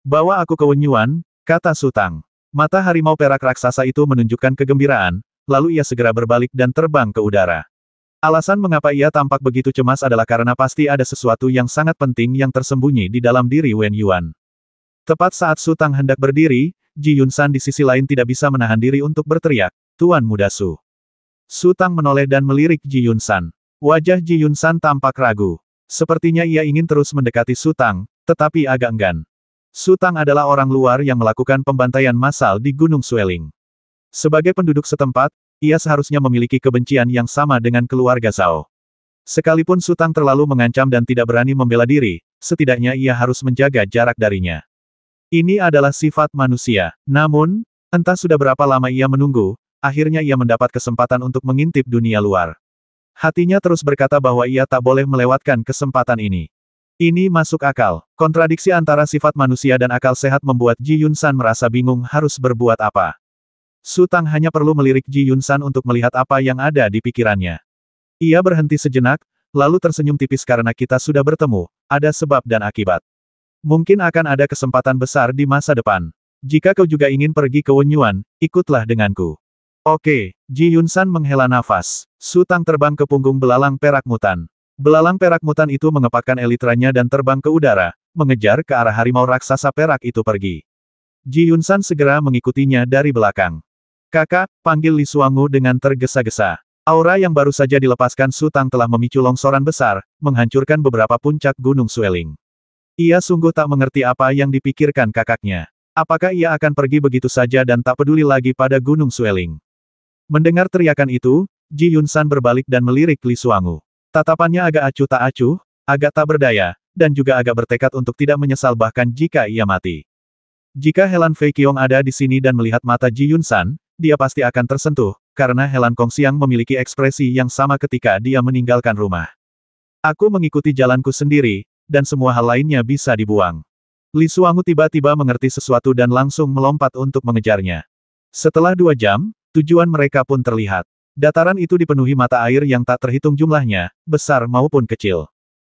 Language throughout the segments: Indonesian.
Bawa aku ke Wen Yuan, kata Su Tang. Mata harimau perak raksasa itu menunjukkan kegembiraan, lalu ia segera berbalik dan terbang ke udara. Alasan mengapa ia tampak begitu cemas adalah karena pasti ada sesuatu yang sangat penting yang tersembunyi di dalam diri Wen Yuan. Tepat saat Su Tang hendak berdiri, Ji Yunsan di sisi lain tidak bisa menahan diri untuk berteriak, "Tuan Muda Su." Su Tang menoleh dan melirik Ji Yunsan. Wajah Ji Yunsan tampak ragu. Sepertinya ia ingin terus mendekati Su Tang, tetapi agak enggan. Su Tang adalah orang luar yang melakukan pembantaian massal di Gunung Sueling. Sebagai penduduk setempat, ia seharusnya memiliki kebencian yang sama dengan keluarga Zhao. Sekalipun Su Tang terlalu mengancam dan tidak berani membela diri, setidaknya ia harus menjaga jarak darinya. Ini adalah sifat manusia. Namun, entah sudah berapa lama ia menunggu, akhirnya ia mendapat kesempatan untuk mengintip dunia luar. Hatinya terus berkata bahwa ia tak boleh melewatkan kesempatan ini. Ini masuk akal. Kontradiksi antara sifat manusia dan akal sehat membuat Ji Yunsan merasa bingung harus berbuat apa. Su Tang hanya perlu melirik Ji Yunsan untuk melihat apa yang ada di pikirannya. Ia berhenti sejenak, lalu tersenyum tipis karena kita sudah bertemu, ada sebab dan akibat. Mungkin akan ada kesempatan besar di masa depan. Jika kau juga ingin pergi ke Wen Yuan, ikutlah denganku. Oke, Ji Yunsan menghela nafas. Su Tang terbang ke punggung belalang perak mutan. Belalang perak mutan itu mengepakkan elitranya dan terbang ke udara, mengejar ke arah harimau raksasa perak itu pergi. Ji Yunsan segera mengikutinya dari belakang. Kakak, panggil Li Xuangwu dengan tergesa-gesa. Aura yang baru saja dilepaskan Su Tang telah memicu longsoran besar, menghancurkan beberapa puncak Gunung Sueling. Ia sungguh tak mengerti apa yang dipikirkan kakaknya. Apakah ia akan pergi begitu saja dan tak peduli lagi pada Gunung Sueling? Mendengar teriakan itu, Ji Yunsan berbalik dan melirik Li Xuangwu. Tatapannya agak acuh tak acuh, agak tak berdaya, dan juga agak bertekad untuk tidak menyesal bahkan jika ia mati. Jika Helan Fei Qiong ada di sini dan melihat mata Ji Yunsan, dia pasti akan tersentuh, karena Helan Kongxiang memiliki ekspresi yang sama ketika dia meninggalkan rumah. Aku mengikuti jalanku sendiri, dan semua hal lainnya bisa dibuang. Li Xuangwu tiba-tiba mengerti sesuatu dan langsung melompat untuk mengejarnya. Setelah 2 jam, tujuan mereka pun terlihat. Dataran itu dipenuhi mata air yang tak terhitung jumlahnya, besar maupun kecil.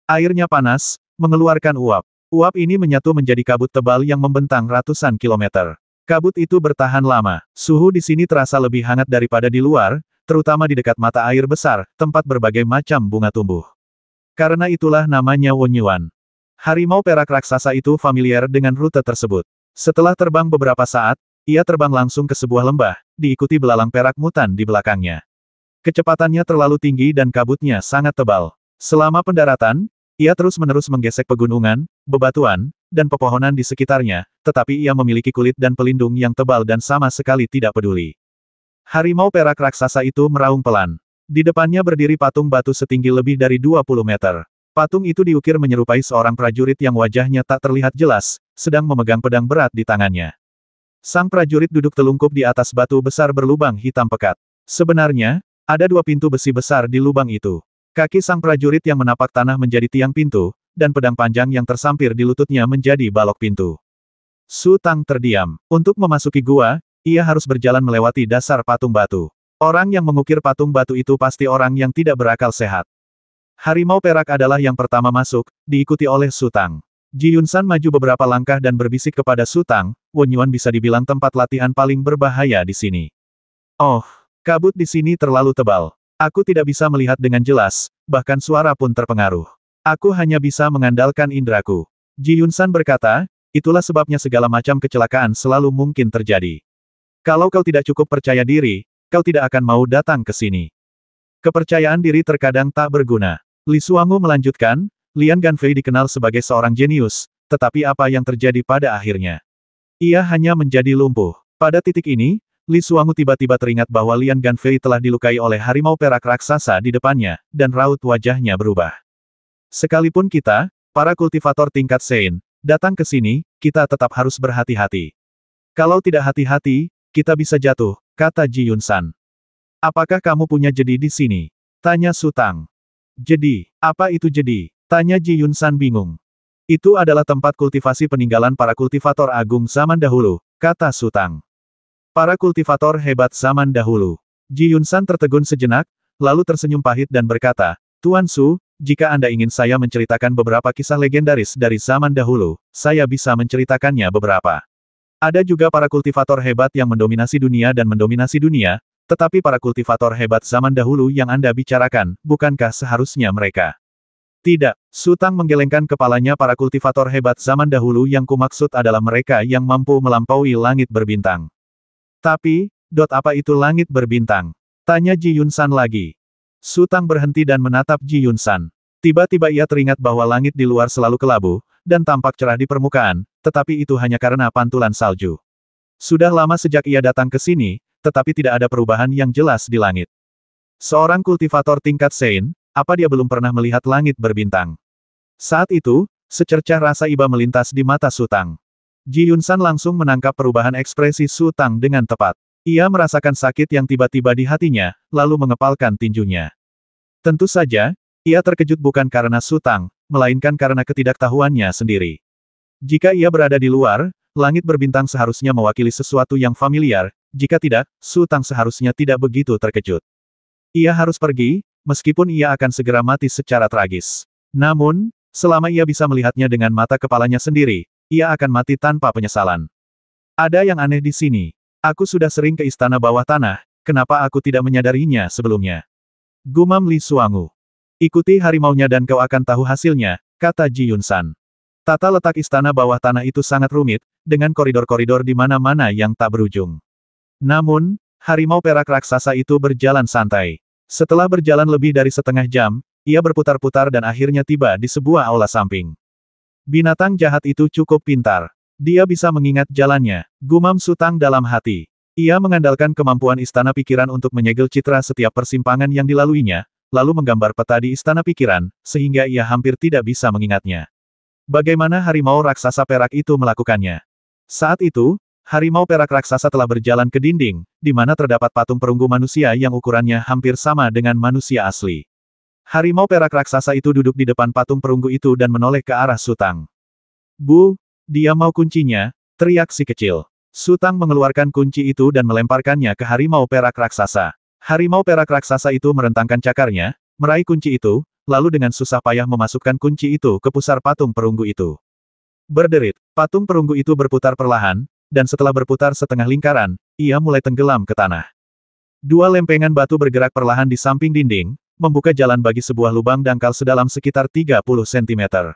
Airnya panas, mengeluarkan uap. Uap ini menyatu menjadi kabut tebal yang membentang ratusan kilometer. Kabut itu bertahan lama. Suhu di sini terasa lebih hangat daripada di luar, terutama di dekat mata air besar, tempat berbagai macam bunga tumbuh. Karena itulah namanya Wen Yuan. Harimau perak raksasa itu familiar dengan rute tersebut. Setelah terbang beberapa saat, ia terbang langsung ke sebuah lembah, diikuti belalang perak mutan di belakangnya. Kecepatannya terlalu tinggi dan kabutnya sangat tebal. Selama pendaratan, ia terus-menerus menggesek pegunungan, bebatuan, dan pepohonan di sekitarnya, tetapi ia memiliki kulit dan pelindung yang tebal dan sama sekali tidak peduli. Harimau perak raksasa itu meraung pelan. Di depannya berdiri patung batu setinggi lebih dari 20 meter. Patung itu diukir menyerupai seorang prajurit yang wajahnya tak terlihat jelas, sedang memegang pedang berat di tangannya. Sang prajurit duduk telungkup di atas batu besar berlubang hitam pekat. Sebenarnya, ada 2 pintu besi besar di lubang itu. Kaki sang prajurit yang menapak tanah menjadi tiang pintu, dan pedang panjang yang tersampir di lututnya menjadi balok pintu. Su Tang terdiam. Untuk memasuki gua, ia harus berjalan melewati dasar patung batu. Orang yang mengukir patung batu itu pasti orang yang tidak berakal sehat. Harimau perak adalah yang pertama masuk, diikuti oleh Su Tang. Ji Yunsan maju beberapa langkah dan berbisik kepada Su Tang, Wen Yuan bisa dibilang tempat latihan paling berbahaya di sini. Oh, kabut di sini terlalu tebal. Aku tidak bisa melihat dengan jelas, bahkan suara pun terpengaruh. Aku hanya bisa mengandalkan indraku. Ji Yunsan berkata, itulah sebabnya segala macam kecelakaan selalu mungkin terjadi. Kalau kau tidak cukup percaya diri, kau tidak akan mau datang ke sini. Kepercayaan diri terkadang tak berguna. Li Xuangwu melanjutkan, Lian Ganfei dikenal sebagai seorang jenius, tetapi apa yang terjadi pada akhirnya? Ia hanya menjadi lumpuh. Pada titik ini, Li Xuangwu tiba-tiba teringat bahwa Lian Ganfei telah dilukai oleh harimau perak raksasa di depannya, dan raut wajahnya berubah. Sekalipun kita, para kultivator tingkat Sein, datang ke sini, kita tetap harus berhati-hati. Kalau tidak hati-hati, kita bisa jatuh, kata Ji Yunsan. Apakah kamu punya jedi di sini? Tanya Su Tang. Jedi, apa itu jedi? Tanya Ji Yunsan bingung. Itu adalah tempat kultivasi peninggalan para kultivator agung zaman dahulu, kata Su Tang. Para kultivator hebat zaman dahulu. Ji Yunsan tertegun sejenak, lalu tersenyum pahit dan berkata, Tuan Su, jika Anda ingin saya menceritakan beberapa kisah legendaris dari zaman dahulu, saya bisa menceritakannya beberapa. Ada juga para kultivator hebat yang mendominasi dunia, tetapi para kultivator hebat zaman dahulu yang Anda bicarakan, bukankah seharusnya mereka? Tidak, Su Tang menggelengkan kepalanya. Para kultivator hebat zaman dahulu yang kumaksud adalah mereka yang mampu melampaui langit berbintang. Tapi, apa itu langit berbintang? Tanya Ji Yunsan lagi. Su Tang berhenti dan menatap Ji Yunsan. Tiba-tiba ia teringat bahwa langit di luar selalu kelabu, dan tampak cerah di permukaan, tetapi itu hanya karena pantulan salju. Sudah lama sejak ia datang ke sini, tetapi tidak ada perubahan yang jelas di langit. Seorang kultivator tingkat Sein, apa dia belum pernah melihat langit berbintang? Saat itu, secercah rasa iba melintas di mata Su Tang. Ji Yunsan langsung menangkap perubahan ekspresi Su Tang dengan tepat. Ia merasakan sakit yang tiba-tiba di hatinya, lalu mengepalkan tinjunya. Tentu saja, ia terkejut bukan karena Su Tang, melainkan karena ketidaktahuannya sendiri. Jika ia berada di luar, langit berbintang seharusnya mewakili sesuatu yang familiar, jika tidak, Su Tang seharusnya tidak begitu terkejut. Ia harus pergi, meskipun ia akan segera mati secara tragis. Namun, selama ia bisa melihatnya dengan mata kepalanya sendiri, ia akan mati tanpa penyesalan. Ada yang aneh di sini. Aku sudah sering ke istana bawah tanah, kenapa aku tidak menyadarinya sebelumnya? Gumam Li Suangu. Ikuti harimaunya dan kau akan tahu hasilnya, kata Ji Yunsan. Tata letak istana bawah tanah itu sangat rumit, dengan koridor-koridor di mana-mana yang tak berujung. Namun, harimau perak raksasa itu berjalan santai. Setelah berjalan lebih dari setengah jam, ia berputar-putar dan akhirnya tiba di sebuah aula samping. Binatang jahat itu cukup pintar. Dia bisa mengingat jalannya, gumam Su Tang dalam hati. Ia mengandalkan kemampuan istana pikiran untuk menyegel citra setiap persimpangan yang dilaluinya, lalu menggambar peta di istana pikiran, sehingga ia hampir tidak bisa mengingatnya. Bagaimana harimau raksasa perak itu melakukannya? Saat itu, harimau perak raksasa telah berjalan ke dinding, di mana terdapat patung perunggu manusia yang ukurannya hampir sama dengan manusia asli. Harimau perak raksasa itu duduk di depan patung perunggu itu dan menoleh ke arah Su Tang. Bu, dia mau kuncinya, teriak si kecil. Su Tang mengeluarkan kunci itu dan melemparkannya ke harimau perak raksasa. Harimau perak raksasa itu merentangkan cakarnya, meraih kunci itu, lalu dengan susah payah memasukkan kunci itu ke pusar patung perunggu itu. Berderit, patung perunggu itu berputar perlahan, dan setelah berputar setengah lingkaran, ia mulai tenggelam ke tanah. Dua lempengan batu bergerak perlahan di samping dinding, membuka jalan bagi sebuah lubang dangkal sedalam sekitar 30 cm.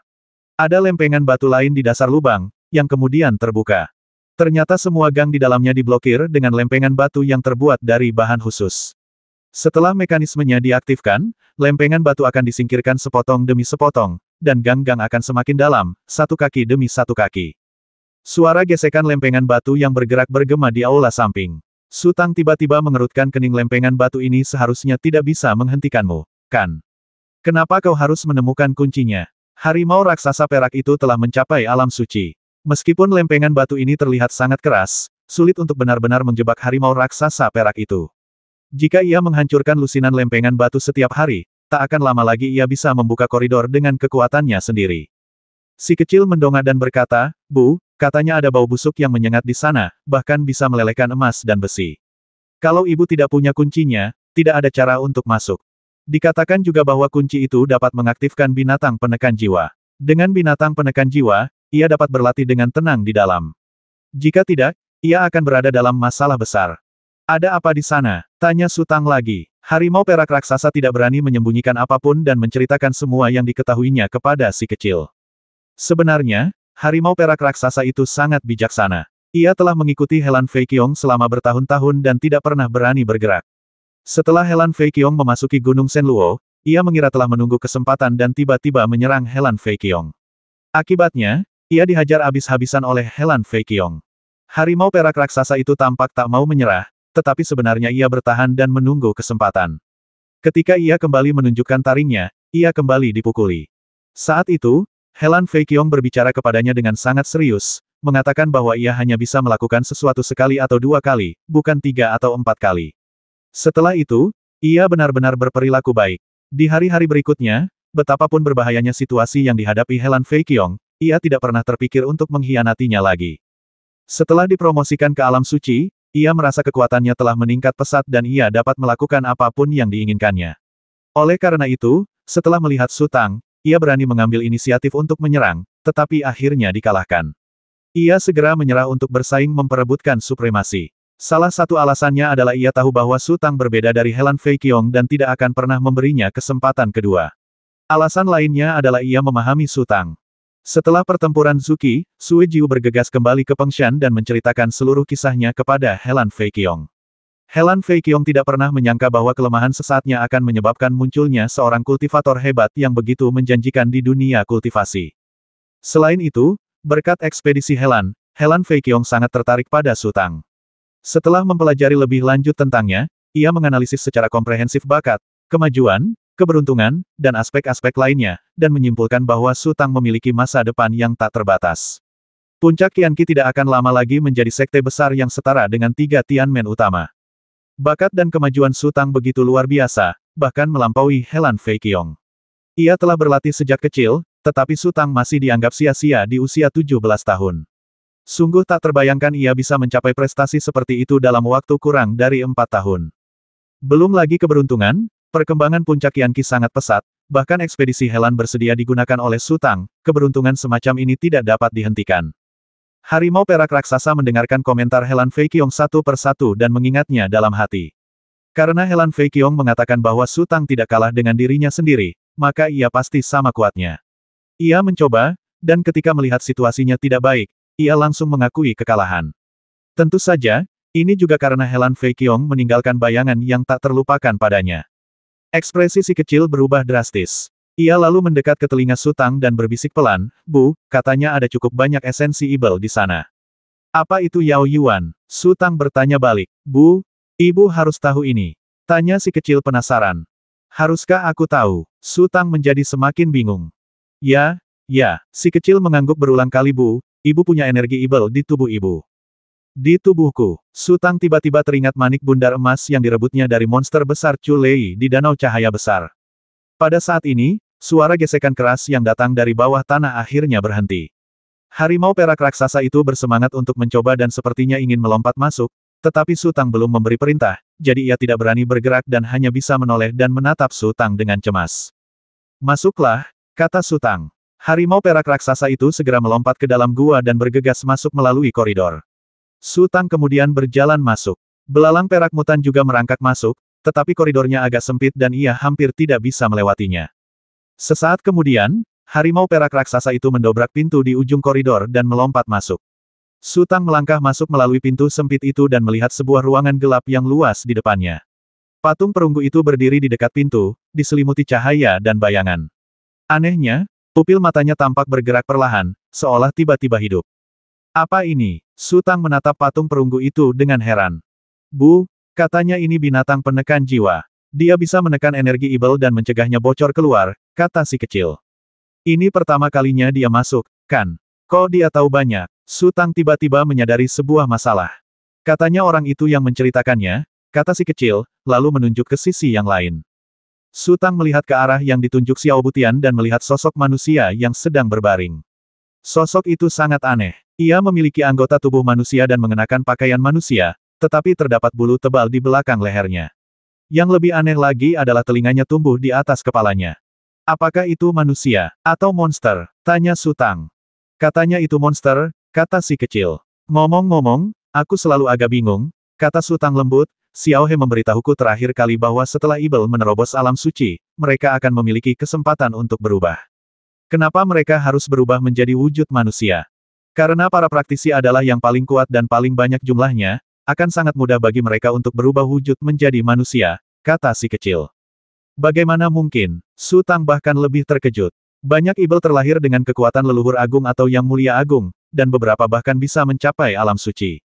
Ada lempengan batu lain di dasar lubang, yang kemudian terbuka. Ternyata semua gang di dalamnya diblokir dengan lempengan batu yang terbuat dari bahan khusus. Setelah mekanismenya diaktifkan, lempengan batu akan disingkirkan sepotong demi sepotong, dan gang-gang akan semakin dalam, satu kaki demi satu kaki. Suara gesekan lempengan batu yang bergerak bergema di aula samping. Su Tang tiba-tiba mengerutkan kening. Lempengan batu ini seharusnya tidak bisa menghentikanmu, kan? Kenapa kau harus menemukan kuncinya? Harimau raksasa perak itu telah mencapai alam suci. Meskipun lempengan batu ini terlihat sangat keras, sulit untuk benar-benar menjebak harimau raksasa perak itu. Jika ia menghancurkan lusinan lempengan batu setiap hari, tak akan lama lagi ia bisa membuka koridor dengan kekuatannya sendiri. Si kecil mendongak dan berkata, Bu, katanya ada bau busuk yang menyengat di sana, bahkan bisa melelehkan emas dan besi. Kalau ibu tidak punya kuncinya, tidak ada cara untuk masuk. Dikatakan juga bahwa kunci itu dapat mengaktifkan binatang penekan jiwa. Dengan binatang penekan jiwa, ia dapat berlatih dengan tenang di dalam. Jika tidak, ia akan berada dalam masalah besar. Ada apa di sana? Tanya Su Tang lagi. Harimau perak raksasa tidak berani menyembunyikan apapun dan menceritakan semua yang diketahuinya kepada si kecil. Sebenarnya, harimau perak raksasa itu sangat bijaksana. Ia telah mengikuti Helan Fei Qiong selama bertahun-tahun dan tidak pernah berani bergerak. Setelah Helan Fei Qiong memasuki Gunung Shenluo, ia mengira telah menunggu kesempatan dan tiba-tiba menyerang Helan Fei Qiong. Akibatnya, ia dihajar habis-habisan oleh Helan Fei Qiong. Harimau perak raksasa itu tampak tak mau menyerah, tetapi sebenarnya ia bertahan dan menunggu kesempatan. Ketika ia kembali menunjukkan taringnya, ia kembali dipukuli. Saat itu, Helan Fei Qiong berbicara kepadanya dengan sangat serius, mengatakan bahwa ia hanya bisa melakukan sesuatu sekali atau dua kali, bukan 3 atau 4 kali. Setelah itu, ia benar-benar berperilaku baik. Di hari-hari berikutnya, betapapun berbahayanya situasi yang dihadapi Helan Fei Qiong, ia tidak pernah terpikir untuk mengkhianatinya lagi. Setelah dipromosikan ke alam suci, ia merasa kekuatannya telah meningkat pesat dan ia dapat melakukan apapun yang diinginkannya. Oleh karena itu, setelah melihat Su Tang, ia berani mengambil inisiatif untuk menyerang, tetapi akhirnya dikalahkan. Ia segera menyerah untuk bersaing memperebutkan supremasi. Salah satu alasannya adalah ia tahu bahwa Su Tang berbeda dari Helan Fei Qiong dan tidak akan pernah memberinya kesempatan kedua. Alasan lainnya adalah ia memahami Su Tang. Setelah pertempuran Zuki, Sui Jiu bergegas kembali ke Fengshan dan menceritakan seluruh kisahnya kepada Helan Fei Qiong. Helan Fei Qiong tidak pernah menyangka bahwa kelemahan sesaatnya akan menyebabkan munculnya seorang kultivator hebat yang begitu menjanjikan di dunia kultivasi. Selain itu, berkat ekspedisi Helan Fei Qiong sangat tertarik pada Su Tang. Setelah mempelajari lebih lanjut tentangnya, ia menganalisis secara komprehensif bakat, kemajuan, keberuntungan, dan aspek-aspek lainnya, dan menyimpulkan bahwa Su Tang memiliki masa depan yang tak terbatas. Puncak Qianqi tidak akan lama lagi menjadi sekte besar yang setara dengan 3 Tianmen utama. Bakat dan kemajuan Su Tang begitu luar biasa, bahkan melampaui Helan Fei Qiong. Ia telah berlatih sejak kecil, tetapi Su Tang masih dianggap sia-sia di usia 17 tahun. Sungguh tak terbayangkan ia bisa mencapai prestasi seperti itu dalam waktu kurang dari 4 tahun. Belum lagi keberuntungan, perkembangan puncak Qianqi sangat pesat, bahkan ekspedisi Helan bersedia digunakan oleh Su Tang, keberuntungan semacam ini tidak dapat dihentikan. Harimau perak raksasa mendengarkan komentar Helan Fei Qiong satu persatu dan mengingatnya dalam hati. Karena Helan Fei Qiong mengatakan bahwa Su Tang tidak kalah dengan dirinya sendiri, maka ia pasti sama kuatnya. Ia mencoba, dan ketika melihat situasinya tidak baik, ia langsung mengakui kekalahan. Tentu saja, ini juga karena Helan Fei Qiong meninggalkan bayangan yang tak terlupakan padanya. Ekspresi si kecil berubah drastis. Ia lalu mendekat ke telinga Su Tang dan berbisik pelan, "Bu, katanya ada cukup banyak esensi ibel di sana." "Apa itu Yao Yuan?" Su Tang bertanya balik. "Bu, ibu harus tahu ini." Tanya si kecil penasaran. "Haruskah aku tahu?" Su Tang menjadi semakin bingung. Ya, si kecil mengangguk berulang kali, "Bu, ibu punya energi ibel di tubuh ibu." "Di tubuhku." Su Tang tiba-tiba teringat manik bundar emas yang direbutnya dari monster besar Chu Lei di Danau Cahaya Besar. Pada saat ini, suara gesekan keras yang datang dari bawah tanah akhirnya berhenti. Harimau perak raksasa itu bersemangat untuk mencoba dan sepertinya ingin melompat masuk, tetapi Su Tang belum memberi perintah, jadi ia tidak berani bergerak dan hanya bisa menoleh dan menatap Su Tang dengan cemas. "Masuklah," kata Su Tang. Harimau perak raksasa itu segera melompat ke dalam gua dan bergegas masuk melalui koridor. Su Tang kemudian berjalan masuk. Belalang perak mutan juga merangkak masuk, tetapi koridornya agak sempit dan ia hampir tidak bisa melewatinya. Sesaat kemudian, harimau perak raksasa itu mendobrak pintu di ujung koridor dan melompat masuk. Su Tang melangkah masuk melalui pintu sempit itu dan melihat sebuah ruangan gelap yang luas di depannya. Patung perunggu itu berdiri di dekat pintu, diselimuti cahaya dan bayangan. Anehnya, pupil matanya tampak bergerak perlahan, seolah tiba-tiba hidup. "Apa ini?" Su Tang menatap patung perunggu itu dengan heran. "Bu, katanya ini binatang penekan jiwa. Dia bisa menekan energi ibel dan mencegahnya bocor keluar," kata si kecil. "Ini pertama kalinya dia masuk, kan? Kok dia tahu banyak?" Su Tang tiba-tiba menyadari sebuah masalah. "Katanya orang itu yang menceritakannya," kata si kecil, lalu menunjuk ke sisi yang lain. Su Tang melihat ke arah yang ditunjuk Xiao Butian dan melihat sosok manusia yang sedang berbaring. Sosok itu sangat aneh. Ia memiliki anggota tubuh manusia dan mengenakan pakaian manusia, tetapi terdapat bulu tebal di belakang lehernya. Yang lebih aneh lagi adalah telinganya tumbuh di atas kepalanya. "Apakah itu manusia, atau monster?" tanya Su Tang. "Katanya itu monster," kata si kecil. "Ngomong-ngomong, aku selalu agak bingung," kata Su Tang lembut. "Xiao He memberitahuku terakhir kali bahwa setelah ibel menerobos alam suci, mereka akan memiliki kesempatan untuk berubah. Kenapa mereka harus berubah menjadi wujud manusia? Karena para praktisi adalah yang paling kuat dan paling banyak jumlahnya, akan sangat mudah bagi mereka untuk berubah wujud menjadi manusia," kata si kecil. "Bagaimana mungkin?" Su Tang bahkan lebih terkejut. Banyak ibel terlahir dengan kekuatan leluhur agung atau yang mulia agung, dan beberapa bahkan bisa mencapai alam suci.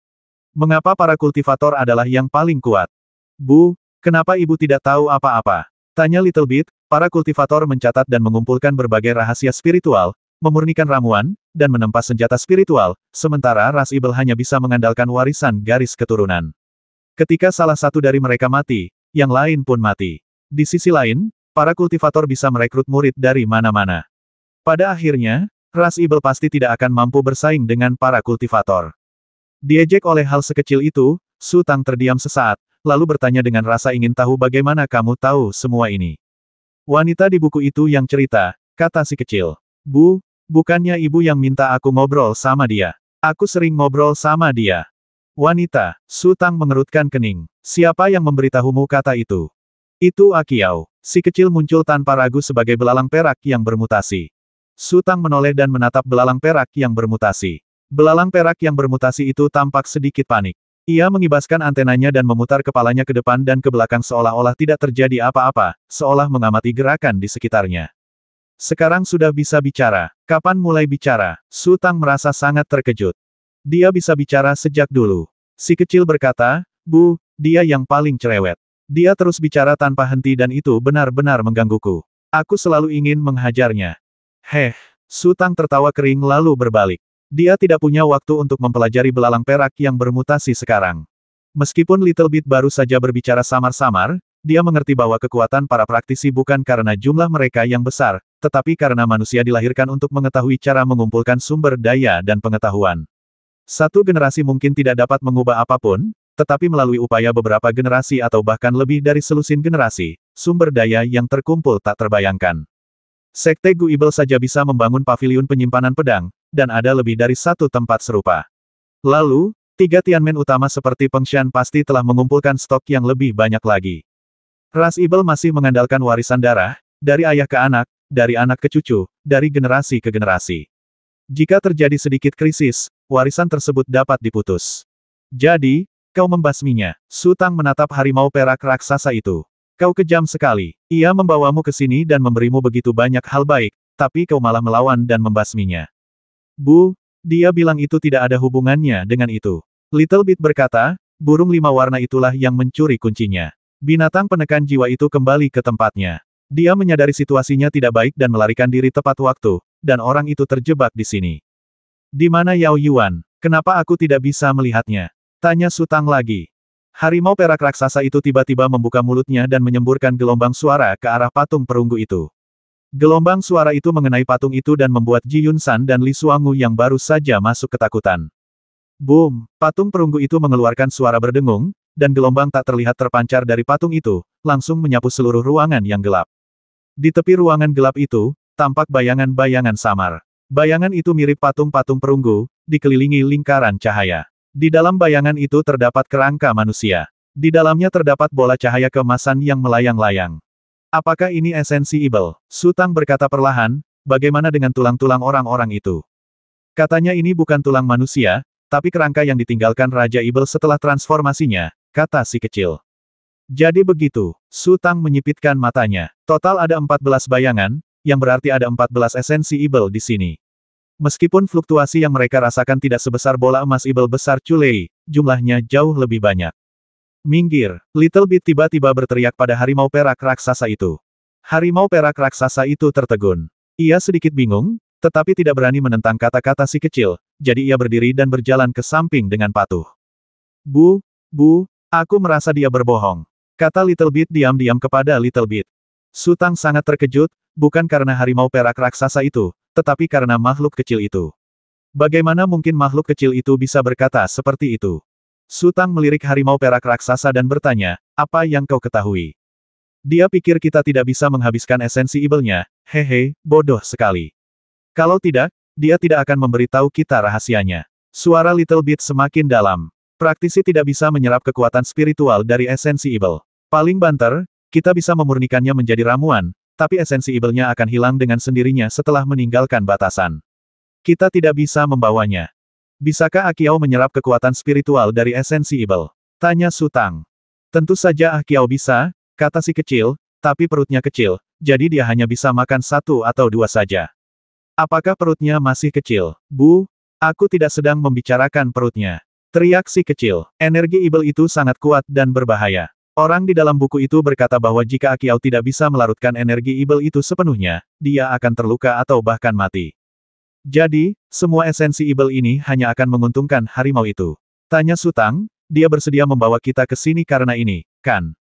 Mengapa para kultivator adalah yang paling kuat? "Bu, kenapa ibu tidak tahu apa-apa?" tanya Little Bit. Para kultivator mencatat dan mengumpulkan berbagai rahasia spiritual, memurnikan ramuan, dan menempas senjata spiritual, sementara ras ibel hanya bisa mengandalkan warisan garis keturunan. Ketika salah satu dari mereka mati, yang lain pun mati. Di sisi lain, para kultivator bisa merekrut murid dari mana-mana. Pada akhirnya, ras ibel pasti tidak akan mampu bersaing dengan para kultivator. Diejek oleh hal sekecil itu, Su Tang terdiam sesaat, lalu bertanya dengan rasa ingin tahu, "Bagaimana kamu tahu semua ini?" Wanita di buku itu yang cerita, kata si kecil. Bu, bukannya ibu yang minta aku ngobrol sama dia. Aku sering ngobrol sama dia. Wanita, Su Tang mengerutkan kening. Siapa yang memberitahumu kata itu? Itu Akiao. Si kecil muncul tanpa ragu sebagai belalang perak yang bermutasi. Su Tang menoleh dan menatap belalang perak yang bermutasi. Belalang perak yang bermutasi itu tampak sedikit panik. Ia mengibaskan antenanya dan memutar kepalanya ke depan dan ke belakang seolah-olah tidak terjadi apa-apa, seolah mengamati gerakan di sekitarnya. Sekarang sudah bisa bicara. Kapan mulai bicara? Su Tang merasa sangat terkejut. Dia bisa bicara sejak dulu. Si kecil berkata, Bu, dia yang paling cerewet. Dia terus bicara tanpa henti dan itu benar-benar menggangguku. Aku selalu ingin menghajarnya. Su Tang tertawa kering lalu berbalik. Dia tidak punya waktu untuk mempelajari belalang perak yang bermutasi sekarang. Meskipun Little Bit baru saja berbicara samar-samar, dia mengerti bahwa kekuatan para praktisi bukan karena jumlah mereka yang besar, tetapi karena manusia dilahirkan untuk mengetahui cara mengumpulkan sumber daya dan pengetahuan. Satu generasi mungkin tidak dapat mengubah apapun, tetapi melalui upaya beberapa generasi atau bahkan lebih dari selusin generasi, sumber daya yang terkumpul tak terbayangkan. Sekte Guibel saja bisa membangun paviliun penyimpanan pedang, dan ada lebih dari satu tempat serupa. Lalu, 3 Tianmen utama seperti Fengshan pasti telah mengumpulkan stok yang lebih banyak lagi. Ras Ibel masih mengandalkan warisan darah, dari ayah ke anak, dari anak ke cucu, dari generasi ke generasi. Jika terjadi sedikit krisis, warisan tersebut dapat diputus. Jadi, kau membasminya. Su Tang menatap harimau perak raksasa itu. Kau kejam sekali. Ia membawamu ke sini dan memberimu begitu banyak hal baik, tapi kau malah melawan dan membasminya. Bu, dia bilang itu tidak ada hubungannya dengan itu. Little Bit berkata, burung 5 warna itulah yang mencuri kuncinya. Binatang penekan jiwa itu kembali ke tempatnya. Dia menyadari situasinya tidak baik dan melarikan diri tepat waktu, dan orang itu terjebak di sini. Di mana Yao Yuan? Kenapa aku tidak bisa melihatnya? Tanya Su Tang lagi. Harimau perak raksasa itu tiba-tiba membuka mulutnya dan menyemburkan gelombang suara ke arah patung perunggu itu. Gelombang suara itu mengenai patung itu dan membuat Ji Yun-san dan Li Xuangu yang baru saja masuk ketakutan. Boom! Patung perunggu itu mengeluarkan suara berdengung, dan gelombang tak terlihat terpancar dari patung itu, langsung menyapu seluruh ruangan yang gelap. Di tepi ruangan gelap itu, tampak bayangan-bayangan samar. Bayangan itu mirip patung-patung perunggu, dikelilingi lingkaran cahaya. Di dalam bayangan itu terdapat kerangka manusia. Di dalamnya terdapat bola cahaya keemasan yang melayang-layang. Apakah ini esensi Ibel? Su Tang berkata perlahan, bagaimana dengan tulang-tulang orang-orang itu? Katanya ini bukan tulang manusia, tapi kerangka yang ditinggalkan Raja Ibel setelah transformasinya, kata si kecil. Jadi begitu, Su Tang menyipitkan matanya. Total ada 14 bayangan, yang berarti ada 14 esensi Ibel di sini. Meskipun fluktuasi yang mereka rasakan tidak sebesar bola emas Ibel besar Culei, jumlahnya jauh lebih banyak. Minggir, Little Bit tiba-tiba berteriak pada harimau perak raksasa itu. Harimau perak raksasa itu tertegun. Ia sedikit bingung, tetapi tidak berani menentang kata-kata si kecil, jadi ia berdiri dan berjalan ke samping dengan patuh. Bu, aku merasa dia berbohong. Kata Little Bit diam-diam kepada Little Bit. Su Tang sangat terkejut, bukan karena harimau perak raksasa itu, tetapi karena makhluk kecil itu. Bagaimana mungkin makhluk kecil itu bisa berkata seperti itu? Su Tang melirik harimau perak raksasa dan bertanya, apa yang kau ketahui? Dia pikir kita tidak bisa menghabiskan esensi Ibelnya, hehe, bodoh sekali. Kalau tidak, dia tidak akan memberitahu kita rahasianya. Suara Little Bit semakin dalam. Praktisi tidak bisa menyerap kekuatan spiritual dari esensi Ibel. Paling banter, kita bisa memurnikannya menjadi ramuan, tapi esensi Ibelnya akan hilang dengan sendirinya setelah meninggalkan batasan. Kita tidak bisa membawanya. Bisakah Akiao menyerap kekuatan spiritual dari esensi Ibel? Tanya Su Tang. Tentu saja Akiao bisa, kata si kecil, tapi perutnya kecil, jadi dia hanya bisa makan 1 atau 2 saja. Apakah perutnya masih kecil? Bu, aku tidak sedang membicarakan perutnya. Teriak si kecil. Energi Ibel itu sangat kuat dan berbahaya. Orang di dalam buku itu berkata bahwa jika Akiao tidak bisa melarutkan energi Ibel itu sepenuhnya, dia akan terluka atau bahkan mati. Jadi, semua esensi Ibel ini hanya akan menguntungkan harimau itu. Tanya Su Tang, dia bersedia membawa kita ke sini karena ini, kan?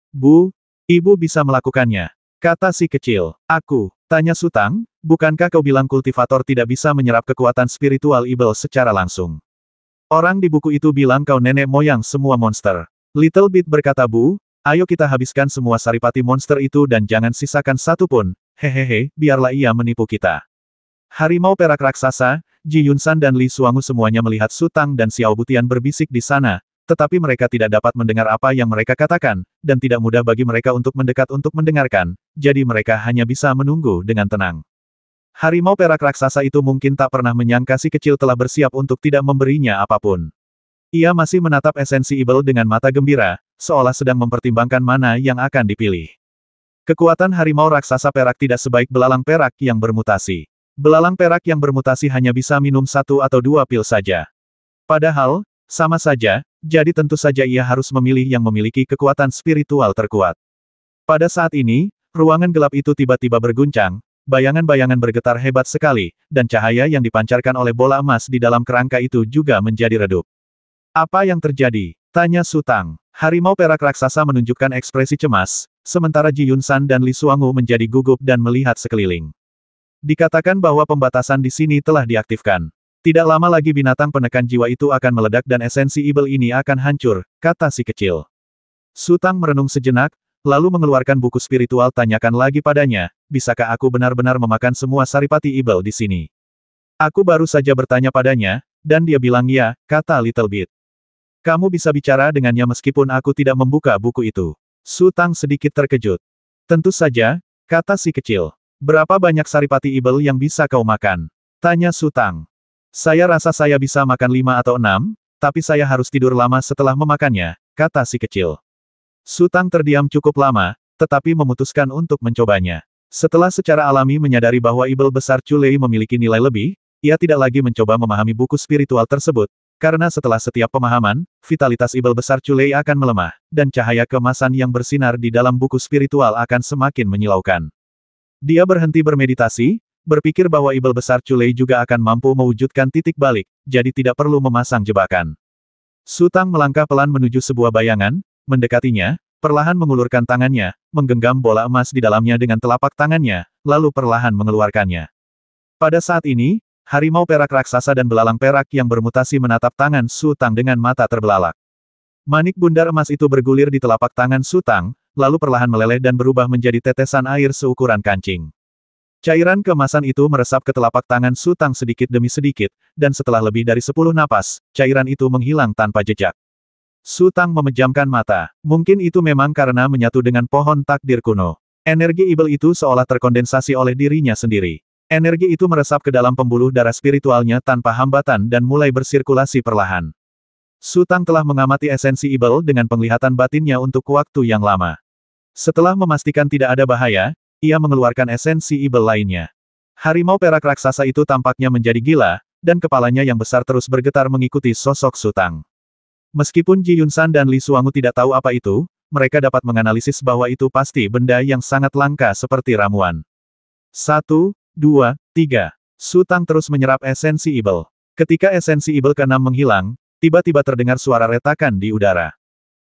Bu, ibu bisa melakukannya. Kata si kecil. Aku. Tanya Su Tang, bukankah kau bilang kultivator tidak bisa menyerap kekuatan spiritual Ibel secara langsung? Orang di buku itu bilang kau nenek moyang semua monster. Little Bit berkata Bu, Ayo kita habiskan semua saripati monster itu dan jangan sisakan satu pun, hehehe, biarlah ia menipu kita. Harimau perak raksasa, Ji Yunsan dan Li Xuangu semuanya melihat Su Tang dan Xiao Butian berbisik di sana, tetapi mereka tidak dapat mendengar apa yang mereka katakan, dan tidak mudah bagi mereka untuk mendekat untuk mendengarkan, jadi mereka hanya bisa menunggu dengan tenang. Harimau perak raksasa itu mungkin tak pernah menyangka si kecil telah bersiap untuk tidak memberinya apapun. Ia masih menatap esensi Ibel dengan mata gembira, seolah sedang mempertimbangkan mana yang akan dipilih. Kekuatan harimau raksasa perak tidak sebaik belalang perak yang bermutasi. Belalang perak yang bermutasi hanya bisa minum 1 atau 2 pil saja. Padahal, sama saja, jadi tentu saja ia harus memilih yang memiliki kekuatan spiritual terkuat. Pada saat ini, ruangan gelap itu tiba-tiba berguncang, bayangan-bayangan bergetar hebat sekali, dan cahaya yang dipancarkan oleh bola emas di dalam kerangka itu juga menjadi redup. Apa yang terjadi? Tanya Su Tang. Harimau perak raksasa menunjukkan ekspresi cemas, sementara Ji Yunsan dan Li Xuangu menjadi gugup dan melihat sekeliling. Dikatakan bahwa pembatasan di sini telah diaktifkan. Tidak lama lagi binatang penekan jiwa itu akan meledak dan esensi Ibel ini akan hancur, kata si kecil. Su Tang merenung sejenak, lalu mengeluarkan buku spiritual tanyakan lagi padanya, bisakah aku benar-benar memakan semua saripati Ibel di sini? Aku baru saja bertanya padanya, dan dia bilang ya, kata Little Bit. Kamu bisa bicara dengannya meskipun aku tidak membuka buku itu. Su Tang sedikit terkejut. Tentu saja, kata si kecil. Berapa banyak saripati Ibel yang bisa kau makan? Tanya Su Tang. Saya rasa saya bisa makan 5 atau 6, tapi saya harus tidur lama setelah memakannya, kata si kecil. Su Tang terdiam cukup lama, tetapi memutuskan untuk mencobanya. Setelah secara alami menyadari bahwa Ibel besar Culei memiliki nilai lebih, ia tidak lagi mencoba memahami buku spiritual tersebut, karena setelah setiap pemahaman, vitalitas Ibel besar Culei akan melemah, dan cahaya keemasan yang bersinar di dalam buku spiritual akan semakin menyilaukan. Dia berhenti bermeditasi, berpikir bahwa Ibel besar Culei juga akan mampu mewujudkan titik balik, jadi tidak perlu memasang jebakan. Su Tang melangkah pelan menuju sebuah bayangan, mendekatinya, perlahan mengulurkan tangannya, menggenggam bola emas di dalamnya dengan telapak tangannya, lalu perlahan mengeluarkannya. Pada saat ini, harimau perak raksasa dan belalang perak yang bermutasi menatap tangan Su Tang dengan mata terbelalak. Manik bundar emas itu bergulir di telapak tangan Su Tang, lalu perlahan meleleh dan berubah menjadi tetesan air seukuran kancing. Cairan keemasan itu meresap ke telapak tangan Su Tang sedikit demi sedikit, dan setelah lebih dari 10 napas, cairan itu menghilang tanpa jejak. Su Tang memejamkan mata. Mungkin itu memang karena menyatu dengan pohon takdir kuno. Energi Ibel itu seolah terkondensasi oleh dirinya sendiri. Energi itu meresap ke dalam pembuluh darah spiritualnya tanpa hambatan dan mulai bersirkulasi perlahan. Su Tang telah mengamati esensi Ibel dengan penglihatan batinnya untuk waktu yang lama. Setelah memastikan tidak ada bahaya, ia mengeluarkan esensi Ibel lainnya. Harimau perak raksasa itu tampaknya menjadi gila, dan kepalanya yang besar terus bergetar mengikuti sosok Su Tang. Meskipun Ji Yunsan dan Li Xuangu tidak tahu apa itu, mereka dapat menganalisis bahwa itu pasti benda yang sangat langka seperti ramuan. 1, 2, 3. Su Tang terus menyerap esensi Ibel. Ketika esensi Ibel ke-6 menghilang, tiba-tiba terdengar suara retakan di udara.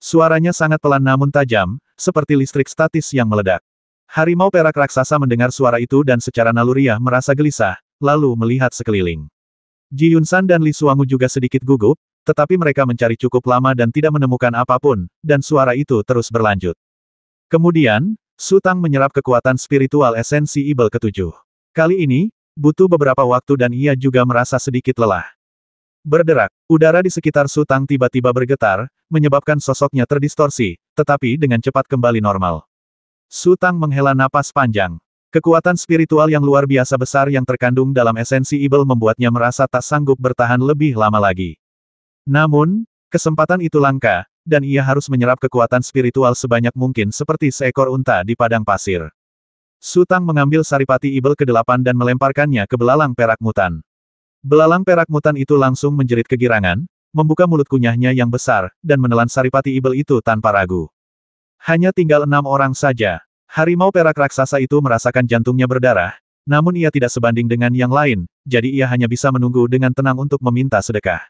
Suaranya sangat pelan namun tajam, seperti listrik statis yang meledak. Harimau perak raksasa mendengar suara itu dan secara naluriah merasa gelisah, lalu melihat sekeliling. Ji Yunsan dan Li Xuangu juga sedikit gugup, tetapi mereka mencari cukup lama dan tidak menemukan apapun, dan suara itu terus berlanjut. Kemudian, Su Tang menyerap kekuatan spiritual esensi Ibel ke-7. Kali ini, butuh beberapa waktu dan ia juga merasa sedikit lelah. Berderak, udara di sekitar Su Tang tiba-tiba bergetar, menyebabkan sosoknya terdistorsi, tetapi dengan cepat kembali normal. Su Tang menghela napas panjang. Kekuatan spiritual yang luar biasa besar yang terkandung dalam esensi Ibel membuatnya merasa tak sanggup bertahan lebih lama lagi. Namun, kesempatan itu langka, dan ia harus menyerap kekuatan spiritual sebanyak mungkin seperti seekor unta di padang pasir. Su Tang mengambil saripati Ibel ke-8 dan melemparkannya ke belalang perak mutan. Belalang perak mutan itu langsung menjerit kegirangan, membuka mulut kunyahnya yang besar, dan menelan saripati Ibel itu tanpa ragu. Hanya tinggal 6 orang saja. Harimau perak raksasa itu merasakan jantungnya berdarah, namun ia tidak sebanding dengan yang lain, jadi ia hanya bisa menunggu dengan tenang untuk meminta sedekah.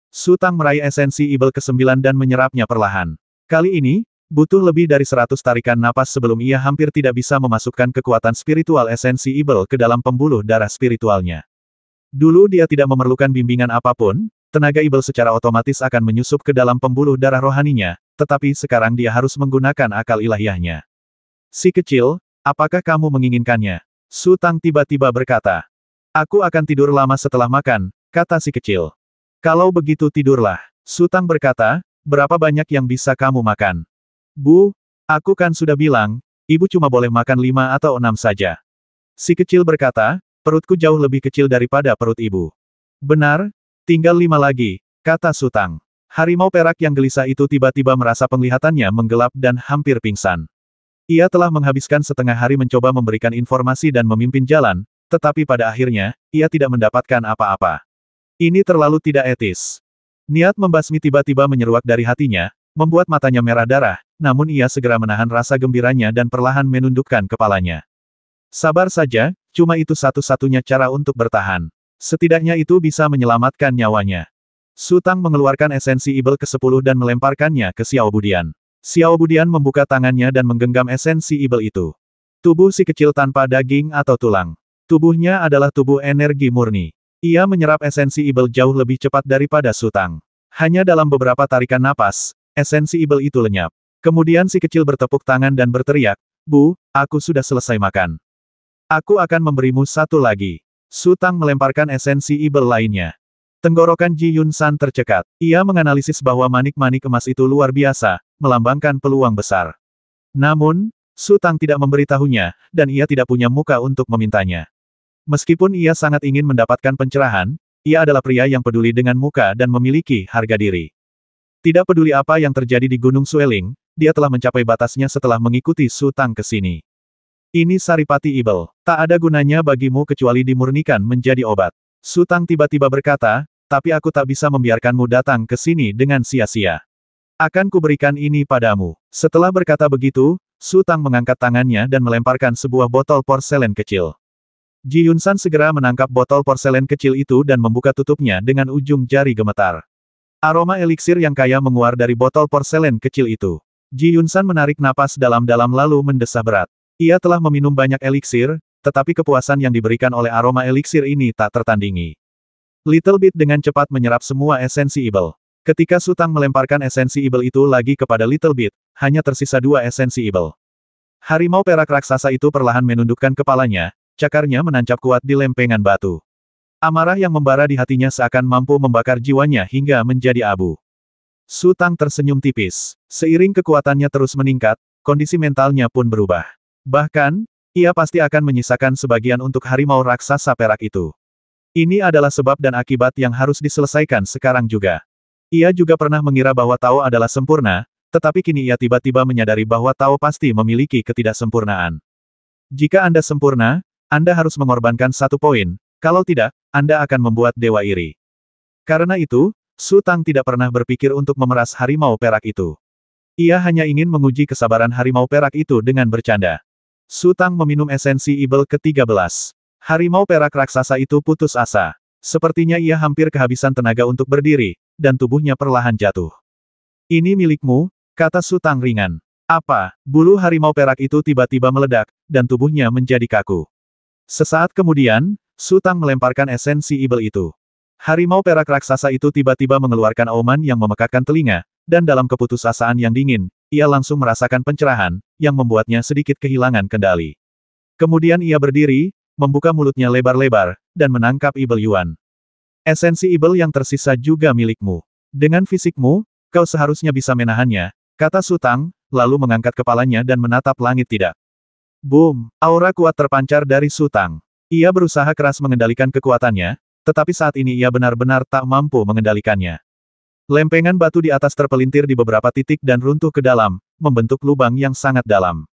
Su Tang meraih esensi Ibel ke-9 dan menyerapnya perlahan. Kali ini, butuh lebih dari 100 tarikan napas sebelum ia hampir tidak bisa memasukkan kekuatan spiritual esensi Ibel ke dalam pembuluh darah spiritualnya. Dulu dia tidak memerlukan bimbingan apapun, tenaga Ibel secara otomatis akan menyusup ke dalam pembuluh darah rohaninya, tetapi sekarang dia harus menggunakan akal ilahiyahnya. Si kecil, apakah kamu menginginkannya? Su Tang tiba-tiba berkata. Aku akan tidur lama setelah makan, kata si kecil. Kalau begitu tidurlah. Su Tang berkata, berapa banyak yang bisa kamu makan? Bu, aku kan sudah bilang, ibu cuma boleh makan 5 atau 6 saja. Si kecil berkata, perutku jauh lebih kecil daripada perut ibu. Benar, tinggal 5 lagi, kata Su Tang. Harimau perak yang gelisah itu tiba-tiba merasa penglihatannya menggelap dan hampir pingsan. Ia telah menghabiskan setengah hari mencoba memberikan informasi dan memimpin jalan, tetapi pada akhirnya, ia tidak mendapatkan apa-apa. Ini terlalu tidak etis. Niat membasmi tiba-tiba menyeruak dari hatinya, membuat matanya merah darah, namun ia segera menahan rasa gembiranya dan perlahan menundukkan kepalanya. Sabar saja, cuma itu satu-satunya cara untuk bertahan. Setidaknya itu bisa menyelamatkan nyawanya. Su Tang mengeluarkan esensi ibel ke-10 dan melemparkannya ke Xiao Budian. Xiao Budian membuka tangannya dan menggenggam esensi ibel itu. Tubuh si kecil tanpa daging atau tulang. Tubuhnya adalah tubuh energi murni. Ia menyerap esensi ibel jauh lebih cepat daripada Su Tang. Hanya dalam beberapa tarikan napas, esensi ibel itu lenyap. Kemudian si kecil bertepuk tangan dan berteriak, Bu, aku sudah selesai makan. Aku akan memberimu satu lagi. Su Tang melemparkan esensi ibel lainnya. Tenggorokan Ji Yun-san tercekat. Ia menganalisis bahwa manik-manik emas itu luar biasa, melambangkan peluang besar. Namun, Su Tang tidak memberitahunya, dan ia tidak punya muka untuk memintanya. Meskipun ia sangat ingin mendapatkan pencerahan, ia adalah pria yang peduli dengan muka dan memiliki harga diri. Tidak peduli apa yang terjadi di Gunung Sueling, dia telah mencapai batasnya setelah mengikuti Su Tang ke sini. Ini saripati ibel. Tak ada gunanya bagimu kecuali dimurnikan menjadi obat. Su Tang tiba-tiba berkata, tapi aku tak bisa membiarkanmu datang ke sini dengan sia-sia. Akan kuberikan ini padamu. Setelah berkata begitu, Su Tang mengangkat tangannya dan melemparkan sebuah botol porselen kecil. Ji Yun-san segera menangkap botol porselen kecil itu dan membuka tutupnya dengan ujung jari gemetar. Aroma eliksir yang kaya menguar dari botol porselen kecil itu. Ji Yun-san menarik napas dalam-dalam lalu mendesah berat. Ia telah meminum banyak eliksir, tetapi kepuasan yang diberikan oleh aroma eliksir ini tak tertandingi. Little Bit dengan cepat menyerap semua esensi ibel. Ketika Su Tang melemparkan esensi ibel itu lagi kepada Little Bit, hanya tersisa 2 esensi ibel. Harimau perak raksasa itu perlahan menundukkan kepalanya, cakarnya menancap kuat di lempengan batu. Amarah yang membara di hatinya seakan mampu membakar jiwanya hingga menjadi abu. Su Tang tersenyum tipis. Seiring kekuatannya terus meningkat, kondisi mentalnya pun berubah. Bahkan, ia pasti akan menyisakan sebagian untuk harimau raksasa perak itu. Ini adalah sebab dan akibat yang harus diselesaikan sekarang juga. Ia juga pernah mengira bahwa Tao adalah sempurna, tetapi kini ia tiba-tiba menyadari bahwa Tao pasti memiliki ketidaksempurnaan. Jika Anda sempurna, Anda harus mengorbankan 1 poin, kalau tidak, Anda akan membuat dewa iri. Karena itu, Su Tang tidak pernah berpikir untuk memeras harimau perak itu. Ia hanya ingin menguji kesabaran harimau perak itu dengan bercanda. Su Tang meminum esensi ibel ke-13. Harimau perak raksasa itu putus asa. Sepertinya ia hampir kehabisan tenaga untuk berdiri, dan tubuhnya perlahan jatuh. Ini milikmu, kata Su Tang ringan. Apa? Bulu harimau perak itu tiba-tiba meledak, dan tubuhnya menjadi kaku. Sesaat kemudian, Su Tang melemparkan esensi ibel itu. Harimau perak raksasa itu tiba-tiba mengeluarkan auman yang memekakkan telinga, dan dalam keputusasaan yang dingin, ia langsung merasakan pencerahan, yang membuatnya sedikit kehilangan kendali. Kemudian ia berdiri, membuka mulutnya lebar-lebar, dan menangkap ibel Yuan. Esensi ibel yang tersisa juga milikmu. Dengan fisikmu, kau seharusnya bisa menahannya, kata Su Tang, lalu mengangkat kepalanya dan menatap langit tidak. Boom! Aura kuat terpancar dari Su Tang. Ia berusaha keras mengendalikan kekuatannya, tetapi saat ini ia benar-benar tak mampu mengendalikannya. Lempengan batu di atas terpelintir di beberapa titik dan runtuh ke dalam, membentuk lubang yang sangat dalam.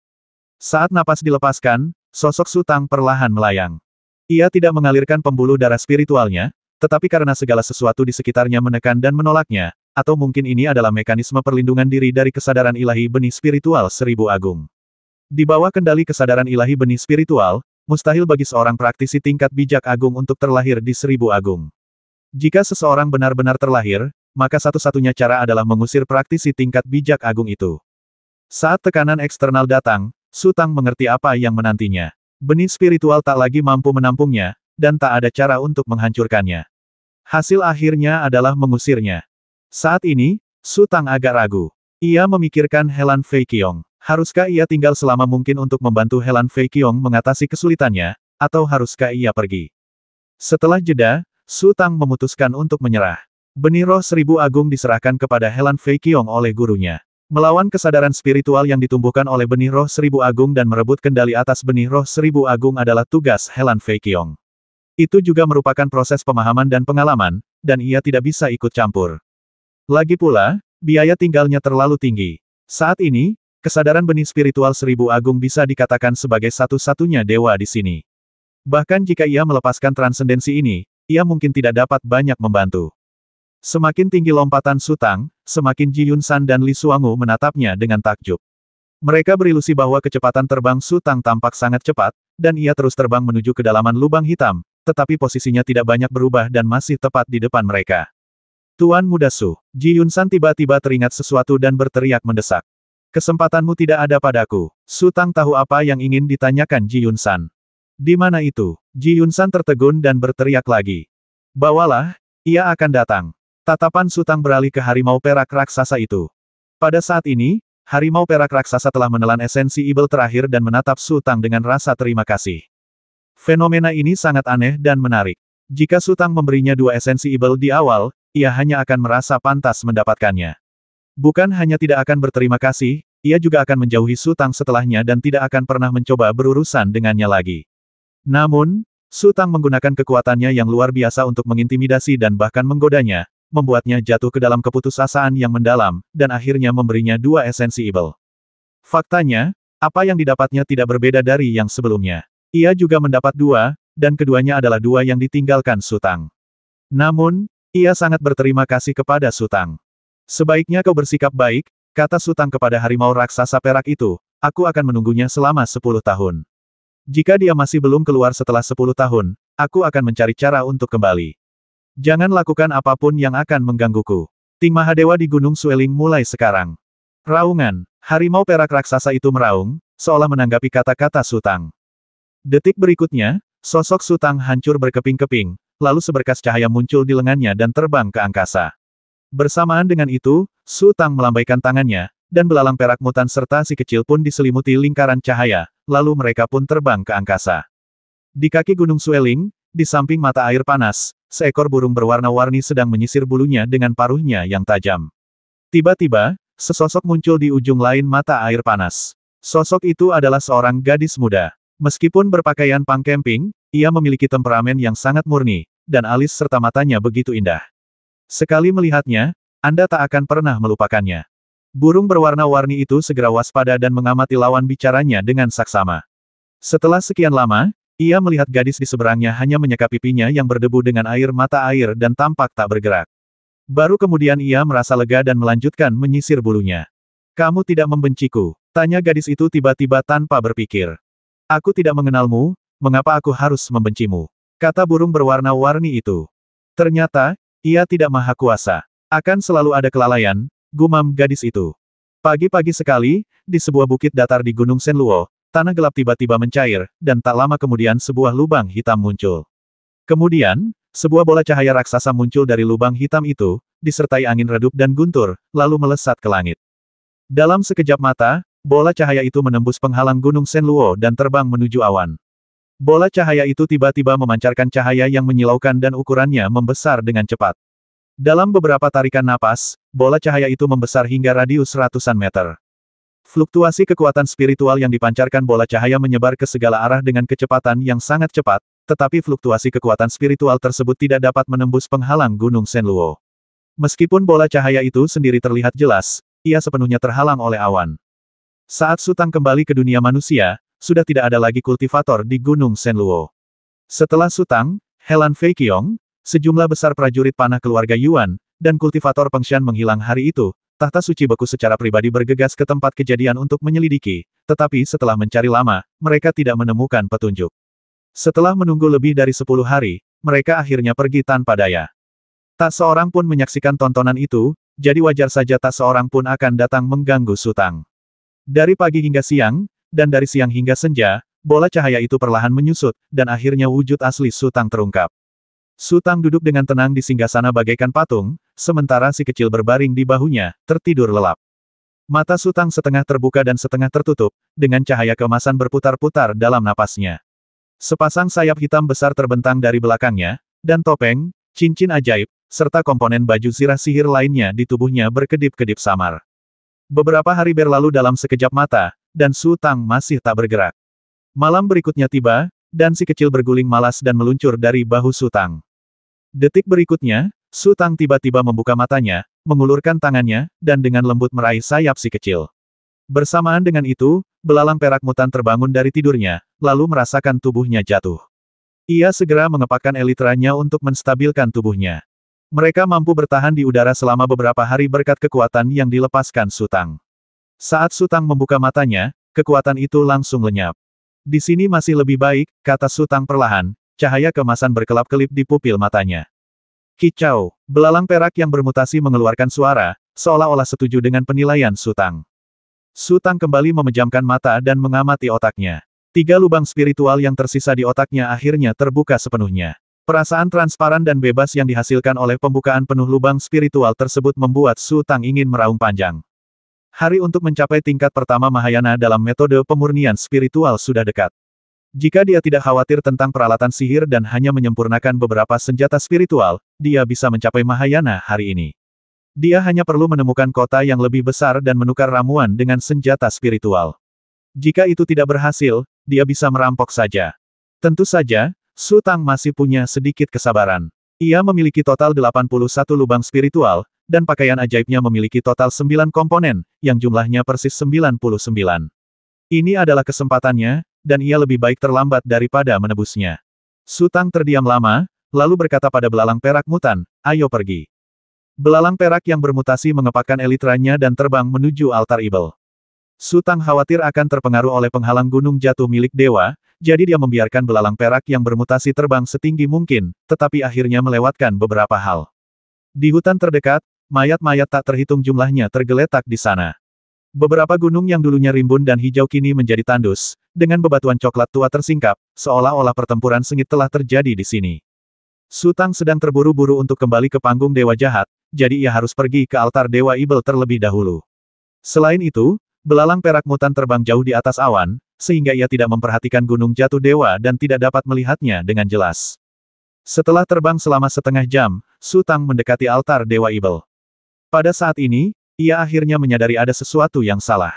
Saat napas dilepaskan, sosok Su Tang perlahan melayang. Ia tidak mengalirkan pembuluh darah spiritualnya, tetapi karena segala sesuatu di sekitarnya menekan dan menolaknya, atau mungkin ini adalah mekanisme perlindungan diri dari kesadaran ilahi benih spiritual 1000 agung. Di bawah kendali kesadaran ilahi benih spiritual, mustahil bagi seorang praktisi tingkat bijak agung untuk terlahir di 1000 agung. Jika seseorang benar-benar terlahir, maka satu-satunya cara adalah mengusir praktisi tingkat bijak agung itu. Saat tekanan eksternal datang, Su Tang mengerti apa yang menantinya. Benih spiritual tak lagi mampu menampungnya, dan tak ada cara untuk menghancurkannya. Hasil akhirnya adalah mengusirnya. Saat ini, Su Tang agak ragu. Ia memikirkan Helan Fei Qiong. Haruskah ia tinggal selama mungkin untuk membantu Helan Fei Qiong mengatasi kesulitannya, atau haruskah ia pergi? Setelah jeda, Su Tang memutuskan untuk menyerah. Benih roh 1000 agung diserahkan kepada Helan Fei Qiong oleh gurunya. Melawan kesadaran spiritual yang ditumbuhkan oleh benih roh 1000 agung dan merebut kendali atas benih roh 1000 agung adalah tugas Helan Fei Qiong. Itu juga merupakan proses pemahaman dan pengalaman, dan ia tidak bisa ikut campur. Lagi pula, biaya tinggalnya terlalu tinggi. Saat ini, kesadaran benih spiritual 1000 agung bisa dikatakan sebagai satu-satunya dewa di sini. Bahkan jika ia melepaskan transendensi ini, ia mungkin tidak dapat banyak membantu. Semakin tinggi lompatan Su Tang, semakin Ji Yunsan dan Li Xuangu menatapnya dengan takjub. Mereka berilusi bahwa kecepatan terbang Su Tang tampak sangat cepat, dan ia terus terbang menuju kedalaman lubang hitam, tetapi posisinya tidak banyak berubah dan masih tepat di depan mereka. Tuan Muda Su, Ji Yunsan tiba-tiba teringat sesuatu dan berteriak mendesak. Kesempatanmu tidak ada padaku. Su Tang tahu apa yang ingin ditanyakan Ji Yunsan. Di mana itu? Ji Yunsan tertegun dan berteriak lagi. Bawalah, ia akan datang. Tatapan Su Tang beralih ke harimau perak raksasa itu. Pada saat ini, harimau perak raksasa telah menelan esensi ibel terakhir dan menatap Su Tang dengan rasa terima kasih. Fenomena ini sangat aneh dan menarik. Jika Su Tang memberinya 2 esensi ibel di awal, ia hanya akan merasa pantas mendapatkannya. Bukan hanya tidak akan berterima kasih, ia juga akan menjauhi Su Tang setelahnya dan tidak akan pernah mencoba berurusan dengannya lagi. Namun, Su Tang menggunakan kekuatannya yang luar biasa untuk mengintimidasi dan bahkan menggodanya, membuatnya jatuh ke dalam keputusasaan yang mendalam, dan akhirnya memberinya 2 esensi ibel. Faktanya, apa yang didapatnya tidak berbeda dari yang sebelumnya. Ia juga mendapat 2, dan keduanya adalah 2 yang ditinggalkan Su Tang. Namun, ia sangat berterima kasih kepada Su Tang. Sebaiknya kau bersikap baik, kata Su Tang kepada harimau raksasa perak itu, aku akan menunggunya selama 10 tahun. Jika dia masih belum keluar setelah 10 tahun, aku akan mencari cara untuk kembali. Jangan lakukan apapun yang akan menggangguku. Ting Mahadewa di Gunung Sueling mulai sekarang. Raungan, harimau perak raksasa itu meraung, seolah menanggapi kata-kata Su Tang. Detik berikutnya, sosok Su Tang hancur berkeping-keping, lalu seberkas cahaya muncul di lengannya dan terbang ke angkasa. Bersamaan dengan itu, Su Tang melambaikan tangannya, dan belalang perak mutan serta si kecil pun diselimuti lingkaran cahaya, lalu mereka pun terbang ke angkasa. Di kaki Gunung Sueling, di samping mata air panas, seekor burung berwarna-warni sedang menyisir bulunya dengan paruhnya yang tajam. Tiba-tiba, sesosok muncul di ujung lain mata air panas. Sosok itu adalah seorang gadis muda. Meskipun berpakaian punk camping, ia memiliki temperamen yang sangat murni, dan alis serta matanya begitu indah. Sekali melihatnya, Anda tak akan pernah melupakannya. Burung berwarna-warni itu segera waspada dan mengamati lawan bicaranya dengan saksama. Setelah sekian lama, ia melihat gadis di seberangnya hanya menyeka pipinya yang berdebu dengan air mata air dan tampak tak bergerak. Baru kemudian ia merasa lega dan melanjutkan menyisir bulunya. Kamu tidak membenciku? Tanya gadis itu tiba-tiba tanpa berpikir. Aku tidak mengenalmu, mengapa aku harus membencimu? Kata burung berwarna-warni itu. Ternyata, ia tidak maha kuasa. Akan selalu ada kelalaian, gumam gadis itu. Pagi-pagi sekali, di sebuah bukit datar di Gunung Shenluo, tanah gelap tiba-tiba mencair, dan tak lama kemudian sebuah lubang hitam muncul. Kemudian, sebuah bola cahaya raksasa muncul dari lubang hitam itu, disertai angin redup dan guntur, lalu melesat ke langit. Dalam sekejap mata, bola cahaya itu menembus penghalang Gunung Shenluo dan terbang menuju awan. Bola cahaya itu tiba-tiba memancarkan cahaya yang menyilaukan dan ukurannya membesar dengan cepat. Dalam beberapa tarikan napas, bola cahaya itu membesar hingga radius ratusan meter. Fluktuasi kekuatan spiritual yang dipancarkan bola cahaya menyebar ke segala arah dengan kecepatan yang sangat cepat, tetapi fluktuasi kekuatan spiritual tersebut tidak dapat menembus penghalang Gunung Shenluo. Meskipun bola cahaya itu sendiri terlihat jelas, ia sepenuhnya terhalang oleh awan. Saat Su Tang kembali ke dunia manusia, sudah tidak ada lagi kultivator di Gunung Shenluo. Setelah Su Tang, Helan Fei Qiong, sejumlah besar prajurit panah keluarga Yuan, dan kultivator Fengshan menghilang hari itu, tahta suci beku secara pribadi bergegas ke tempat kejadian untuk menyelidiki, tetapi setelah mencari lama, mereka tidak menemukan petunjuk. Setelah menunggu lebih dari 10 hari, mereka akhirnya pergi tanpa daya. Tak seorang pun menyaksikan tontonan itu, jadi wajar saja tak seorang pun akan datang mengganggu Su Tang. Dari pagi hingga siang, dan dari siang hingga senja, bola cahaya itu perlahan menyusut, dan akhirnya wujud asli Su Tang terungkap. Su Tang duduk dengan tenang di singgasana bagaikan patung, sementara si kecil berbaring di bahunya, tertidur lelap. Mata Sutang setengah terbuka dan setengah tertutup, dengan cahaya keemasan berputar-putar dalam napasnya. Sepasang sayap hitam besar terbentang dari belakangnya, dan topeng, cincin ajaib, serta komponen baju zirah sihir lainnya di tubuhnya berkedip-kedip samar. Beberapa hari berlalu dalam sekejap mata, dan Sutang masih tak bergerak. Malam berikutnya tiba, dan si kecil berguling malas dan meluncur dari bahu Sutang. Detik berikutnya, Sutang tiba-tiba membuka matanya, mengulurkan tangannya, dan dengan lembut meraih sayap si kecil. Bersamaan dengan itu, belalang perak mutan terbangun dari tidurnya, lalu merasakan tubuhnya jatuh. Ia segera mengepakkan elitranya untuk menstabilkan tubuhnya. Mereka mampu bertahan di udara selama beberapa hari berkat kekuatan yang dilepaskan Sutang. Saat Sutang membuka matanya, kekuatan itu langsung lenyap. Di sini masih lebih baik, kata Sutang perlahan, cahaya keemasan berkelap-kelip di pupil matanya. Kicau, belalang perak yang bermutasi mengeluarkan suara, seolah-olah setuju dengan penilaian Sutang. Sutang kembali memejamkan mata dan mengamati otaknya. 3 lubang spiritual yang tersisa di otaknya akhirnya terbuka sepenuhnya. Perasaan transparan dan bebas yang dihasilkan oleh pembukaan penuh lubang spiritual tersebut membuat Sutang ingin meraung panjang. Hari untuk mencapai tingkat pertama Mahayana dalam metode pemurnian spiritual sudah dekat. Jika dia tidak khawatir tentang peralatan sihir dan hanya menyempurnakan beberapa senjata spiritual, dia bisa mencapai Mahayana hari ini. Dia hanya perlu menemukan kota yang lebih besar dan menukar ramuan dengan senjata spiritual. Jika itu tidak berhasil, dia bisa merampok saja. Tentu saja, Sutang masih punya sedikit kesabaran. Ia memiliki total 81 lubang spiritual, dan pakaian ajaibnya memiliki total 9 komponen, yang jumlahnya persis 99. Ini adalah kesempatannya, dan ia lebih baik terlambat daripada menebusnya. Sutang terdiam lama, lalu berkata pada belalang perak mutan, ayo pergi. Belalang perak yang bermutasi mengepakkan elitranya dan terbang menuju altar ibel. Sutang khawatir akan terpengaruh oleh penghalang gunung jatuh milik dewa, jadi dia membiarkan belalang perak yang bermutasi terbang setinggi mungkin, tetapi akhirnya melewatkan beberapa hal. Di hutan terdekat, mayat-mayat tak terhitung jumlahnya tergeletak di sana. Beberapa gunung yang dulunya rimbun dan hijau kini menjadi tandus, dengan bebatuan coklat tua tersingkap, seolah-olah pertempuran sengit telah terjadi di sini. Sutang sedang terburu-buru untuk kembali ke panggung dewa jahat, jadi ia harus pergi ke altar dewa ibel terlebih dahulu. Selain itu, belalang perak mutan terbang jauh di atas awan, sehingga ia tidak memperhatikan gunung jatuh dewa dan tidak dapat melihatnya dengan jelas. Setelah terbang selama setengah jam, Sutang mendekati altar dewa ibel. Pada saat ini, ia akhirnya menyadari ada sesuatu yang salah.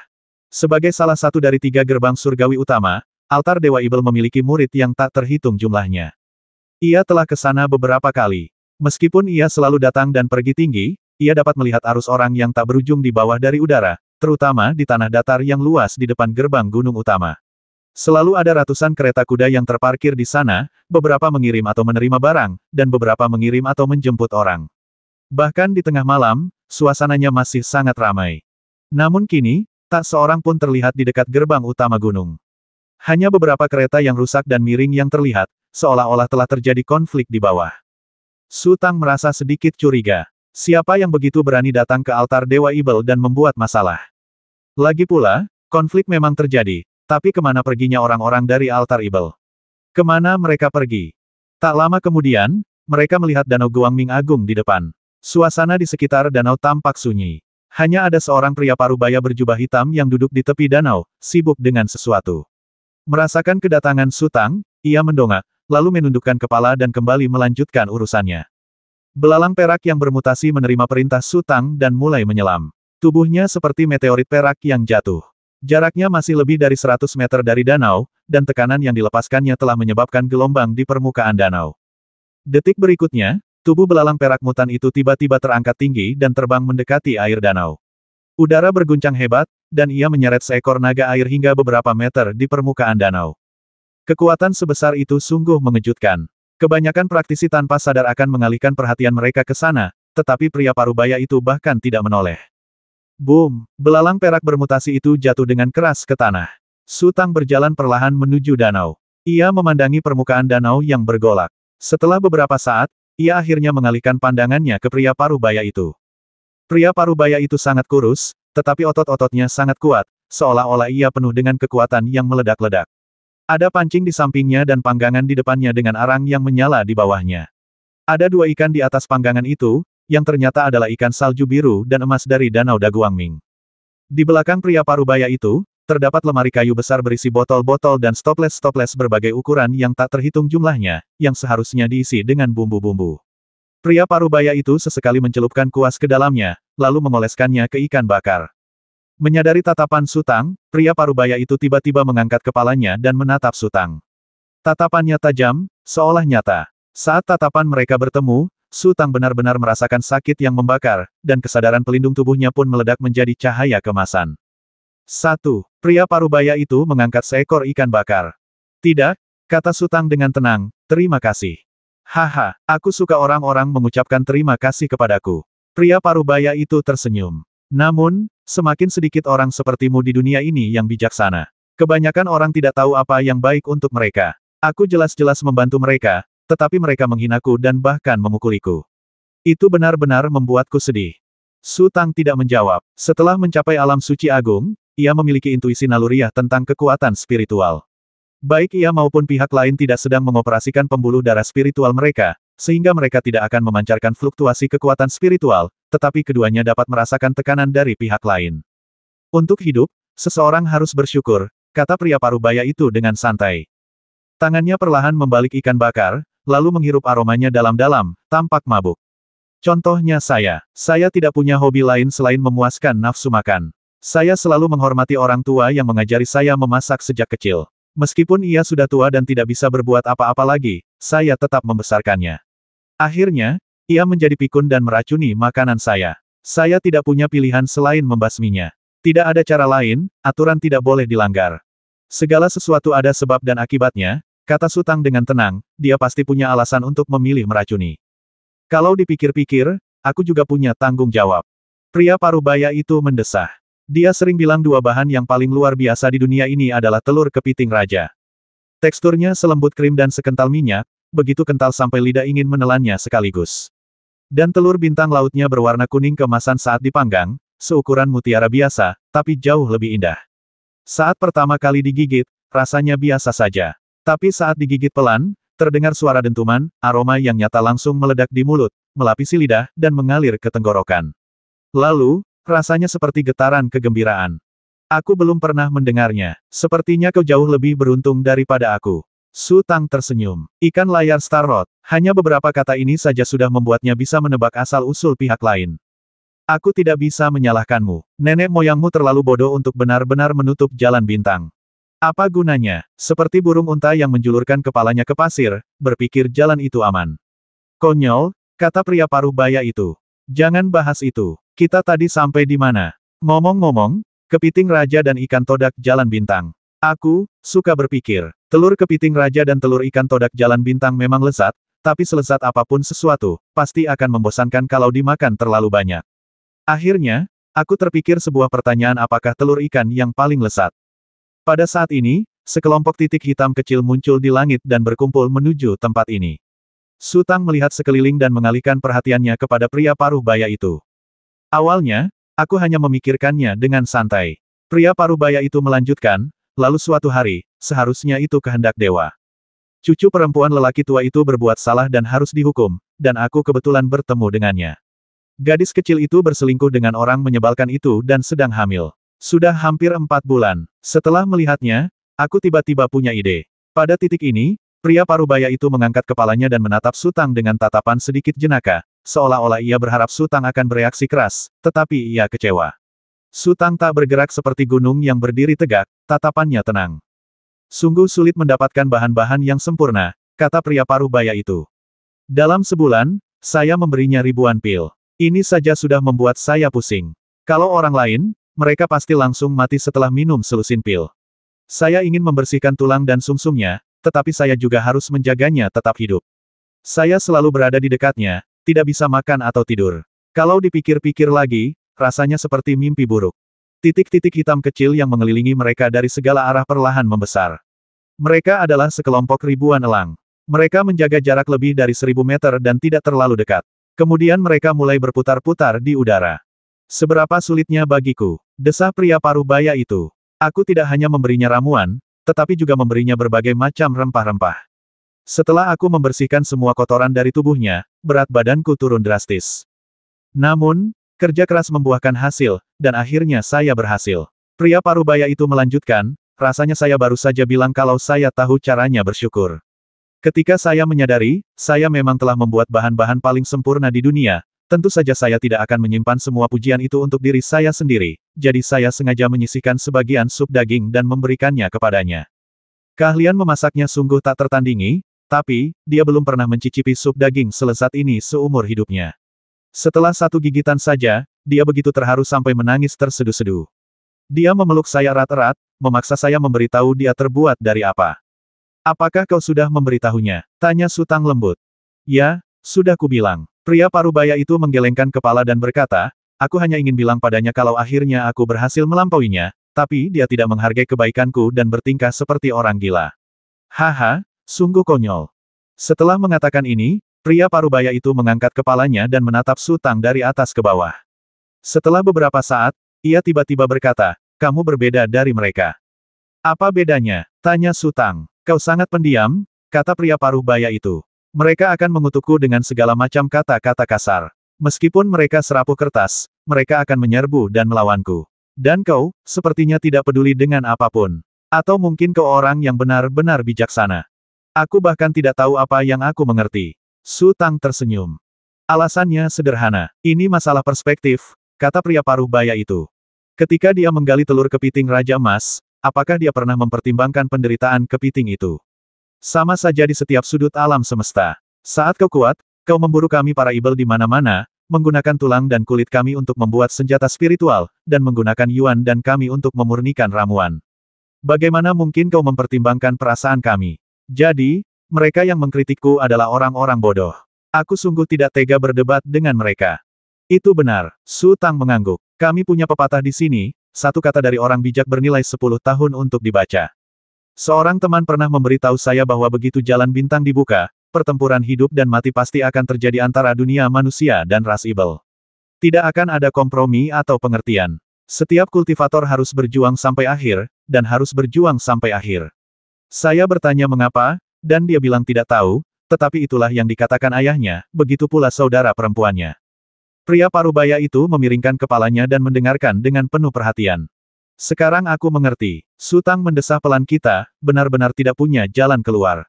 Sebagai salah satu dari 3 gerbang surgawi utama, altar dewa ibel memiliki murid yang tak terhitung jumlahnya. Ia telah ke sana beberapa kali. Meskipun ia selalu datang dan pergi tinggi, ia dapat melihat arus orang yang tak berujung di bawah dari udara, terutama di tanah datar yang luas di depan gerbang gunung utama. Selalu ada ratusan kereta kuda yang terparkir di sana, beberapa mengirim atau menerima barang, dan beberapa mengirim atau menjemput orang. Bahkan di tengah malam, suasananya masih sangat ramai. Namun kini, tak seorang pun terlihat di dekat gerbang utama gunung. Hanya beberapa kereta yang rusak dan miring yang terlihat, seolah-olah telah terjadi konflik di bawah. Sutang merasa sedikit curiga. Siapa yang begitu berani datang ke altar dewa ibel dan membuat masalah? Lagi pula, konflik memang terjadi, tapi kemana perginya orang-orang dari altar ibel? Kemana mereka pergi? Tak lama kemudian, mereka melihat danau Guangming Agung di depan. Suasana di sekitar danau tampak sunyi. Hanya ada seorang pria parubaya berjubah hitam yang duduk di tepi danau, sibuk dengan sesuatu. Merasakan kedatangan Sutang, ia mendongak, lalu menundukkan kepala dan kembali melanjutkan urusannya. Belalang perak yang bermutasi menerima perintah Sutang dan mulai menyelam. Tubuhnya seperti meteorit perak yang jatuh. Jaraknya masih lebih dari 100 meter dari danau, dan tekanan yang dilepaskannya telah menyebabkan gelombang di permukaan danau. Detik berikutnya, tubuh belalang perak mutan itu tiba-tiba terangkat tinggi dan terbang mendekati air danau. Udara berguncang hebat, dan ia menyeret seekor naga air hingga beberapa meter di permukaan danau. Kekuatan sebesar itu sungguh mengejutkan. Kebanyakan praktisi tanpa sadar akan mengalihkan perhatian mereka ke sana, tetapi pria parubaya itu bahkan tidak menoleh. Boom! Belalang perak bermutasi itu jatuh dengan keras ke tanah. Sutang berjalan perlahan menuju danau. Ia memandangi permukaan danau yang bergolak. Setelah beberapa saat, ia akhirnya mengalihkan pandangannya ke pria parubaya itu. Pria parubaya itu sangat kurus, tetapi otot-ototnya sangat kuat, seolah-olah ia penuh dengan kekuatan yang meledak-ledak. Ada pancing di sampingnya dan panggangan di depannya dengan arang yang menyala di bawahnya. Ada 2 ikan di atas panggangan itu, yang ternyata adalah ikan salju biru dan emas dari danau Daguangming. Di belakang pria parubaya itu, terdapat lemari kayu besar berisi botol-botol dan stoples-stoples berbagai ukuran yang tak terhitung jumlahnya, yang seharusnya diisi dengan bumbu-bumbu. Pria parubaya itu sesekali mencelupkan kuas ke dalamnya, lalu mengoleskannya ke ikan bakar. Menyadari tatapan Su Tang, pria parubaya itu tiba-tiba mengangkat kepalanya dan menatap Su Tang. Tatapannya tajam, seolah nyata. Saat tatapan mereka bertemu, Su Tang benar-benar merasakan sakit yang membakar, dan kesadaran pelindung tubuhnya pun meledak menjadi cahaya kemasan. 1. Pria parubaya itu mengangkat seekor ikan bakar. Tidak, kata Su Tang dengan tenang, terima kasih. Haha, aku suka orang-orang mengucapkan terima kasih kepadaku. Pria parubaya itu tersenyum. Namun, semakin sedikit orang sepertimu di dunia ini yang bijaksana. Kebanyakan orang tidak tahu apa yang baik untuk mereka. Aku jelas-jelas membantu mereka, tetapi mereka menghinaku dan bahkan memukuliku. Itu benar-benar membuatku sedih. Su Tang tidak menjawab. Setelah mencapai alam suci agung, ia memiliki intuisi naluriah tentang kekuatan spiritual. Baik ia maupun pihak lain tidak sedang mengoperasikan pembuluh darah spiritual mereka, sehingga mereka tidak akan memancarkan fluktuasi kekuatan spiritual, tetapi keduanya dapat merasakan tekanan dari pihak lain. Untuk hidup, seseorang harus bersyukur, kata pria parubaya itu dengan santai. Tangannya perlahan membalik ikan bakar, lalu menghirup aromanya dalam-dalam, tampak mabuk. Contohnya saya tidak punya hobi lain selain memuaskan nafsu makan. Saya selalu menghormati orang tua yang mengajari saya memasak sejak kecil. Meskipun ia sudah tua dan tidak bisa berbuat apa-apa lagi, saya tetap membesarkannya. Akhirnya, ia menjadi pikun dan meracuni makanan saya. Saya tidak punya pilihan selain membasminya. Tidak ada cara lain, aturan tidak boleh dilanggar. Segala sesuatu ada sebab dan akibatnya, kata Su Tang dengan tenang, dia pasti punya alasan untuk memilih meracuni. Kalau dipikir-pikir, aku juga punya tanggung jawab. Pria parubaya itu mendesah. Dia sering bilang dua bahan yang paling luar biasa di dunia ini adalah telur kepiting raja. Teksturnya selembut krim dan sekental minyak, begitu kental sampai lidah ingin menelannya sekaligus. Dan telur bintang lautnya berwarna kuning keemasan saat dipanggang, seukuran mutiara biasa, tapi jauh lebih indah. Saat pertama kali digigit, rasanya biasa saja. Tapi saat digigit pelan, terdengar suara dentuman, aroma yang nyata langsung meledak di mulut, melapisi lidah, dan mengalir ke tenggorokan. Lalu, rasanya seperti getaran kegembiraan. Aku belum pernah mendengarnya. Sepertinya kau jauh lebih beruntung daripada aku. Su Tang tersenyum. Ikan layar Star Rod. Hanya beberapa kata ini saja sudah membuatnya bisa menebak asal-usul pihak lain. Aku tidak bisa menyalahkanmu. Nenek moyangmu terlalu bodoh untuk benar-benar menutup jalan bintang. Apa gunanya? Seperti burung unta yang menjulurkan kepalanya ke pasir, berpikir jalan itu aman. Konyol, kata pria parubaya itu. Jangan bahas itu. Kita tadi sampai di mana? Ngomong-ngomong, kepiting raja dan ikan todak jalan bintang. Aku suka berpikir, telur kepiting raja dan telur ikan todak jalan bintang memang lezat, tapi selezat apapun sesuatu, pasti akan membosankan kalau dimakan terlalu banyak. Akhirnya, aku terpikir sebuah pertanyaan, apakah telur ikan yang paling lezat? Pada saat ini, sekelompok titik hitam kecil muncul di langit dan berkumpul menuju tempat ini. Su Tang melihat sekeliling dan mengalihkan perhatiannya kepada pria parubaya itu. Awalnya, aku hanya memikirkannya dengan santai. Pria parubaya itu melanjutkan, lalu suatu hari, seharusnya itu kehendak dewa. Cucu perempuan lelaki tua itu berbuat salah dan harus dihukum, dan aku kebetulan bertemu dengannya. Gadis kecil itu berselingkuh dengan orang menyebalkan itu dan sedang hamil. Sudah hampir 4 bulan. Setelah melihatnya, aku tiba-tiba punya ide. Pada titik ini, pria parubaya itu mengangkat kepalanya dan menatap Su Tang dengan tatapan sedikit jenaka, seolah-olah ia berharap Su Tang akan bereaksi keras, tetapi ia kecewa. Su Tang tak bergerak seperti gunung yang berdiri tegak, tatapannya tenang. Sungguh sulit mendapatkan bahan-bahan yang sempurna, kata pria parubaya itu. Dalam sebulan, saya memberinya ribuan pil. Ini saja sudah membuat saya pusing. Kalau orang lain, mereka pasti langsung mati setelah minum selusin pil. Saya ingin membersihkan tulang dan sumsumnya, tetapi saya juga harus menjaganya tetap hidup. Saya selalu berada di dekatnya, tidak bisa makan atau tidur. Kalau dipikir-pikir lagi, rasanya seperti mimpi buruk. Titik-titik hitam kecil yang mengelilingi mereka dari segala arah perlahan membesar. Mereka adalah sekelompok ribuan elang. Mereka menjaga jarak lebih dari 1000 meter dan tidak terlalu dekat. Kemudian mereka mulai berputar-putar di udara. Seberapa sulitnya bagiku, desah pria parubaya itu. Aku tidak hanya memberinya ramuan, tetapi juga memberinya berbagai macam rempah-rempah. Setelah aku membersihkan semua kotoran dari tubuhnya, berat badanku turun drastis. Namun, Kerja keras membuahkan hasil, dan akhirnya saya berhasil. Pria parubaya itu melanjutkan, rasanya saya baru saja bilang kalau saya tahu caranya bersyukur. Ketika saya menyadari, saya memang telah membuat bahan-bahan paling sempurna di dunia, tentu saja saya tidak akan menyimpan semua pujian itu untuk diri saya sendiri, jadi saya sengaja menyisihkan sebagian sup daging dan memberikannya kepadanya. Keahlian memasaknya sungguh tak tertandingi, tapi, dia belum pernah mencicipi sup daging selezat ini seumur hidupnya. Setelah satu gigitan saja, dia begitu terharu sampai menangis terseduh-seduh. Dia memeluk saya erat-erat, memaksa saya memberitahu dia terbuat dari apa. Apakah kau sudah memberitahunya? Tanya Sutang lembut. Ya, sudah kubilang. Pria parubaya itu menggelengkan kepala dan berkata, aku hanya ingin bilang padanya kalau akhirnya aku berhasil melampauinya, tapi dia tidak menghargai kebaikanku dan bertingkah seperti orang gila. Haha, sungguh konyol. Setelah mengatakan ini, pria parubaya itu mengangkat kepalanya dan menatap Sutang dari atas ke bawah. Setelah beberapa saat, ia tiba-tiba berkata, kamu berbeda dari mereka. Apa bedanya? Tanya Sutang. Kau sangat pendiam, kata pria parubaya itu. Mereka akan mengutukku dengan segala macam kata-kata kasar. Meskipun mereka serapuh kertas, mereka akan menyerbu dan melawanku. Dan kau, sepertinya tidak peduli dengan apapun. Atau mungkin kau orang yang benar-benar bijaksana. Aku bahkan tidak tahu apa yang aku mengerti. Sutang tersenyum. Alasannya sederhana. Ini masalah perspektif, kata pria parubaya itu. Ketika dia menggali telur kepiting Raja Emas, apakah dia pernah mempertimbangkan penderitaan kepiting itu? Sama saja di setiap sudut alam semesta. Saat kau kuat, kau memburu kami para ibel di mana-mana, menggunakan tulang dan kulit kami untuk membuat senjata spiritual, dan menggunakan yuan dan kami untuk memurnikan ramuan. Bagaimana mungkin kau mempertimbangkan perasaan kami? Jadi, mereka yang mengkritikku adalah orang-orang bodoh. Aku sungguh tidak tega berdebat dengan mereka. Itu benar, Sutang mengangguk. Kami punya pepatah di sini, satu kata dari orang bijak bernilai 10 tahun untuk dibaca. Seorang teman pernah memberitahu saya bahwa begitu jalan bintang dibuka, pertempuran hidup dan mati pasti akan terjadi antara dunia manusia dan ras ibel. Tidak akan ada kompromi atau pengertian. Setiap kultivator harus berjuang sampai akhir, dan harus berjuang sampai akhir. Saya bertanya mengapa, dan dia bilang tidak tahu, tetapi itulah yang dikatakan ayahnya, begitu pula saudara perempuannya. Pria parubaya itu memiringkan kepalanya dan mendengarkan dengan penuh perhatian. Sekarang aku mengerti. Sutang mendesah pelan kita, benar-benar tidak punya jalan keluar.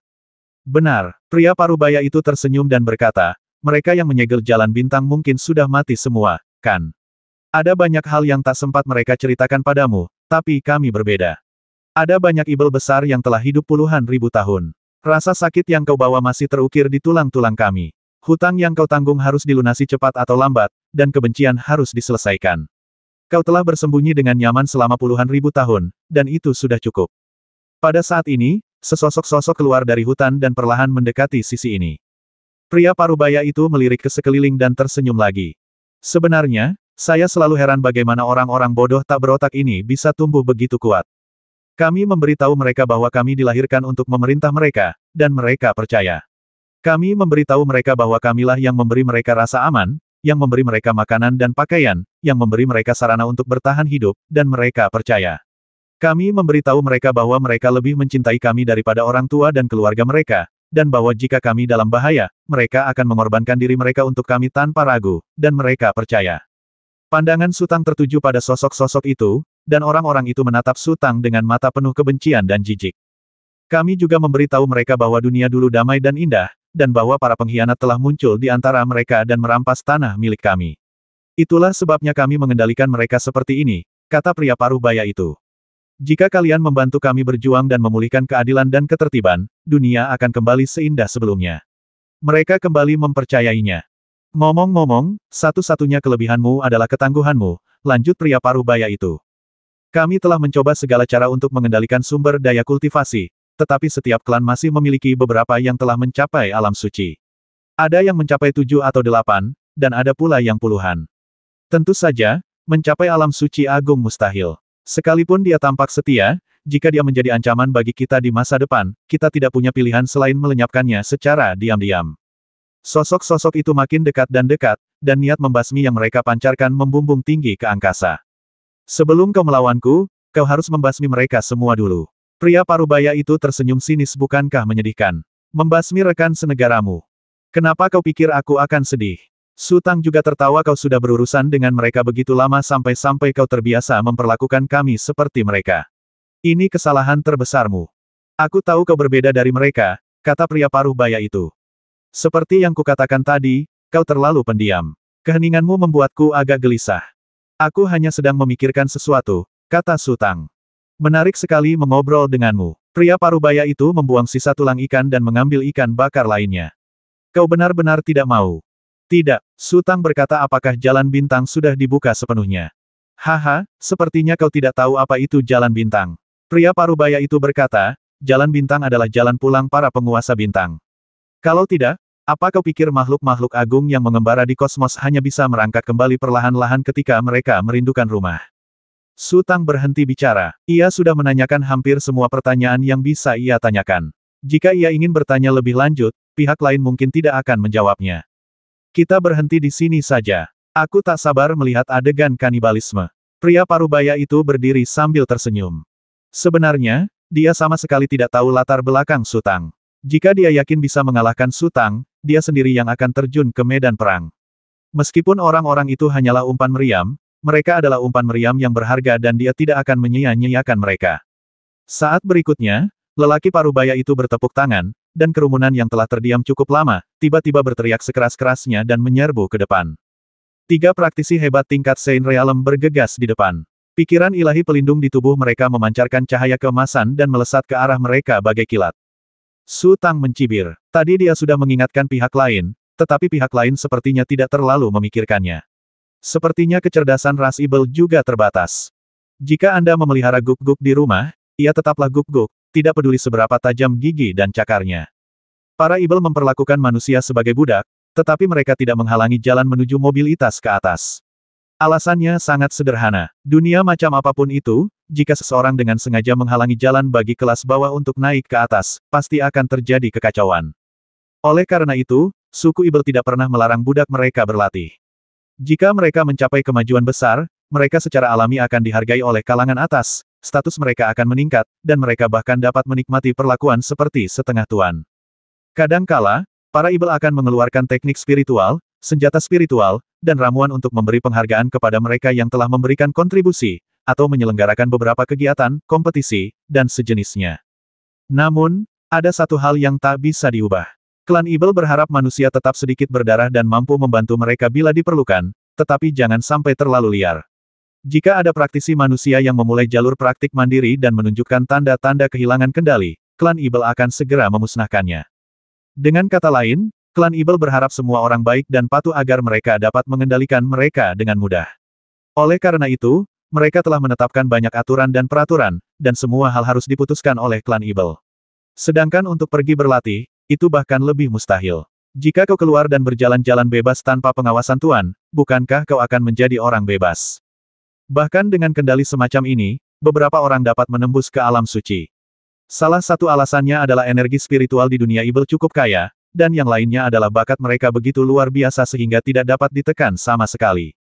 Benar, pria parubaya itu tersenyum dan berkata, mereka yang menyegel jalan bintang mungkin sudah mati semua, kan? Ada banyak hal yang tak sempat mereka ceritakan padamu, tapi kami berbeda. Ada banyak ibel besar yang telah hidup puluhan ribu tahun. Rasa sakit yang kau bawa masih terukir di tulang-tulang kami. Hutang yang kau tanggung harus dilunasi cepat atau lambat, dan kebencian harus diselesaikan. Kau telah bersembunyi dengan nyaman selama puluhan ribu tahun, dan itu sudah cukup. Pada saat ini, sesosok-sosok keluar dari hutan dan perlahan mendekati sisi ini. Pria parubaya itu melirik ke sekeliling dan tersenyum lagi. Sebenarnya, saya selalu heran bagaimana orang-orang bodoh tak berotak ini bisa tumbuh begitu kuat. Kami memberitahu mereka bahwa kami dilahirkan untuk memerintah mereka, dan mereka percaya. Kami memberitahu mereka bahwa kamilah yang memberi mereka rasa aman, yang memberi mereka makanan dan pakaian, yang memberi mereka sarana untuk bertahan hidup, dan mereka percaya. Kami memberitahu mereka bahwa mereka lebih mencintai kami daripada orang tua dan keluarga mereka, dan bahwa jika kami dalam bahaya, mereka akan mengorbankan diri mereka untuk kami tanpa ragu, dan mereka percaya. Pandangan Sutang tertuju pada sosok-sosok itu, dan orang-orang itu menatap Sutang dengan mata penuh kebencian dan jijik. Kami juga memberitahu mereka bahwa dunia dulu damai dan indah, dan bahwa para pengkhianat telah muncul di antara mereka dan merampas tanah milik kami. Itulah sebabnya kami mengendalikan mereka seperti ini, kata pria parubaya itu. Jika kalian membantu kami berjuang dan memulihkan keadilan dan ketertiban, dunia akan kembali seindah sebelumnya. Mereka kembali mempercayainya. Ngomong-ngomong, satu-satunya kelebihanmu adalah ketangguhanmu, lanjut pria parubaya itu. Kami telah mencoba segala cara untuk mengendalikan sumber daya kultivasi, tetapi setiap klan masih memiliki beberapa yang telah mencapai alam suci. Ada yang mencapai 7 atau 8, dan ada pula yang puluhan. Tentu saja, mencapai alam suci agung mustahil. Sekalipun dia tampak setia, jika dia menjadi ancaman bagi kita di masa depan, kita tidak punya pilihan selain melenyapkannya secara diam-diam. Sosok-sosok itu makin dekat, dan niat membasmi yang mereka pancarkan membumbung tinggi ke angkasa. Sebelum kau melawanku, kau harus membasmi mereka semua dulu. Pria parubaya itu tersenyum sinis, bukankah menyedihkan? Membasmi rekan senegaramu. Kenapa kau pikir aku akan sedih? Su Tang juga tertawa, kau sudah berurusan dengan mereka begitu lama sampai-sampai kau terbiasa memperlakukan kami seperti mereka. Ini kesalahan terbesarmu. Aku tahu kau berbeda dari mereka, kata pria paruh baya itu. Seperti yang kukatakan tadi, kau terlalu pendiam. Keheninganmu membuatku agak gelisah. Aku hanya sedang memikirkan sesuatu, kata Su Tang. Menarik sekali mengobrol denganmu. Pria paruh baya itu membuang sisa tulang ikan dan mengambil ikan bakar lainnya. Kau benar-benar tidak mau. Tidak, Su Tang berkata, apakah jalan bintang sudah dibuka sepenuhnya? Haha, sepertinya kau tidak tahu apa itu jalan bintang. Pria parubaya itu berkata, jalan bintang adalah jalan pulang para penguasa bintang. Kalau tidak, apa kau pikir makhluk-makhluk agung yang mengembara di kosmos hanya bisa merangkak kembali perlahan-lahan ketika mereka merindukan rumah? Su Tang berhenti bicara. Ia sudah menanyakan hampir semua pertanyaan yang bisa ia tanyakan. Jika ia ingin bertanya lebih lanjut, pihak lain mungkin tidak akan menjawabnya. Kita berhenti di sini saja. Aku tak sabar melihat adegan kanibalisme. Pria parubaya itu berdiri sambil tersenyum. Sebenarnya, dia sama sekali tidak tahu latar belakang Su Tang. Jika dia yakin bisa mengalahkan Su Tang, dia sendiri yang akan terjun ke medan perang. Meskipun orang-orang itu hanyalah umpan meriam, mereka adalah umpan meriam yang berharga dan dia tidak akan menyia-nyiakan mereka. Saat berikutnya, lelaki parubaya itu bertepuk tangan, dan kerumunan yang telah terdiam cukup lama, tiba-tiba berteriak sekeras-kerasnya dan menyerbu ke depan. 3 praktisi hebat tingkat Saint Realm bergegas di depan. Pikiran ilahi pelindung di tubuh mereka memancarkan cahaya keemasan dan melesat ke arah mereka bagai kilat. Su Tang mencibir. Tadi dia sudah mengingatkan pihak lain, tetapi pihak lain sepertinya tidak terlalu memikirkannya. Sepertinya kecerdasan ras Ibel juga terbatas. Jika Anda memelihara guk-guk di rumah, ia tetaplah guk-guk, tidak peduli seberapa tajam gigi dan cakarnya. Para Ibel memperlakukan manusia sebagai budak, tetapi mereka tidak menghalangi jalan menuju mobilitas ke atas. Alasannya sangat sederhana. Dunia macam apapun itu, jika seseorang dengan sengaja menghalangi jalan bagi kelas bawah untuk naik ke atas, pasti akan terjadi kekacauan. Oleh karena itu, suku Ibel tidak pernah melarang budak mereka berlatih. Jika mereka mencapai kemajuan besar, mereka secara alami akan dihargai oleh kalangan atas, status mereka akan meningkat, dan mereka bahkan dapat menikmati perlakuan seperti setengah tuan. Kadangkala, para Ibel akan mengeluarkan teknik spiritual, senjata spiritual, dan ramuan untuk memberi penghargaan kepada mereka yang telah memberikan kontribusi, atau menyelenggarakan beberapa kegiatan, kompetisi, dan sejenisnya. Namun, ada satu hal yang tak bisa diubah. Klan Ibel berharap manusia tetap sedikit berdarah dan mampu membantu mereka bila diperlukan, tetapi jangan sampai terlalu liar. Jika ada praktisi manusia yang memulai jalur praktik mandiri dan menunjukkan tanda-tanda kehilangan kendali, klan Ibel akan segera memusnahkannya. Dengan kata lain, klan Ibel berharap semua orang baik dan patuh agar mereka dapat mengendalikan mereka dengan mudah. Oleh karena itu, mereka telah menetapkan banyak aturan dan peraturan, dan semua hal harus diputuskan oleh klan Ibel. Sedangkan untuk pergi berlatih, itu bahkan lebih mustahil. Jika kau keluar dan berjalan-jalan bebas tanpa pengawasan Tuan, bukankah kau akan menjadi orang bebas? Bahkan dengan kendali semacam ini, beberapa orang dapat menembus ke alam suci. Salah satu alasannya adalah energi spiritual di dunia Ibel cukup kaya, dan yang lainnya adalah bakat mereka begitu luar biasa sehingga tidak dapat ditekan sama sekali.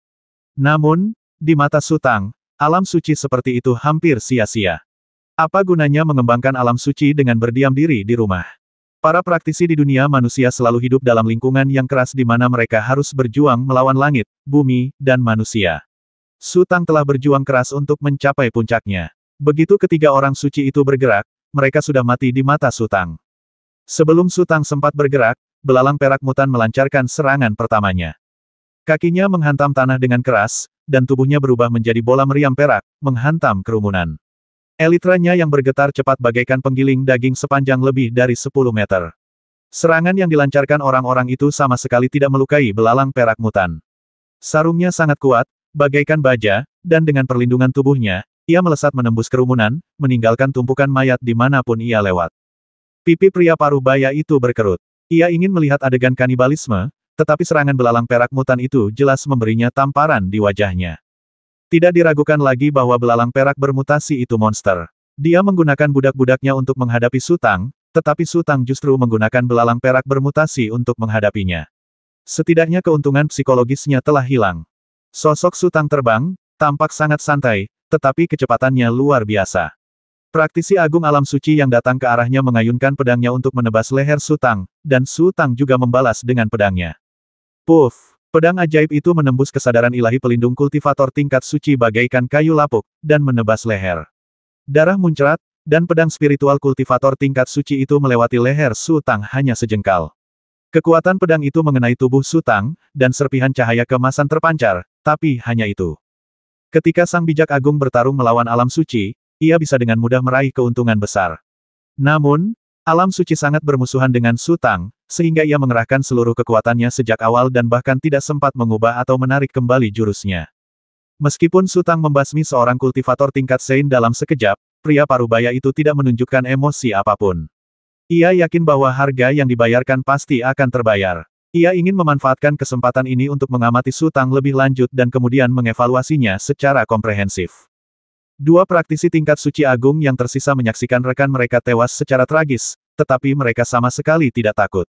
Namun, di mata Su Tang, alam suci seperti itu hampir sia-sia. Apa gunanya mengembangkan alam suci dengan berdiam diri di rumah? Para praktisi di dunia manusia selalu hidup dalam lingkungan yang keras di mana mereka harus berjuang melawan langit, bumi, dan manusia. Su Tang telah berjuang keras untuk mencapai puncaknya. Begitu ketiga orang suci itu bergerak, mereka sudah mati di mata Su Tang. Sebelum Su Tang sempat bergerak, belalang perak mutan melancarkan serangan pertamanya. Kakinya menghantam tanah dengan keras, dan tubuhnya berubah menjadi bola meriam perak, menghantam kerumunan. Elitranya yang bergetar cepat bagaikan penggiling daging sepanjang lebih dari 10 meter. Serangan yang dilancarkan orang-orang itu sama sekali tidak melukai belalang perak mutan. Sarungnya sangat kuat, bagaikan baja, dan dengan perlindungan tubuhnya, ia melesat menembus kerumunan, meninggalkan tumpukan mayat dimanapun ia lewat. Pipi pria paruh baya itu berkerut. Ia ingin melihat adegan kanibalisme, tetapi serangan belalang perak mutan itu jelas memberinya tamparan di wajahnya. Tidak diragukan lagi bahwa belalang perak bermutasi itu monster. Dia menggunakan budak-budaknya untuk menghadapi Su Tang, tetapi Su Tang justru menggunakan belalang perak bermutasi untuk menghadapinya. Setidaknya keuntungan psikologisnya telah hilang. Sosok Su Tang terbang, tampak sangat santai, tetapi kecepatannya luar biasa. Praktisi agung alam suci yang datang ke arahnya mengayunkan pedangnya untuk menebas leher Su Tang, dan Su Tang juga membalas dengan pedangnya. Puff! Pedang ajaib itu menembus kesadaran ilahi pelindung kultivator tingkat suci bagaikan kayu lapuk, dan menebas leher. Darah muncrat, dan pedang spiritual kultivator tingkat suci itu melewati leher Su Tang hanya sejengkal. Kekuatan pedang itu mengenai tubuh Su Tang, dan serpihan cahaya keemasan terpancar, tapi hanya itu. Ketika Sang Bijak Agung bertarung melawan alam suci, ia bisa dengan mudah meraih keuntungan besar. Namun, alam suci sangat bermusuhan dengan Su Tang, sehingga ia mengerahkan seluruh kekuatannya sejak awal dan bahkan tidak sempat mengubah atau menarik kembali jurusnya. Meskipun Su Tang membasmi seorang kultivator tingkat Sein dalam sekejap, pria parubaya itu tidak menunjukkan emosi apapun. Ia yakin bahwa harga yang dibayarkan pasti akan terbayar. Ia ingin memanfaatkan kesempatan ini untuk mengamati Su Tang lebih lanjut dan kemudian mengevaluasinya secara komprehensif. Dua praktisi tingkat suci agung yang tersisa menyaksikan rekan mereka tewas secara tragis, tetapi mereka sama sekali tidak takut.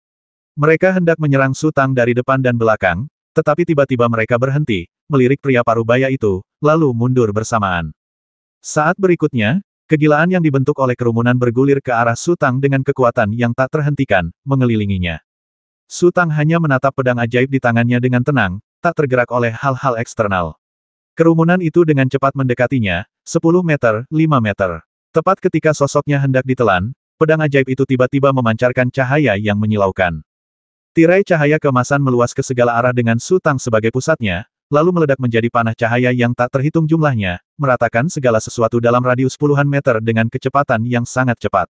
Mereka hendak menyerang Su Tang dari depan dan belakang, tetapi tiba-tiba mereka berhenti, melirik pria parubaya itu, lalu mundur bersamaan. Saat berikutnya, kegilaan yang dibentuk oleh kerumunan bergulir ke arah Su Tang dengan kekuatan yang tak terhentikan, mengelilinginya. Su Tang hanya menatap pedang ajaib di tangannya dengan tenang, tak tergerak oleh hal-hal eksternal. Kerumunan itu dengan cepat mendekatinya, 10 meter, 5 meter. Tepat ketika sosoknya hendak ditelan, pedang ajaib itu tiba-tiba memancarkan cahaya yang menyilaukan. Tirai cahaya keemasan meluas ke segala arah dengan Su Tang sebagai pusatnya, lalu meledak menjadi panah cahaya yang tak terhitung jumlahnya, meratakan segala sesuatu dalam radius puluhan meter dengan kecepatan yang sangat cepat.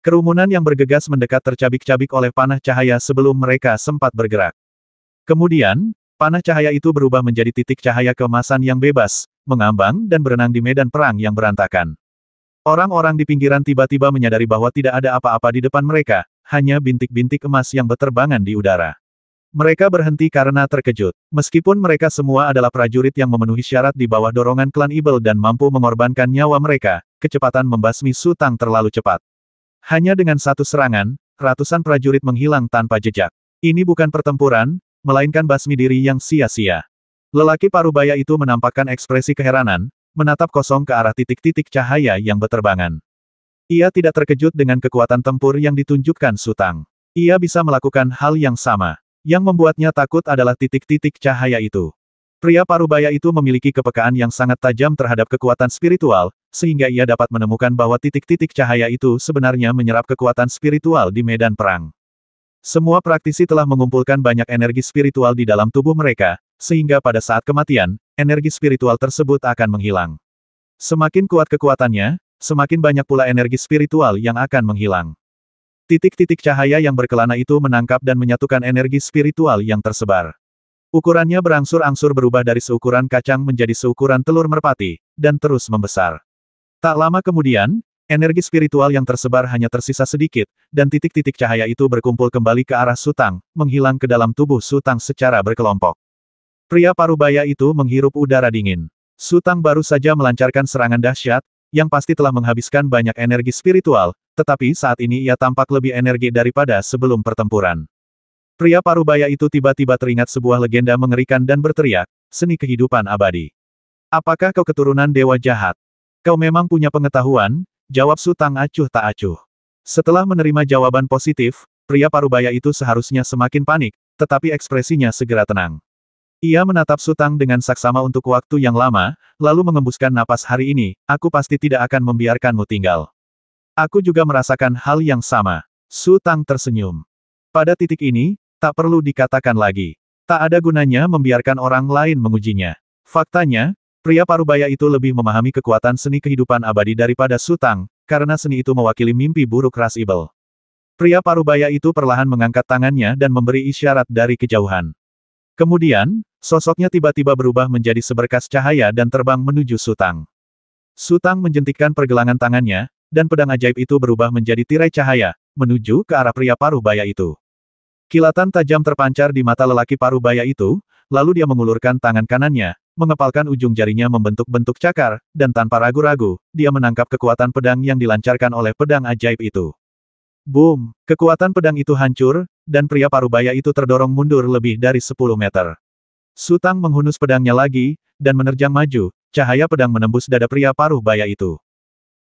Kerumunan yang bergegas mendekat tercabik-cabik oleh panah cahaya sebelum mereka sempat bergerak. Kemudian, panah cahaya itu berubah menjadi titik cahaya keemasan yang bebas, mengambang dan berenang di medan perang yang berantakan. Orang-orang di pinggiran tiba-tiba menyadari bahwa tidak ada apa-apa di depan mereka, hanya bintik-bintik emas yang berterbangan di udara. Mereka berhenti karena terkejut. Meskipun mereka semua adalah prajurit yang memenuhi syarat di bawah dorongan klan Ibel dan mampu mengorbankan nyawa mereka, kecepatan membasmi Su Tang terlalu cepat. Hanya dengan satu serangan, ratusan prajurit menghilang tanpa jejak. Ini bukan pertempuran, melainkan basmi diri yang sia-sia. Lelaki parubaya itu menampakkan ekspresi keheranan, menatap kosong ke arah titik-titik cahaya yang berterbangan. Ia tidak terkejut dengan kekuatan tempur yang ditunjukkan Su Tang. Ia bisa melakukan hal yang sama. Yang membuatnya takut adalah titik-titik cahaya itu. Pria parubaya itu memiliki kepekaan yang sangat tajam terhadap kekuatan spiritual, sehingga ia dapat menemukan bahwa titik-titik cahaya itu sebenarnya menyerap kekuatan spiritual di medan perang. Semua praktisi telah mengumpulkan banyak energi spiritual di dalam tubuh mereka, sehingga pada saat kematian, energi spiritual tersebut akan menghilang. Semakin kuat kekuatannya, semakin banyak pula energi spiritual yang akan menghilang. Titik-titik cahaya yang berkelana itu menangkap dan menyatukan energi spiritual yang tersebar. Ukurannya berangsur-angsur berubah dari seukuran kacang menjadi seukuran telur merpati, dan terus membesar. Tak lama kemudian, energi spiritual yang tersebar hanya tersisa sedikit, dan titik-titik cahaya itu berkumpul kembali ke arah Su Tang, menghilang ke dalam tubuh Su Tang secara berkelompok. Pria parubaya itu menghirup udara dingin. Su Tang baru saja melancarkan serangan dahsyat, yang pasti telah menghabiskan banyak energi spiritual, tetapi saat ini ia tampak lebih energi daripada sebelum pertempuran. Pria parubaya itu tiba-tiba teringat sebuah legenda mengerikan dan berteriak, seni kehidupan abadi. Apakah kau keturunan dewa jahat? Kau memang punya pengetahuan, jawab Su Tang acuh tak acuh. Setelah menerima jawaban positif, pria parubaya itu seharusnya semakin panik, tetapi ekspresinya segera tenang. Ia menatap Su Tang dengan saksama untuk waktu yang lama, lalu mengembuskan napas. Hari ini, aku pasti tidak akan membiarkanmu tinggal. Aku juga merasakan hal yang sama. Su Tang tersenyum. Pada titik ini, tak perlu dikatakan lagi. Tak ada gunanya membiarkan orang lain mengujinya. Faktanya, pria parubaya itu lebih memahami kekuatan seni kehidupan abadi daripada Su Tang, karena seni itu mewakili mimpi buruk ras Ibel. Pria parubaya itu perlahan mengangkat tangannya dan memberi isyarat dari kejauhan. Kemudian, sosoknya tiba-tiba berubah menjadi seberkas cahaya dan terbang menuju Su Tang. Su Tang menjentikkan pergelangan tangannya, dan pedang ajaib itu berubah menjadi tirai cahaya, menuju ke arah pria parubaya itu. Kilatan tajam terpancar di mata lelaki parubaya itu, lalu dia mengulurkan tangan kanannya, mengepalkan ujung jarinya membentuk-bentuk cakar, dan tanpa ragu-ragu, dia menangkap kekuatan pedang yang dilancarkan oleh pedang ajaib itu. Boom! Kekuatan pedang itu hancur, dan pria parubaya itu terdorong mundur lebih dari 10 meter. Su Tang menghunus pedangnya lagi, dan menerjang maju, cahaya pedang menembus dada pria parubaya itu.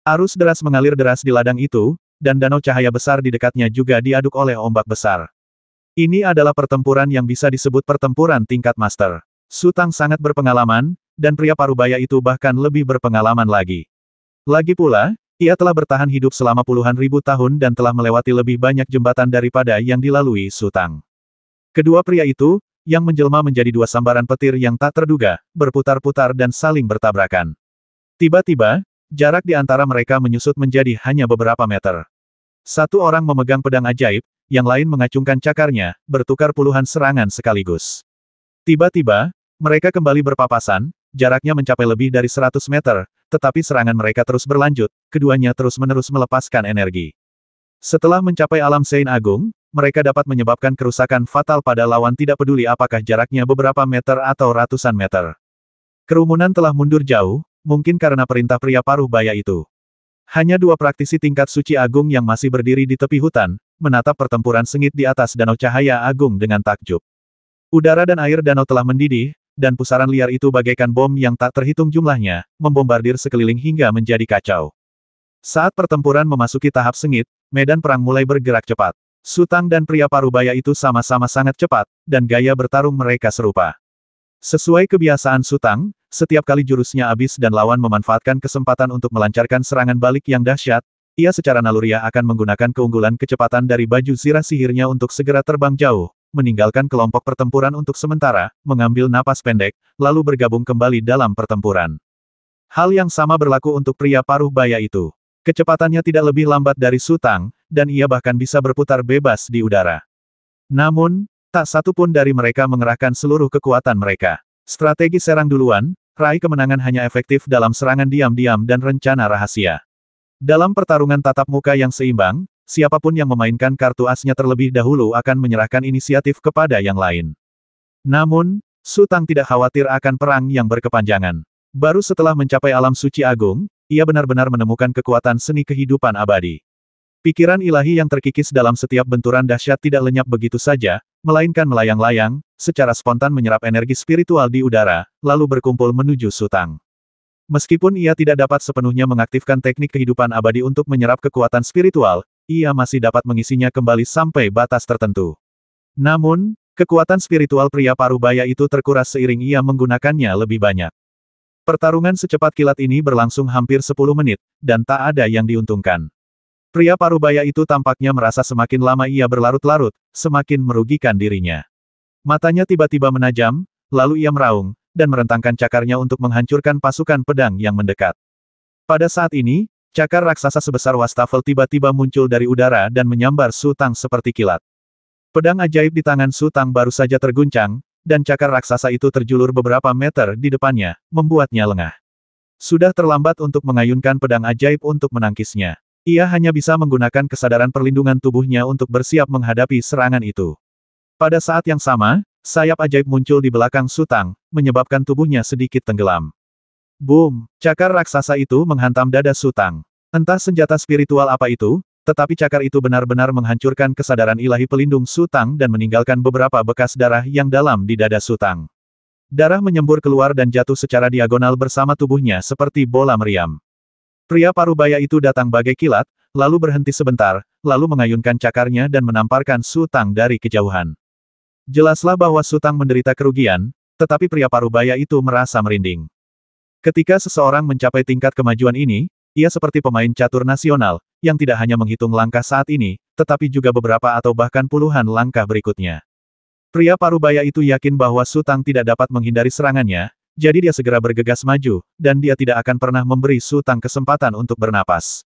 Arus deras mengalir deras di ladang itu, dan danau cahaya besar di dekatnya juga diaduk oleh ombak besar. Ini adalah pertempuran yang bisa disebut pertempuran tingkat master. Su Tang sangat berpengalaman, dan pria parubaya itu bahkan lebih berpengalaman lagi. Lagi pula, ia telah bertahan hidup selama puluhan ribu tahun dan telah melewati lebih banyak jembatan daripada yang dilalui Su Tang. Kedua pria itu, yang menjelma menjadi dua sambaran petir yang tak terduga, berputar-putar dan saling bertabrakan. Tiba-tiba, jarak di antara mereka menyusut menjadi hanya beberapa meter. Satu orang memegang pedang ajaib, yang lain mengacungkan cakarnya, bertukar puluhan serangan sekaligus. Tiba-tiba, mereka kembali berpapasan, jaraknya mencapai lebih dari 100 meter, tetapi serangan mereka terus berlanjut, keduanya terus-menerus melepaskan energi. Setelah mencapai alam Sein Agung, mereka dapat menyebabkan kerusakan fatal pada lawan tidak peduli apakah jaraknya beberapa meter atau ratusan meter. Kerumunan telah mundur jauh, mungkin karena perintah pria paruh baya itu. Hanya dua praktisi tingkat suci agung yang masih berdiri di tepi hutan, menatap pertempuran sengit di atas danau cahaya agung dengan takjub. Udara dan air danau telah mendidih, dan pusaran liar itu bagaikan bom yang tak terhitung jumlahnya, membombardir sekeliling hingga menjadi kacau. Saat pertempuran memasuki tahap sengit, medan perang mulai bergerak cepat. Su Tang dan pria parubaya itu sama-sama sangat cepat, dan gaya bertarung mereka serupa. Sesuai kebiasaan Su Tang, setiap kali jurusnya habis dan lawan memanfaatkan kesempatan untuk melancarkan serangan balik yang dahsyat, ia secara naluriah akan menggunakan keunggulan kecepatan dari baju zirah sihirnya untuk segera terbang jauh, meninggalkan kelompok pertempuran untuk sementara, mengambil napas pendek, lalu bergabung kembali dalam pertempuran. Hal yang sama berlaku untuk pria paruh baya itu. Kecepatannya tidak lebih lambat dari Su Tang, dan ia bahkan bisa berputar bebas di udara. Namun, tak satu pun dari mereka mengerahkan seluruh kekuatan mereka. Strategi serang duluan, raih kemenangan hanya efektif dalam serangan diam-diam dan rencana rahasia. Dalam pertarungan tatap muka yang seimbang, siapapun yang memainkan kartu asnya terlebih dahulu akan menyerahkan inisiatif kepada yang lain. Namun, Su Tang tidak khawatir akan perang yang berkepanjangan. Baru setelah mencapai alam suci agung, ia benar-benar menemukan kekuatan seni kehidupan abadi. Pikiran ilahi yang terkikis dalam setiap benturan dahsyat tidak lenyap begitu saja, melainkan melayang-layang, secara spontan menyerap energi spiritual di udara, lalu berkumpul menuju Su Tang. Meskipun ia tidak dapat sepenuhnya mengaktifkan teknik kehidupan abadi untuk menyerap kekuatan spiritual, ia masih dapat mengisinya kembali sampai batas tertentu. Namun, kekuatan spiritual pria parubaya itu terkuras seiring ia menggunakannya lebih banyak. Pertarungan secepat kilat ini berlangsung hampir 10 menit, dan tak ada yang diuntungkan. Pria parubaya itu tampaknya merasa semakin lama ia berlarut-larut, semakin merugikan dirinya. Matanya tiba-tiba menajam, lalu ia meraung, dan merentangkan cakarnya untuk menghancurkan pasukan pedang yang mendekat. Pada saat ini, cakar raksasa sebesar wastafel tiba-tiba muncul dari udara dan menyambar Su Tang seperti kilat. Pedang ajaib di tangan Su Tang baru saja terguncang, dan cakar raksasa itu terjulur beberapa meter di depannya, membuatnya lengah. Sudah terlambat untuk mengayunkan pedang ajaib untuk menangkisnya. Ia hanya bisa menggunakan kesadaran perlindungan tubuhnya untuk bersiap menghadapi serangan itu. Pada saat yang sama, sayap ajaib muncul di belakang Su Tang, menyebabkan tubuhnya sedikit tenggelam. Boom! Cakar raksasa itu menghantam dada Su Tang. Entah senjata spiritual apa itu, tetapi cakar itu benar-benar menghancurkan kesadaran ilahi pelindung Su Tang dan meninggalkan beberapa bekas darah yang dalam di dada Su Tang. Darah menyembur keluar dan jatuh secara diagonal bersama tubuhnya seperti bola meriam. Pria parubaya itu datang bagai kilat, lalu berhenti sebentar, lalu mengayunkan cakarnya dan menamparkan Su Tang dari kejauhan. Jelaslah bahwa Su Tang menderita kerugian, tetapi pria parubaya itu merasa merinding. Ketika seseorang mencapai tingkat kemajuan ini, ia seperti pemain catur nasional, yang tidak hanya menghitung langkah saat ini, tetapi juga beberapa atau bahkan puluhan langkah berikutnya. Pria parubaya itu yakin bahwa Su Tang tidak dapat menghindari serangannya, jadi dia segera bergegas maju, dan dia tidak akan pernah memberi Su Tang kesempatan untuk bernapas.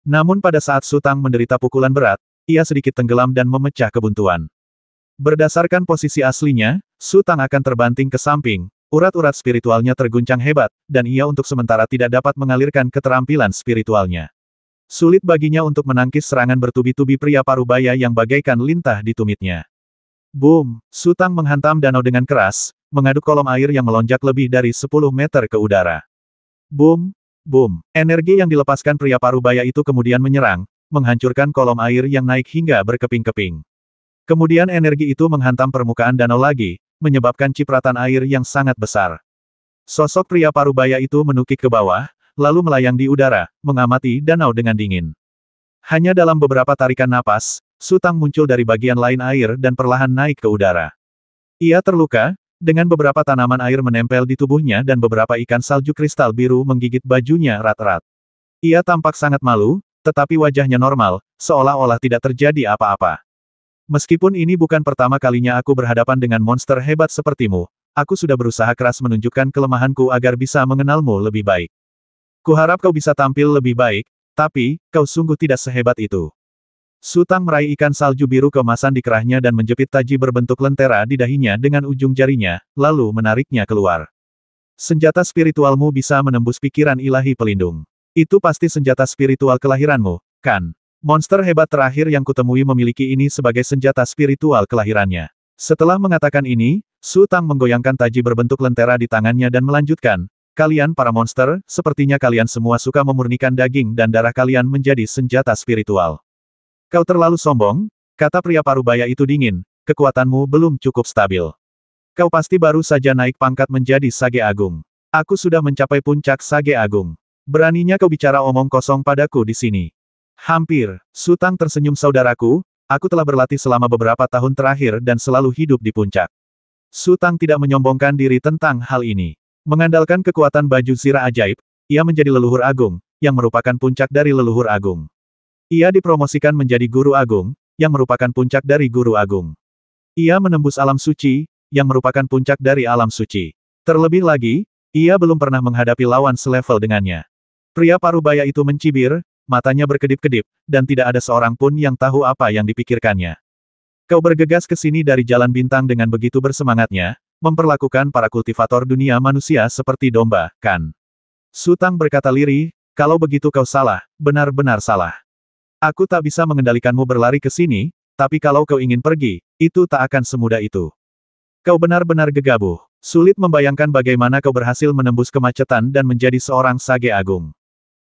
Namun pada saat Su Tang menderita pukulan berat, ia sedikit tenggelam dan memecah kebuntuan. Berdasarkan posisi aslinya, Su Tang akan terbanting ke samping, urat-urat spiritualnya terguncang hebat, dan ia untuk sementara tidak dapat mengalirkan keterampilan spiritualnya. Sulit baginya untuk menangkis serangan bertubi-tubi pria parubaya yang bagaikan lintah di tumitnya. Boom! Su Tang menghantam danau dengan keras, mengaduk kolom air yang melonjak lebih dari 10 meter ke udara. Boom! Boom! Energi yang dilepaskan pria parubaya itu kemudian menyerang, menghancurkan kolom air yang naik hingga berkeping-keping. Kemudian energi itu menghantam permukaan danau lagi, menyebabkan cipratan air yang sangat besar. Sosok pria parubaya itu menukik ke bawah, lalu melayang di udara, mengamati danau dengan dingin. Hanya dalam beberapa tarikan napas, Sutang muncul dari bagian lain air dan perlahan naik ke udara. Ia terluka, dengan beberapa tanaman air menempel di tubuhnya dan beberapa ikan salju kristal biru menggigit bajunya erat-erat. Ia tampak sangat malu, tetapi wajahnya normal, seolah-olah tidak terjadi apa-apa. Meskipun ini bukan pertama kalinya aku berhadapan dengan monster hebat sepertimu, aku sudah berusaha keras menunjukkan kelemahanku agar bisa mengenalmu lebih baik. Kuharap kau bisa tampil lebih baik, tapi, kau sungguh tidak sehebat itu. Sutang meraih ikan salju biru keemasan di kerahnya dan menjepit taji berbentuk lentera di dahinya dengan ujung jarinya, lalu menariknya keluar. Senjata spiritualmu bisa menembus pikiran ilahi pelindung. Itu pasti senjata spiritual kelahiranmu, kan? Monster hebat terakhir yang kutemui memiliki ini sebagai senjata spiritual kelahirannya. Setelah mengatakan ini, Sutang menggoyangkan taji berbentuk lentera di tangannya dan melanjutkan, kalian para monster, sepertinya kalian semua suka memurnikan daging dan darah kalian menjadi senjata spiritual. Kau terlalu sombong, kata pria parubaya itu dingin, kekuatanmu belum cukup stabil. Kau pasti baru saja naik pangkat menjadi Sage Agung. Aku sudah mencapai puncak Sage Agung. Beraninya kau bicara omong kosong padaku di sini. Hampir, Sutang tersenyum saudaraku, aku telah berlatih selama beberapa tahun terakhir dan selalu hidup di puncak. Sutang tidak menyombongkan diri tentang hal ini. Mengandalkan kekuatan baju zirah ajaib, ia menjadi leluhur agung, yang merupakan puncak dari leluhur agung. Ia dipromosikan menjadi guru agung, yang merupakan puncak dari guru agung. Ia menembus alam suci, yang merupakan puncak dari alam suci. Terlebih lagi, ia belum pernah menghadapi lawan selevel dengannya. Pria parubaya itu mencibir, matanya berkedip-kedip, dan tidak ada seorang pun yang tahu apa yang dipikirkannya. Kau bergegas ke sini dari jalan bintang dengan begitu bersemangatnya, memperlakukan para kultivator dunia manusia seperti domba, kan? Sutang berkata lirih, kalau begitu kau salah, benar-benar salah. Aku tak bisa mengendalikanmu berlari ke sini, tapi kalau kau ingin pergi, itu tak akan semudah itu. Kau benar-benar gegabah. Sulit membayangkan bagaimana kau berhasil menembus kemacetan dan menjadi seorang Sage Agung.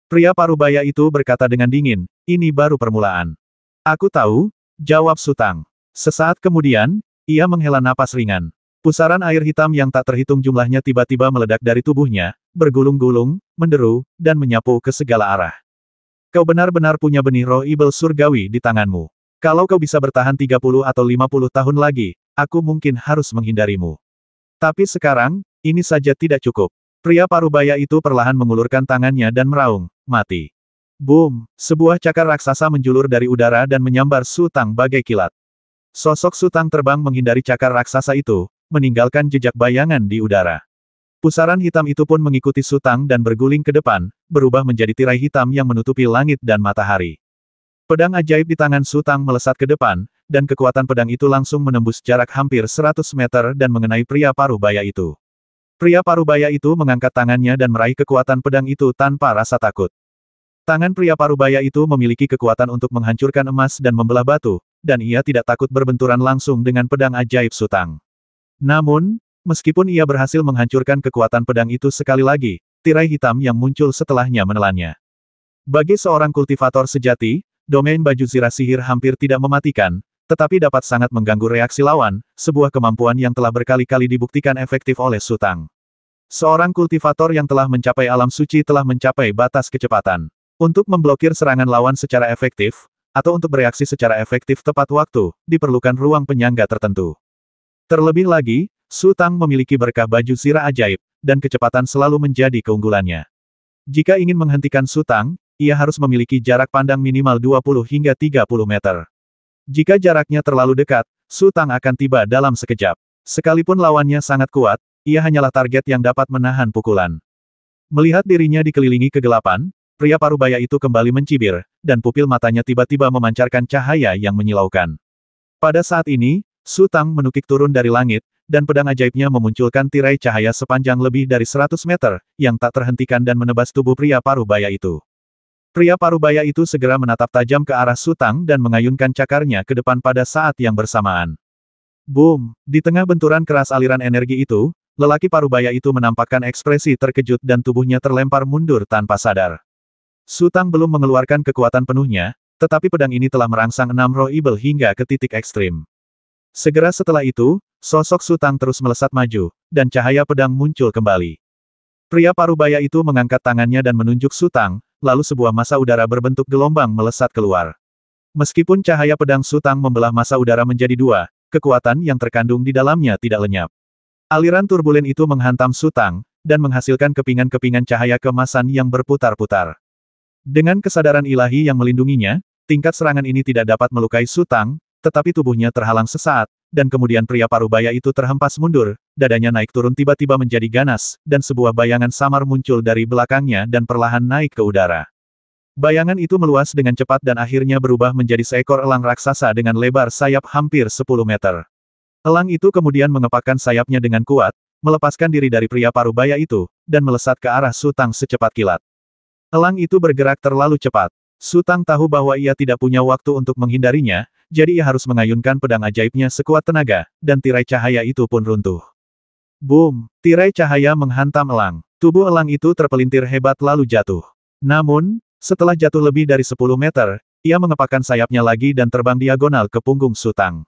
Pria parubaya itu berkata dengan dingin, ini baru permulaan. Aku tahu, jawab Sutang. Sesaat kemudian, ia menghela napas ringan. Pusaran air hitam yang tak terhitung jumlahnya tiba-tiba meledak dari tubuhnya, bergulung-gulung, menderu, dan menyapu ke segala arah. Kau benar-benar punya benih roh ibel surgawi di tanganmu. Kalau kau bisa bertahan 30 atau 50 tahun lagi, aku mungkin harus menghindarimu. Tapi sekarang, ini saja tidak cukup. Pria parubaya itu perlahan mengulurkan tangannya dan meraung, mati. Boom! Sebuah cakar raksasa menjulur dari udara dan menyambar Sutang bagai kilat. Sosok Sutang terbang menghindari cakar raksasa itu, meninggalkan jejak bayangan di udara. Pusaran hitam itu pun mengikuti Sutang dan berguling ke depan, berubah menjadi tirai hitam yang menutupi langit dan matahari. Pedang ajaib di tangan Sutang melesat ke depan, dan kekuatan pedang itu langsung menembus jarak hampir 100 meter dan mengenai pria parubaya itu. Pria parubaya itu mengangkat tangannya dan meraih kekuatan pedang itu tanpa rasa takut. Tangan pria parubaya itu memiliki kekuatan untuk menghancurkan emas dan membelah batu, dan ia tidak takut berbenturan langsung dengan pedang ajaib Sutang. Namun, meskipun ia berhasil menghancurkan kekuatan pedang itu sekali lagi, tirai hitam yang muncul setelahnya menelannya. Bagi seorang kultivator sejati, domain baju zirah sihir hampir tidak mematikan, tetapi dapat sangat mengganggu reaksi lawan, sebuah kemampuan yang telah berkali-kali dibuktikan efektif oleh Sutang. Seorang kultivator yang telah mencapai alam suci telah mencapai batas kecepatan. Untuk memblokir serangan lawan secara efektif, atau untuk bereaksi secara efektif tepat waktu, diperlukan ruang penyangga tertentu. Terlebih lagi, Sutang memiliki berkah baju zirah ajaib, dan kecepatan selalu menjadi keunggulannya. Jika ingin menghentikan Sutang, ia harus memiliki jarak pandang minimal 20 hingga 30 meter. Jika jaraknya terlalu dekat, Sutang akan tiba dalam sekejap. Sekalipun lawannya sangat kuat, ia hanyalah target yang dapat menahan pukulan. Melihat dirinya dikelilingi kegelapan, pria parubaya itu kembali mencibir, dan pupil matanya tiba-tiba memancarkan cahaya yang menyilaukan. Pada saat ini, Sutang menukik turun dari langit, dan pedang ajaibnya memunculkan tirai cahaya sepanjang lebih dari 100 meter, yang tak terhentikan dan menebas tubuh pria parubaya itu. Pria parubaya itu segera menatap tajam ke arah Sutang dan mengayunkan cakarnya ke depan pada saat yang bersamaan. Boom! Di tengah benturan keras aliran energi itu, lelaki parubaya itu menampakkan ekspresi terkejut dan tubuhnya terlempar mundur tanpa sadar. Sutang belum mengeluarkan kekuatan penuhnya, tetapi pedang ini telah merangsang 6 roh ibel hingga ke titik ekstrim. Segera setelah itu, sosok Sutang terus melesat maju, dan cahaya pedang muncul kembali. Pria parubaya itu mengangkat tangannya dan menunjuk Sutang, lalu sebuah massa udara berbentuk gelombang melesat keluar. Meskipun cahaya pedang Sutang membelah massa udara menjadi dua, kekuatan yang terkandung di dalamnya tidak lenyap. Aliran turbulen itu menghantam Sutang, dan menghasilkan kepingan-kepingan cahaya keemasan yang berputar-putar. Dengan kesadaran ilahi yang melindunginya, tingkat serangan ini tidak dapat melukai Sutang, tetapi tubuhnya terhalang sesaat, dan kemudian pria parubaya itu terhempas mundur, dadanya naik turun tiba-tiba menjadi ganas, dan sebuah bayangan samar muncul dari belakangnya dan perlahan naik ke udara. Bayangan itu meluas dengan cepat dan akhirnya berubah menjadi seekor elang raksasa dengan lebar sayap hampir 10 meter. Elang itu kemudian mengepakkan sayapnya dengan kuat, melepaskan diri dari pria parubaya itu, dan melesat ke arah Sutang secepat kilat. Elang itu bergerak terlalu cepat. Sutang tahu bahwa ia tidak punya waktu untuk menghindarinya, jadi ia harus mengayunkan pedang ajaibnya sekuat tenaga, dan tirai cahaya itu pun runtuh. Boom! Tirai cahaya menghantam elang. Tubuh elang itu terpelintir hebat lalu jatuh. Namun, setelah jatuh lebih dari 10 meter, ia mengepakkan sayapnya lagi dan terbang diagonal ke punggung Sutang.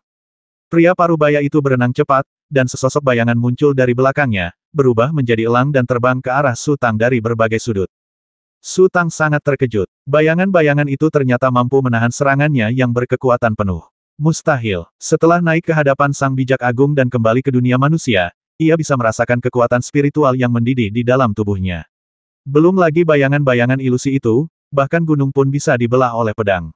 Pria parubaya itu berenang cepat, dan sesosok bayangan muncul dari belakangnya, berubah menjadi elang dan terbang ke arah Sutang dari berbagai sudut. Sutang sangat terkejut. Bayangan-bayangan itu ternyata mampu menahan serangannya yang berkekuatan penuh. Mustahil. Setelah naik ke hadapan Sang Bijak Agung dan kembali ke dunia manusia, ia bisa merasakan kekuatan spiritual yang mendidih di dalam tubuhnya. Belum lagi bayangan-bayangan ilusi itu, bahkan gunung pun bisa dibelah oleh pedang.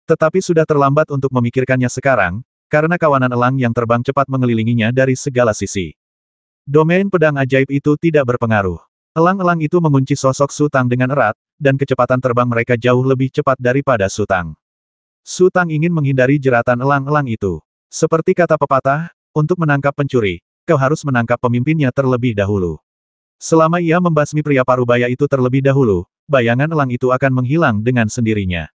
Tetapi sudah terlambat untuk memikirkannya sekarang, karena kawanan elang yang terbang cepat mengelilinginya dari segala sisi. Domain pedang ajaib itu tidak berpengaruh. Elang-elang itu mengunci sosok Sutang dengan erat, dan kecepatan terbang mereka jauh lebih cepat daripada Sutang. Sutang ingin menghindari jeratan elang-elang itu. Seperti kata pepatah, untuk menangkap pencuri, kau harus menangkap pemimpinnya terlebih dahulu. Selama ia membasmi pria parubaya itu terlebih dahulu, bayangan elang itu akan menghilang dengan sendirinya.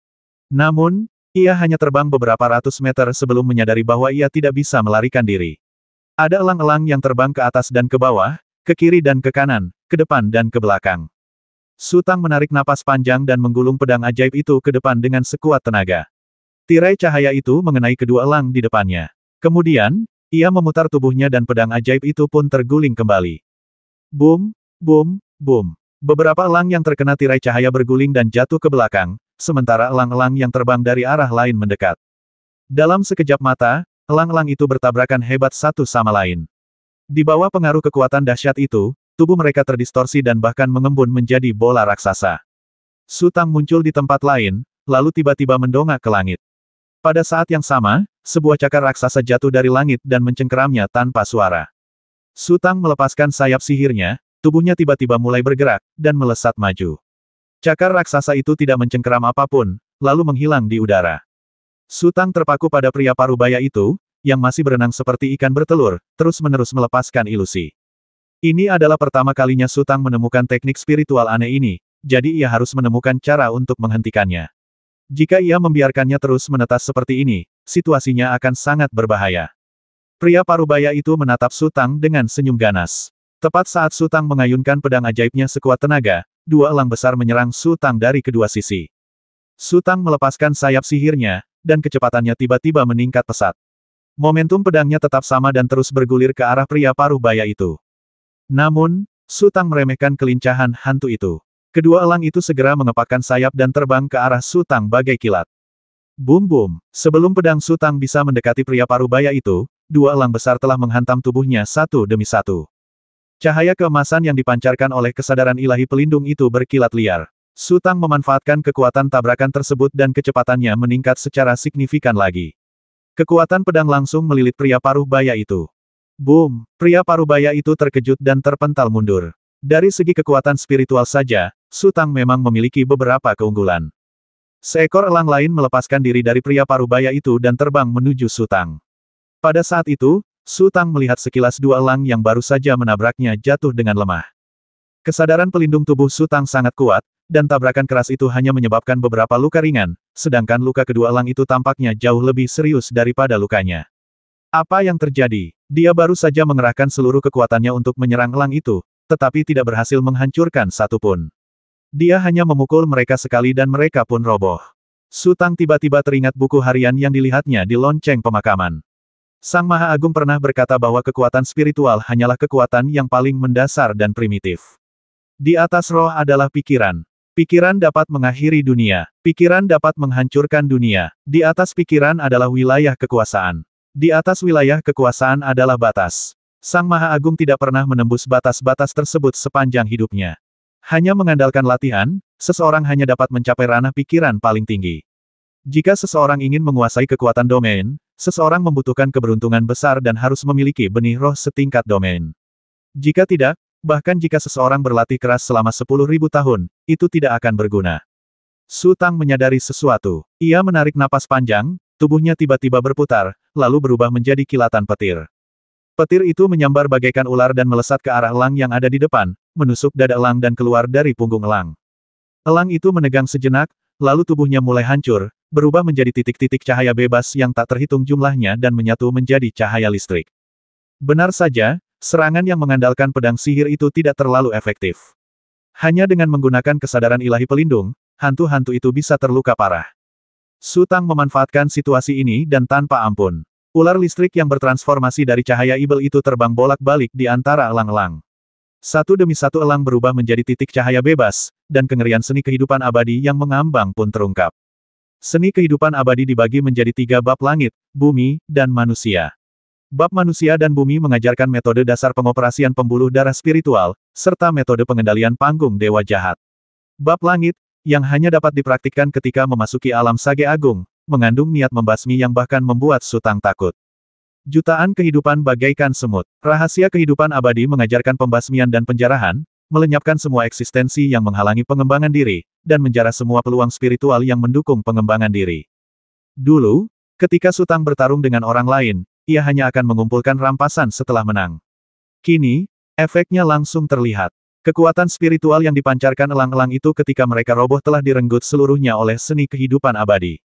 Namun, ia hanya terbang beberapa ratus meter sebelum menyadari bahwa ia tidak bisa melarikan diri. Ada elang-elang yang terbang ke atas dan ke bawah, ke kiri dan ke kanan, ke depan dan ke belakang. Sutang menarik napas panjang dan menggulung pedang ajaib itu ke depan dengan sekuat tenaga. Tirai cahaya itu mengenai kedua elang di depannya. Kemudian, ia memutar tubuhnya dan pedang ajaib itu pun terguling kembali. Boom, boom, boom. Beberapa elang yang terkena tirai cahaya berguling dan jatuh ke belakang, sementara elang-elang yang terbang dari arah lain mendekat. Dalam sekejap mata, elang-elang itu bertabrakan hebat satu sama lain. Di bawah pengaruh kekuatan dahsyat itu, tubuh mereka terdistorsi dan bahkan mengembun menjadi bola raksasa. Sutang muncul di tempat lain, lalu tiba-tiba mendongak ke langit. Pada saat yang sama, sebuah cakar raksasa jatuh dari langit dan mencengkeramnya tanpa suara. Sutang melepaskan sayap sihirnya, tubuhnya tiba-tiba mulai bergerak, dan melesat maju. Cakar raksasa itu tidak mencengkeram apapun, lalu menghilang di udara. Sutang terpaku pada pria parubaya itu, yang masih berenang seperti ikan bertelur, terus-menerus melepaskan ilusi. Ini adalah pertama kalinya Sutang menemukan teknik spiritual aneh ini, jadi ia harus menemukan cara untuk menghentikannya. Jika ia membiarkannya terus menetas seperti ini, situasinya akan sangat berbahaya. Pria parubaya itu menatap Sutang dengan senyum ganas. Tepat saat Sutang mengayunkan pedang ajaibnya sekuat tenaga, dua elang besar menyerang Sutang dari kedua sisi. Sutang melepaskan sayap sihirnya, dan kecepatannya tiba-tiba meningkat pesat. Momentum pedangnya tetap sama dan terus bergulir ke arah pria parubaya itu. Namun, Sutang meremehkan kelincahan hantu itu. Kedua elang itu segera mengepakkan sayap dan terbang ke arah Sutang bagai kilat. Boom-boom. Sebelum pedang Sutang bisa mendekati pria parubaya itu, dua elang besar telah menghantam tubuhnya satu demi satu. Cahaya keemasan yang dipancarkan oleh kesadaran ilahi pelindung itu berkilat liar. Sutang memanfaatkan kekuatan tabrakan tersebut dan kecepatannya meningkat secara signifikan lagi. Kekuatan pedang langsung melilit pria parubaya itu. Boom! Pria parubaya itu terkejut dan terpental mundur. Dari segi kekuatan spiritual saja, Sutang memang memiliki beberapa keunggulan. Seekor elang lain melepaskan diri dari pria parubaya itu dan terbang menuju Sutang. Pada saat itu, Sutang melihat sekilas dua elang yang baru saja menabraknya jatuh dengan lemah. Kesadaran pelindung tubuh Sutang sangat kuat, dan tabrakan keras itu hanya menyebabkan beberapa luka ringan, sedangkan luka kedua elang itu tampaknya jauh lebih serius daripada lukanya. Apa yang terjadi? Dia baru saja mengerahkan seluruh kekuatannya untuk menyerang elang itu, tetapi tidak berhasil menghancurkan satupun. Dia hanya memukul mereka sekali dan mereka pun roboh. Sutang tiba-tiba teringat buku harian yang dilihatnya di lonceng pemakaman. Sang Maha Agung pernah berkata bahwa kekuatan spiritual hanyalah kekuatan yang paling mendasar dan primitif. Di atas roh adalah pikiran. Pikiran dapat mengakhiri dunia. Pikiran dapat menghancurkan dunia. Di atas pikiran adalah wilayah kekuasaan. Di atas wilayah kekuasaan adalah batas. Sang Maha Agung tidak pernah menembus batas-batas tersebut sepanjang hidupnya. Hanya mengandalkan latihan, seseorang hanya dapat mencapai ranah pikiran paling tinggi. Jika seseorang ingin menguasai kekuatan domain, seseorang membutuhkan keberuntungan besar dan harus memiliki benih roh setingkat domain. Jika tidak, bahkan jika seseorang berlatih keras selama 10.000 tahun, itu tidak akan berguna. Su Tang menyadari sesuatu. Ia menarik napas panjang, tubuhnya tiba-tiba berputar, lalu berubah menjadi kilatan petir. Petir itu menyambar bagaikan ular dan melesat ke arah elang yang ada di depan, menusuk dada elang dan keluar dari punggung elang. Elang itu menegang sejenak, lalu tubuhnya mulai hancur, berubah menjadi titik-titik cahaya bebas yang tak terhitung jumlahnya dan menyatu menjadi cahaya listrik. Benar saja, serangan yang mengandalkan pedang sihir itu tidak terlalu efektif. Hanya dengan menggunakan kesadaran ilahi pelindung, hantu-hantu itu bisa terluka parah. Su Tang memanfaatkan situasi ini dan tanpa ampun. Ular listrik yang bertransformasi dari cahaya ibel itu terbang bolak-balik di antara elang-elang. Satu demi satu elang berubah menjadi titik cahaya bebas, dan kengerian seni kehidupan abadi yang mengambang pun terungkap. Seni kehidupan abadi dibagi menjadi 3 bab: langit, bumi, dan manusia. Bab manusia dan bumi mengajarkan metode dasar pengoperasian pembuluh darah spiritual, serta metode pengendalian panggung dewa jahat. Bab langit, yang hanya dapat dipraktikkan ketika memasuki alam Sage Agung, mengandung niat membasmi yang bahkan membuat Su Tang takut. Jutaan kehidupan bagaikan semut. Rahasia kehidupan abadi mengajarkan pembasmian dan penjarahan, melenyapkan semua eksistensi yang menghalangi pengembangan diri, dan menjara semua peluang spiritual yang mendukung pengembangan diri. Dulu, ketika Su Tang bertarung dengan orang lain, ia hanya akan mengumpulkan rampasan setelah menang. Kini, efeknya langsung terlihat. Kekuatan spiritual yang dipancarkan elang-elang itu ketika mereka roboh telah direnggut seluruhnya oleh seni kehidupan abadi.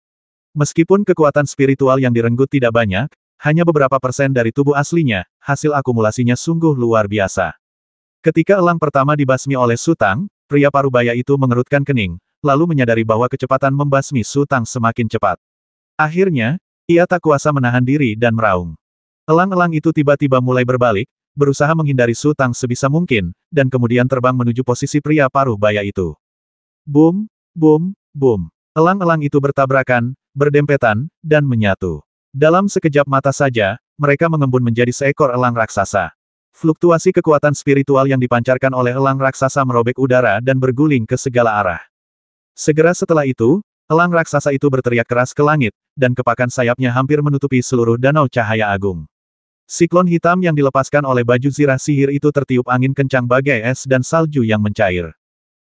Meskipun kekuatan spiritual yang direnggut tidak banyak, hanya beberapa persen dari tubuh aslinya, hasil akumulasinya sungguh luar biasa. Ketika elang pertama dibasmi oleh Su Tang, pria parubaya itu mengerutkan kening, lalu menyadari bahwa kecepatan membasmi Su Tang semakin cepat. Akhirnya, ia tak kuasa menahan diri dan meraung. Elang-elang itu tiba-tiba mulai berbalik, berusaha menghindari Su Tang sebisa mungkin, dan kemudian terbang menuju posisi pria parubaya itu. Boom, boom, boom. Elang-elang itu bertabrakan, berdempetan, dan menyatu. Dalam sekejap mata saja, mereka mengembun menjadi seekor elang raksasa. Fluktuasi kekuatan spiritual yang dipancarkan oleh elang raksasa merobek udara dan berguling ke segala arah. Segera setelah itu, elang raksasa itu berteriak keras ke langit, dan kepakan sayapnya hampir menutupi seluruh danau cahaya agung. Siklon hitam yang dilepaskan oleh baju zirah sihir itu tertiup angin kencang bagai es dan salju yang mencair.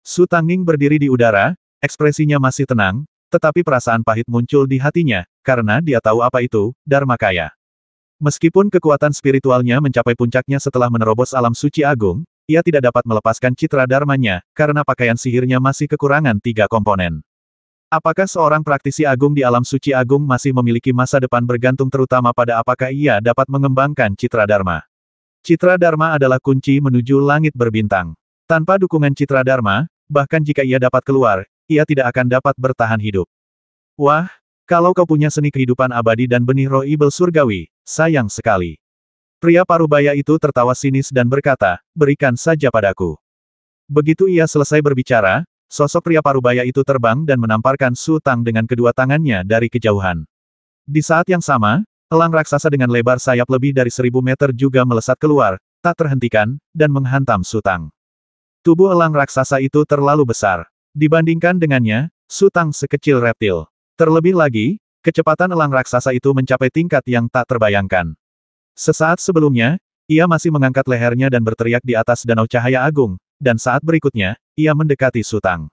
Su Tangning berdiri di udara, ekspresinya masih tenang, tetapi perasaan pahit muncul di hatinya, karena dia tahu apa itu, Dharmakaya. Meskipun kekuatan spiritualnya mencapai puncaknya setelah menerobos alam suci agung, ia tidak dapat melepaskan citra dharmanya, karena pakaian sihirnya masih kekurangan 3 komponen. Apakah seorang praktisi agung di alam suci agung masih memiliki masa depan bergantung terutama pada apakah ia dapat mengembangkan citra dharma? Citra dharma adalah kunci menuju langit berbintang. Tanpa dukungan citra dharma, bahkan jika ia dapat keluar, ia tidak akan dapat bertahan hidup. Wah, kalau kau punya seni kehidupan abadi dan benih roh ibel surgawi, sayang sekali. Pria parubaya itu tertawa sinis dan berkata, berikan saja padaku. Begitu ia selesai berbicara, sosok pria parubaya itu terbang dan menamparkan Su Tang dengan kedua tangannya dari kejauhan. Di saat yang sama, elang raksasa dengan lebar sayap lebih dari 1000 meter juga melesat keluar, tak terhentikan, dan menghantam Su Tang. Tubuh elang raksasa itu terlalu besar. Dibandingkan dengannya, Su Tang sekecil reptil. Terlebih lagi, kecepatan elang raksasa itu mencapai tingkat yang tak terbayangkan. Sesaat sebelumnya, ia masih mengangkat lehernya dan berteriak di atas danau cahaya agung, dan saat berikutnya, ia mendekati Su Tang.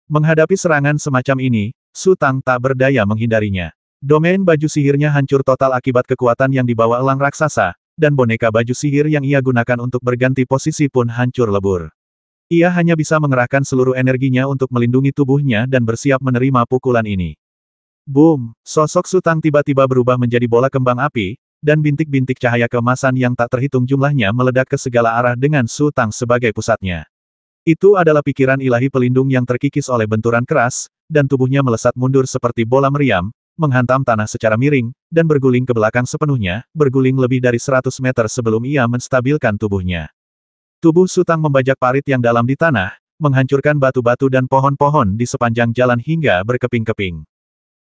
Menghadapi serangan semacam ini, Su Tang tak berdaya menghindarinya. Domain baju sihirnya hancur total akibat kekuatan yang dibawa elang raksasa, dan boneka baju sihir yang ia gunakan untuk berganti posisi pun hancur lebur. Ia hanya bisa mengerahkan seluruh energinya untuk melindungi tubuhnya dan bersiap menerima pukulan ini. Boom! Sosok Su Tang tiba-tiba berubah menjadi bola kembang api, dan bintik-bintik cahaya keemasan yang tak terhitung jumlahnya meledak ke segala arah dengan Su Tang sebagai pusatnya. Itu adalah pikiran ilahi pelindung yang terkikis oleh benturan keras, dan tubuhnya melesat mundur seperti bola meriam, menghantam tanah secara miring, dan berguling ke belakang sepenuhnya, berguling lebih dari 100 meter sebelum ia menstabilkan tubuhnya. Tubuh Su Tang membajak parit yang dalam di tanah, menghancurkan batu-batu dan pohon-pohon di sepanjang jalan hingga berkeping-keping.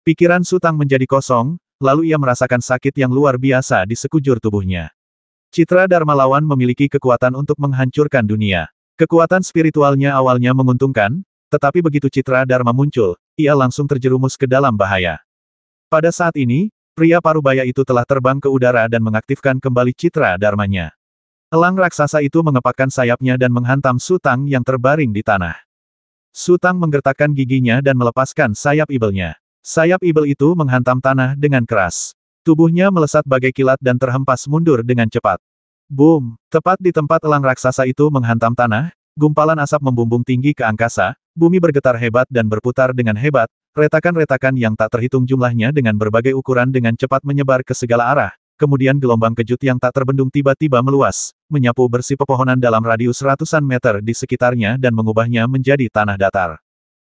Pikiran Sutang menjadi kosong, lalu ia merasakan sakit yang luar biasa di sekujur tubuhnya. Citra Dharma lawan memiliki kekuatan untuk menghancurkan dunia. Kekuatan spiritualnya awalnya menguntungkan, tetapi begitu Citra Dharma muncul, ia langsung terjerumus ke dalam bahaya. Pada saat ini, pria parubaya itu telah terbang ke udara dan mengaktifkan kembali Citra Dharmanya. Elang raksasa itu mengepakkan sayapnya dan menghantam Sutang yang terbaring di tanah. Sutang menggertakkan giginya dan melepaskan sayap ibelnya. Sayap ibel itu menghantam tanah dengan keras. Tubuhnya melesat bagai kilat dan terhempas mundur dengan cepat. Boom! Tepat di tempat elang raksasa itu menghantam tanah, gumpalan asap membumbung tinggi ke angkasa, bumi bergetar hebat dan berputar dengan hebat, retakan-retakan yang tak terhitung jumlahnya dengan berbagai ukuran dengan cepat menyebar ke segala arah. Kemudian gelombang kejut yang tak terbendung tiba-tiba meluas, menyapu bersih pepohonan dalam radius ratusan meter di sekitarnya dan mengubahnya menjadi tanah datar.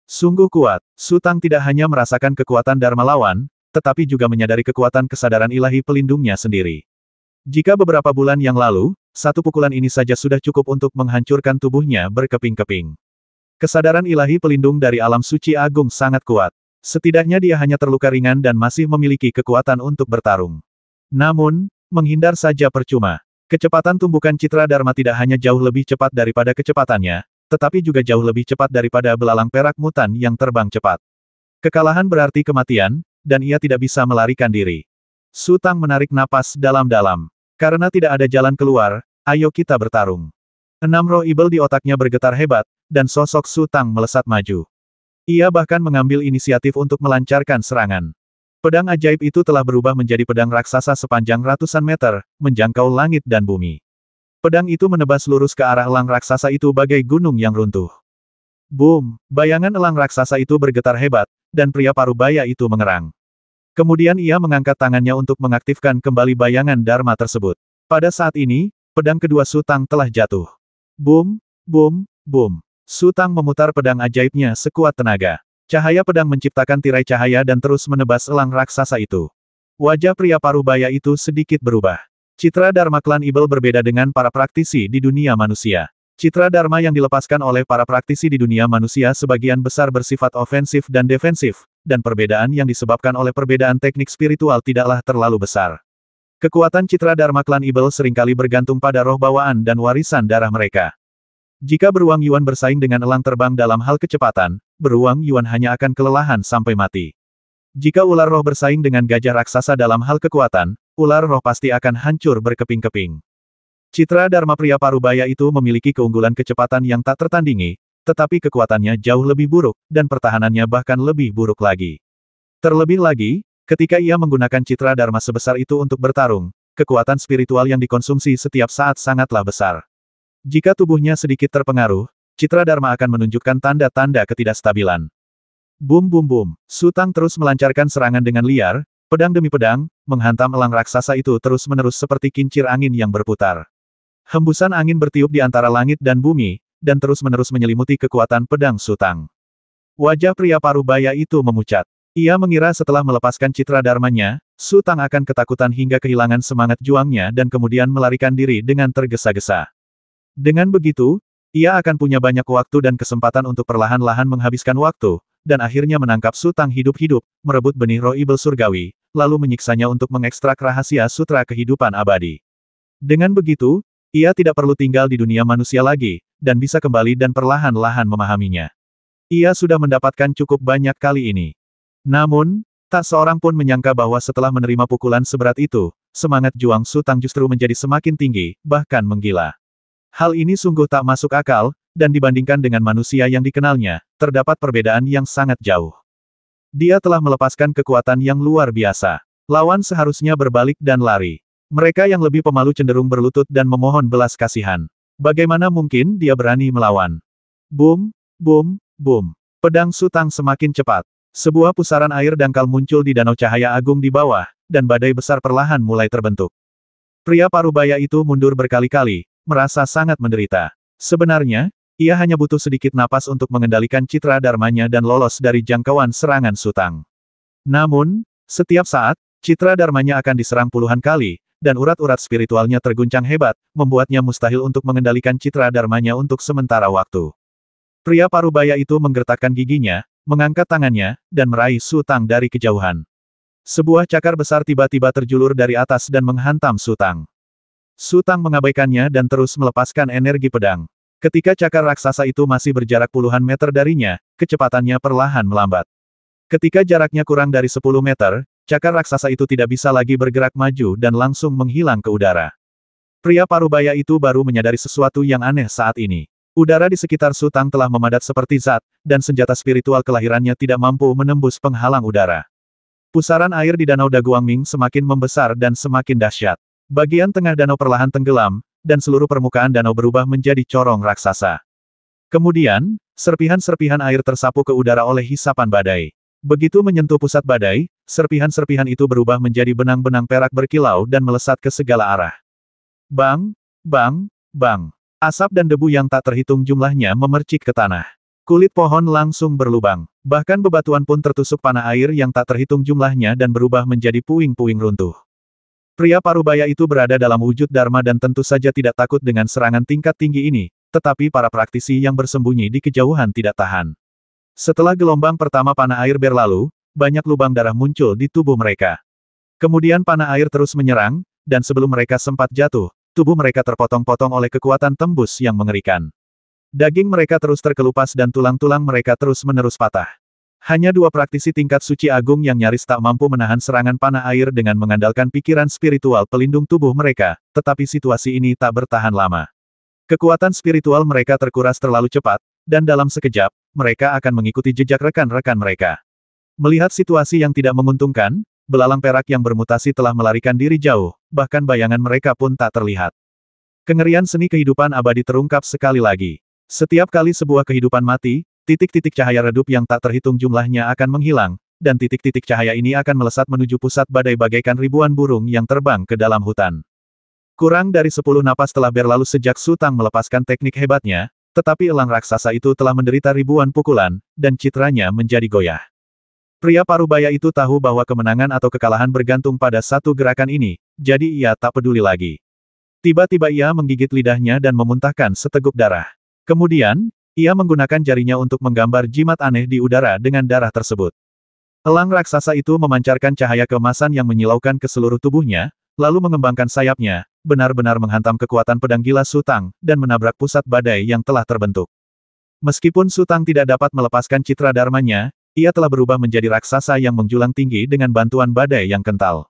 Sungguh kuat, Sutang tidak hanya merasakan kekuatan Dharma lawan, tetapi juga menyadari kekuatan kesadaran ilahi pelindungnya sendiri. Jika beberapa bulan yang lalu, satu pukulan ini saja sudah cukup untuk menghancurkan tubuhnya berkeping-keping. Kesadaran ilahi pelindung dari alam suci agung sangat kuat. Setidaknya dia hanya terluka ringan dan masih memiliki kekuatan untuk bertarung. Namun, menghindar saja percuma. Kecepatan tumbukan Citra Dharma tidak hanya jauh lebih cepat daripada kecepatannya, tetapi juga jauh lebih cepat daripada belalang perak mutan yang terbang cepat. Kekalahan berarti kematian, dan ia tidak bisa melarikan diri. Sutang menarik napas dalam-dalam. Karena tidak ada jalan keluar, ayo kita bertarung. 6 roh ibel di otaknya bergetar hebat, dan sosok Sutang melesat maju. Ia bahkan mengambil inisiatif untuk melancarkan serangan. Pedang ajaib itu telah berubah menjadi pedang raksasa sepanjang ratusan meter, menjangkau langit dan bumi. Pedang itu menebas lurus ke arah elang raksasa itu bagai gunung yang runtuh. Boom! Bayangan elang raksasa itu bergetar hebat, dan pria parubaya itu mengerang. Kemudian ia mengangkat tangannya untuk mengaktifkan kembali bayangan Dharma tersebut. Pada saat ini, pedang kedua Sutang telah jatuh. Boom! Boom! Boom! Sutang memutar pedang ajaibnya sekuat tenaga. Cahaya pedang menciptakan tirai cahaya dan terus menebas elang raksasa itu. Wajah pria parubaya itu sedikit berubah. Citra Dharma klan Ibel berbeda dengan para praktisi di dunia manusia. Citra Dharma yang dilepaskan oleh para praktisi di dunia manusia sebagian besar bersifat ofensif dan defensif, dan perbedaan yang disebabkan oleh perbedaan teknik spiritual tidaklah terlalu besar. Kekuatan Citra Dharma klan Ibel seringkali bergantung pada roh bawaan dan warisan darah mereka. Jika Beruang Yuan bersaing dengan elang terbang dalam hal kecepatan, Beruang Yuan hanya akan kelelahan sampai mati. Jika ular roh bersaing dengan gajah raksasa dalam hal kekuatan, ular roh pasti akan hancur berkeping-keping. Citra Dharma pria parubaya itu memiliki keunggulan kecepatan yang tak tertandingi, tetapi kekuatannya jauh lebih buruk, dan pertahanannya bahkan lebih buruk lagi. Terlebih lagi, ketika ia menggunakan Citra Dharma sebesar itu untuk bertarung, kekuatan spiritual yang dikonsumsi setiap saat sangatlah besar. Jika tubuhnya sedikit terpengaruh, Citra Dharma akan menunjukkan tanda-tanda ketidakstabilan. Boom boom boom, Sutang terus melancarkan serangan dengan liar, pedang demi pedang, menghantam elang raksasa itu terus-menerus seperti kincir angin yang berputar. Hembusan angin bertiup di antara langit dan bumi, dan terus-menerus menyelimuti kekuatan pedang Sutang. Wajah pria parubaya itu memucat. Ia mengira setelah melepaskan Citra Dharmanya, Sutang akan ketakutan hingga kehilangan semangat juangnya dan kemudian melarikan diri dengan tergesa-gesa. Dengan begitu, ia akan punya banyak waktu dan kesempatan untuk perlahan-lahan menghabiskan waktu, dan akhirnya menangkap Sutang hidup-hidup, merebut benih roh ibel surgawi, lalu menyiksanya untuk mengekstrak rahasia sutra kehidupan abadi. Dengan begitu, ia tidak perlu tinggal di dunia manusia lagi, dan bisa kembali dan perlahan-lahan memahaminya. Ia sudah mendapatkan cukup banyak kali ini. Namun, tak seorang pun menyangka bahwa setelah menerima pukulan seberat itu, semangat juang Sutang justru menjadi semakin tinggi, bahkan menggila. Hal ini sungguh tak masuk akal, dan dibandingkan dengan manusia yang dikenalnya, terdapat perbedaan yang sangat jauh. Dia telah melepaskan kekuatan yang luar biasa. Lawan seharusnya berbalik dan lari. Mereka yang lebih pemalu cenderung berlutut dan memohon belas kasihan. Bagaimana mungkin dia berani melawan? Boom, boom, boom. Pedang Sutang semakin cepat. Sebuah pusaran air dangkal muncul di danau cahaya agung di bawah, dan badai besar perlahan mulai terbentuk. Pria parubaya itu mundur berkali-kali, merasa sangat menderita. Sebenarnya, ia hanya butuh sedikit napas untuk mengendalikan Citra Dharmanya dan lolos dari jangkauan serangan Sutang. Namun, setiap saat, Citra Dharmanya akan diserang puluhan kali, dan urat-urat spiritualnya terguncang hebat, membuatnya mustahil untuk mengendalikan Citra Dharmanya untuk sementara waktu. Pria parubaya itu menggertakkan giginya, mengangkat tangannya, dan meraih Su Tang dari kejauhan. Sebuah cakar besar tiba-tiba terjulur dari atas dan menghantam Su Tang. Su Tang mengabaikannya dan terus melepaskan energi pedang. Ketika cakar raksasa itu masih berjarak puluhan meter darinya, kecepatannya perlahan melambat. Ketika jaraknya kurang dari 10 meter, cakar raksasa itu tidak bisa lagi bergerak maju dan langsung menghilang ke udara. Pria parubaya itu baru menyadari sesuatu yang aneh saat ini. Udara di sekitar Su Tang telah memadat seperti zat, dan senjata spiritual kelahirannya tidak mampu menembus penghalang udara. Pusaran air di Danau Daguangming semakin membesar dan semakin dahsyat. Bagian tengah danau perlahan tenggelam, dan seluruh permukaan danau berubah menjadi corong raksasa. Kemudian, serpihan-serpihan air tersapu ke udara oleh hisapan badai. Begitu menyentuh pusat badai, serpihan-serpihan itu berubah menjadi benang-benang perak berkilau dan melesat ke segala arah. Bang! Bang! Bang! Asap dan debu yang tak terhitung jumlahnya memercik ke tanah. Kulit pohon langsung berlubang. Bahkan bebatuan pun tertusuk panah air yang tak terhitung jumlahnya dan berubah menjadi puing-puing runtuh. Pria parubaya itu berada dalam wujud Dharma dan tentu saja tidak takut dengan serangan tingkat tinggi ini, tetapi para praktisi yang bersembunyi di kejauhan tidak tahan. Setelah gelombang pertama panah air berlalu, banyak lubang darah muncul di tubuh mereka. Kemudian panah air terus menyerang, dan sebelum mereka sempat jatuh, tubuh mereka terpotong-potong oleh kekuatan tembus yang mengerikan. Daging mereka terus terkelupas dan tulang-tulang mereka terus-menerus patah. Hanya dua praktisi tingkat suci agung yang nyaris tak mampu menahan serangan panah air dengan mengandalkan pikiran spiritual pelindung tubuh mereka, tetapi situasi ini tak bertahan lama. Kekuatan spiritual mereka terkuras terlalu cepat, dan dalam sekejap, mereka akan mengikuti jejak rekan-rekan mereka. Melihat situasi yang tidak menguntungkan, belalang perak yang bermutasi telah melarikan diri jauh, bahkan bayangan mereka pun tak terlihat. Kengerian seni kehidupan abadi terungkap sekali lagi. Setiap kali sebuah kehidupan mati, titik-titik cahaya redup yang tak terhitung jumlahnya akan menghilang, dan titik-titik cahaya ini akan melesat menuju pusat badai bagaikan ribuan burung yang terbang ke dalam hutan. Kurang dari 10 napas telah berlalu sejak Su Tang melepaskan teknik hebatnya, tetapi elang raksasa itu telah menderita ribuan pukulan, dan citranya menjadi goyah. Pria parubaya itu tahu bahwa kemenangan atau kekalahan bergantung pada satu gerakan ini, jadi ia tak peduli lagi. Tiba-tiba ia menggigit lidahnya dan memuntahkan seteguk darah. Kemudian, ia menggunakan jarinya untuk menggambar jimat aneh di udara dengan darah tersebut. Elang raksasa itu memancarkan cahaya keemasan yang menyilaukan ke seluruh tubuhnya, lalu mengembangkan sayapnya, benar-benar menghantam kekuatan pedang gila Su Tang, dan menabrak pusat badai yang telah terbentuk. Meskipun Su Tang tidak dapat melepaskan citra dharmanya, ia telah berubah menjadi raksasa yang menjulang tinggi dengan bantuan badai yang kental.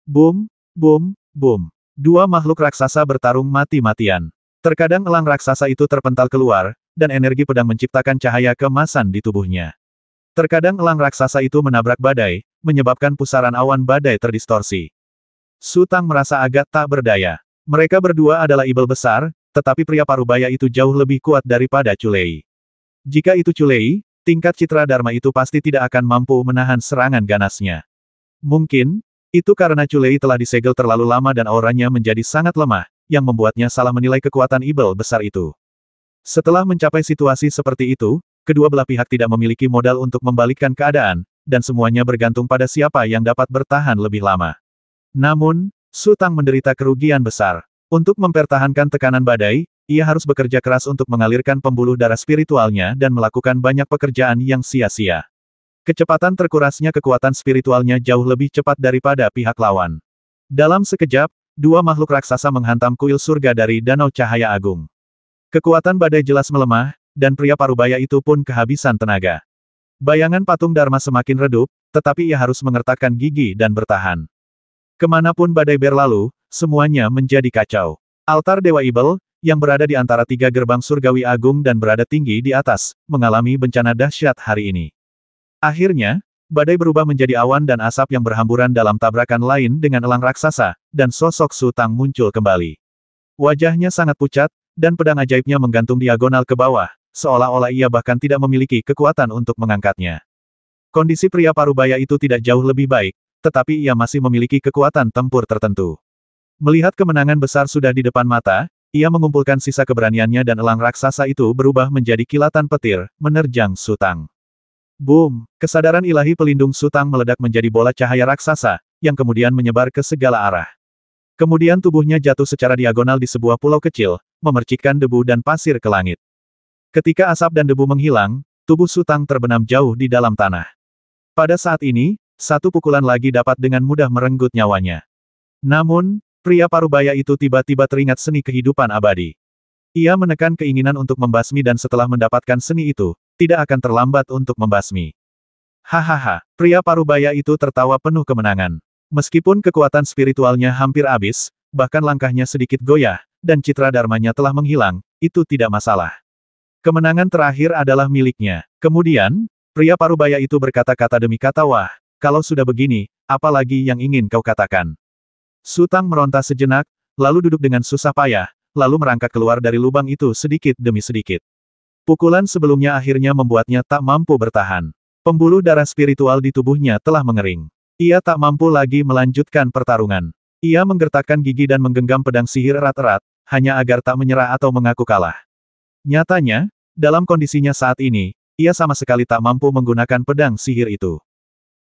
Boom, boom, boom. Dua makhluk raksasa bertarung mati-matian. Terkadang elang raksasa itu terpental keluar, dan energi pedang menciptakan cahaya keemasan di tubuhnya. Terkadang elang raksasa itu menabrak badai, menyebabkan pusaran awan badai terdistorsi. Su Tang merasa agak tak berdaya. Mereka berdua adalah ibel besar, tetapi pria parubaya itu jauh lebih kuat daripada Culei. Jika itu Culei, tingkat citra dharma itu pasti tidak akan mampu menahan serangan ganasnya. Mungkin, itu karena Culei telah disegel terlalu lama dan auranya menjadi sangat lemah, yang membuatnya salah menilai kekuatan ibel besar itu. Setelah mencapai situasi seperti itu, kedua belah pihak tidak memiliki modal untuk membalikkan keadaan, dan semuanya bergantung pada siapa yang dapat bertahan lebih lama. Namun, Su Tang menderita kerugian besar. Untuk mempertahankan tekanan badai, ia harus bekerja keras untuk mengalirkan pembuluh darah spiritualnya dan melakukan banyak pekerjaan yang sia-sia. Kecepatan terkurasnya kekuatan spiritualnya jauh lebih cepat daripada pihak lawan. Dalam sekejap, dua makhluk raksasa menghantam kuil surga dari Danau Cahaya Agung. Kekuatan badai jelas melemah, dan pria parubaya itu pun kehabisan tenaga. Bayangan patung Dharma semakin redup, tetapi ia harus mengertakkan gigi dan bertahan. Kemanapun badai berlalu, semuanya menjadi kacau. Altar Dewa Ibel, yang berada di antara tiga gerbang surgawi agung dan berada tinggi di atas, mengalami bencana dahsyat hari ini. Akhirnya, badai berubah menjadi awan dan asap yang berhamburan dalam tabrakan lain dengan elang raksasa, dan sosok Su Tang muncul kembali. Wajahnya sangat pucat, dan pedang ajaibnya menggantung diagonal ke bawah, seolah-olah ia bahkan tidak memiliki kekuatan untuk mengangkatnya. Kondisi pria parubaya itu tidak jauh lebih baik, tetapi ia masih memiliki kekuatan tempur tertentu. Melihat kemenangan besar sudah di depan mata, ia mengumpulkan sisa keberaniannya dan elang raksasa itu berubah menjadi kilatan petir, menerjang Su Tang. Boom! Kesadaran ilahi pelindung Su Tang meledak menjadi bola cahaya raksasa, yang kemudian menyebar ke segala arah. Kemudian tubuhnya jatuh secara diagonal di sebuah pulau kecil, memercikkan debu dan pasir ke langit. Ketika asap dan debu menghilang, tubuh Sutang terbenam jauh di dalam tanah. Pada saat ini, satu pukulan lagi dapat dengan mudah merenggut nyawanya. Namun, pria parubaya itu tiba-tiba teringat seni kehidupan abadi. Ia menekan keinginan untuk membasmi dan setelah mendapatkan seni itu, tidak akan terlambat untuk membasmi. Hahaha, pria parubaya itu tertawa penuh kemenangan. Meskipun kekuatan spiritualnya hampir habis, bahkan langkahnya sedikit goyah, dan citra dharmanya telah menghilang, itu tidak masalah. Kemenangan terakhir adalah miliknya. Kemudian, pria parubaya itu berkata-kata demi kata, wah, kalau sudah begini, apa lagi yang ingin kau katakan? Sutang meronta sejenak, lalu duduk dengan susah payah, lalu merangkak keluar dari lubang itu sedikit demi sedikit. Pukulan sebelumnya akhirnya membuatnya tak mampu bertahan. Pembuluh darah spiritual di tubuhnya telah mengering. Ia tak mampu lagi melanjutkan pertarungan. Ia menggertakkan gigi dan menggenggam pedang sihir erat-erat, hanya agar tak menyerah atau mengaku kalah. Nyatanya, dalam kondisinya saat ini, ia sama sekali tak mampu menggunakan pedang sihir itu.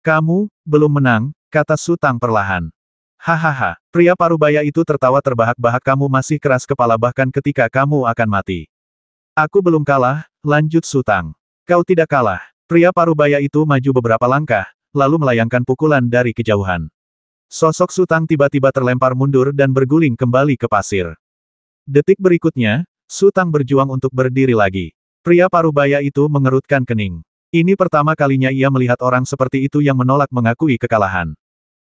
Kamu, belum menang, kata Sutang perlahan. Hahaha, pria parubaya itu tertawa terbahak-bahak, kamu masih keras kepala bahkan ketika kamu akan mati. Aku belum kalah, lanjut Sutang. Kau tidak kalah. Pria parubaya itu maju beberapa langkah, lalu melayangkan pukulan dari kejauhan. Sosok Sutang tiba-tiba terlempar mundur dan berguling kembali ke pasir. Detik berikutnya, Sutang berjuang untuk berdiri lagi. Pria parubaya itu mengerutkan kening. Ini pertama kalinya ia melihat orang seperti itu yang menolak mengakui kekalahan.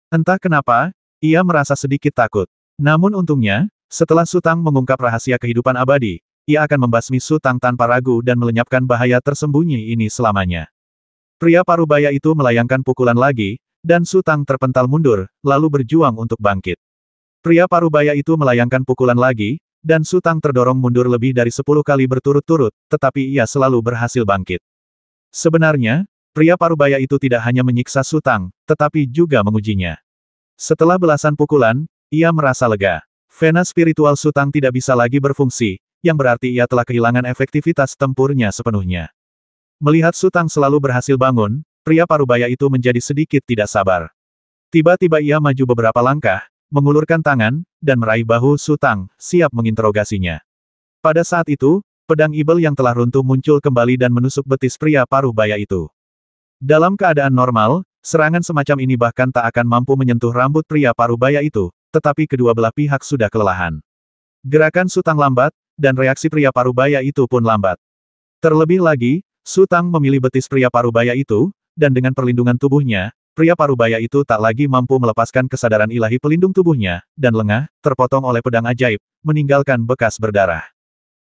Entah kenapa, ia merasa sedikit takut. Namun untungnya, setelah Sutang mengungkap rahasia kehidupan abadi, ia akan membasmi Sutang tanpa ragu dan melenyapkan bahaya tersembunyi ini selamanya. Pria parubaya itu melayangkan pukulan lagi, dan Sutang terpental mundur, lalu berjuang untuk bangkit. Pria parubaya itu melayangkan pukulan lagi, dan Sutang terdorong mundur lebih dari 10 kali berturut-turut, tetapi ia selalu berhasil bangkit. Sebenarnya, pria parubaya itu tidak hanya menyiksa Sutang, tetapi juga mengujinya. Setelah belasan pukulan, ia merasa lega. Vena spiritual Sutang tidak bisa lagi berfungsi, yang berarti ia telah kehilangan efektivitas tempurnya sepenuhnya. Melihat Sutang selalu berhasil bangun, pria parubaya itu menjadi sedikit tidak sabar. Tiba-tiba ia maju beberapa langkah, mengulurkan tangan, dan meraih bahu Sutang, siap menginterogasinya. Pada saat itu, pedang ibel yang telah runtuh muncul kembali dan menusuk betis pria parubaya itu. Dalam keadaan normal, serangan semacam ini bahkan tak akan mampu menyentuh rambut pria parubaya itu, tetapi kedua belah pihak sudah kelelahan. Gerakan Sutang lambat, dan reaksi pria parubaya itu pun lambat. Terlebih lagi, Sutang memilih betis pria parubaya itu, dan dengan perlindungan tubuhnya, pria parubaya itu tak lagi mampu melepaskan kesadaran ilahi pelindung tubuhnya, dan lengah, terpotong oleh pedang ajaib, meninggalkan bekas berdarah.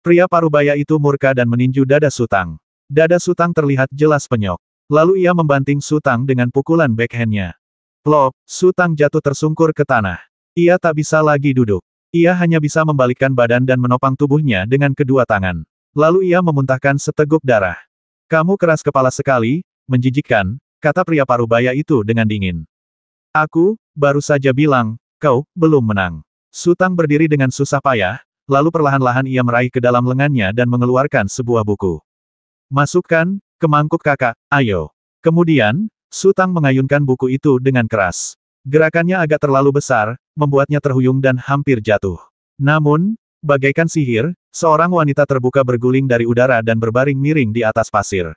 Pria parubaya itu murka dan meninju dada Sutang. Dada Sutang terlihat jelas penyok. Lalu ia membanting Sutang dengan pukulan backhand-nya. Plop, Sutang jatuh tersungkur ke tanah. Ia tak bisa lagi duduk. Ia hanya bisa membalikkan badan dan menopang tubuhnya dengan kedua tangan. Lalu ia memuntahkan seteguk darah. Kamu keras kepala sekali, menjijikkan, kata pria parubaya itu dengan dingin. Aku, baru saja bilang, kau, belum menang. Sutang berdiri dengan susah payah, lalu perlahan-lahan ia meraih ke dalam lengannya dan mengeluarkan sebuah buku. Masukkan, ke mangkuk kakak, ayo. Kemudian, Sutang mengayunkan buku itu dengan keras. Gerakannya agak terlalu besar, membuatnya terhuyung dan hampir jatuh. Namun, bagaikan sihir, seorang wanita terbuka berguling dari udara dan berbaring miring di atas pasir.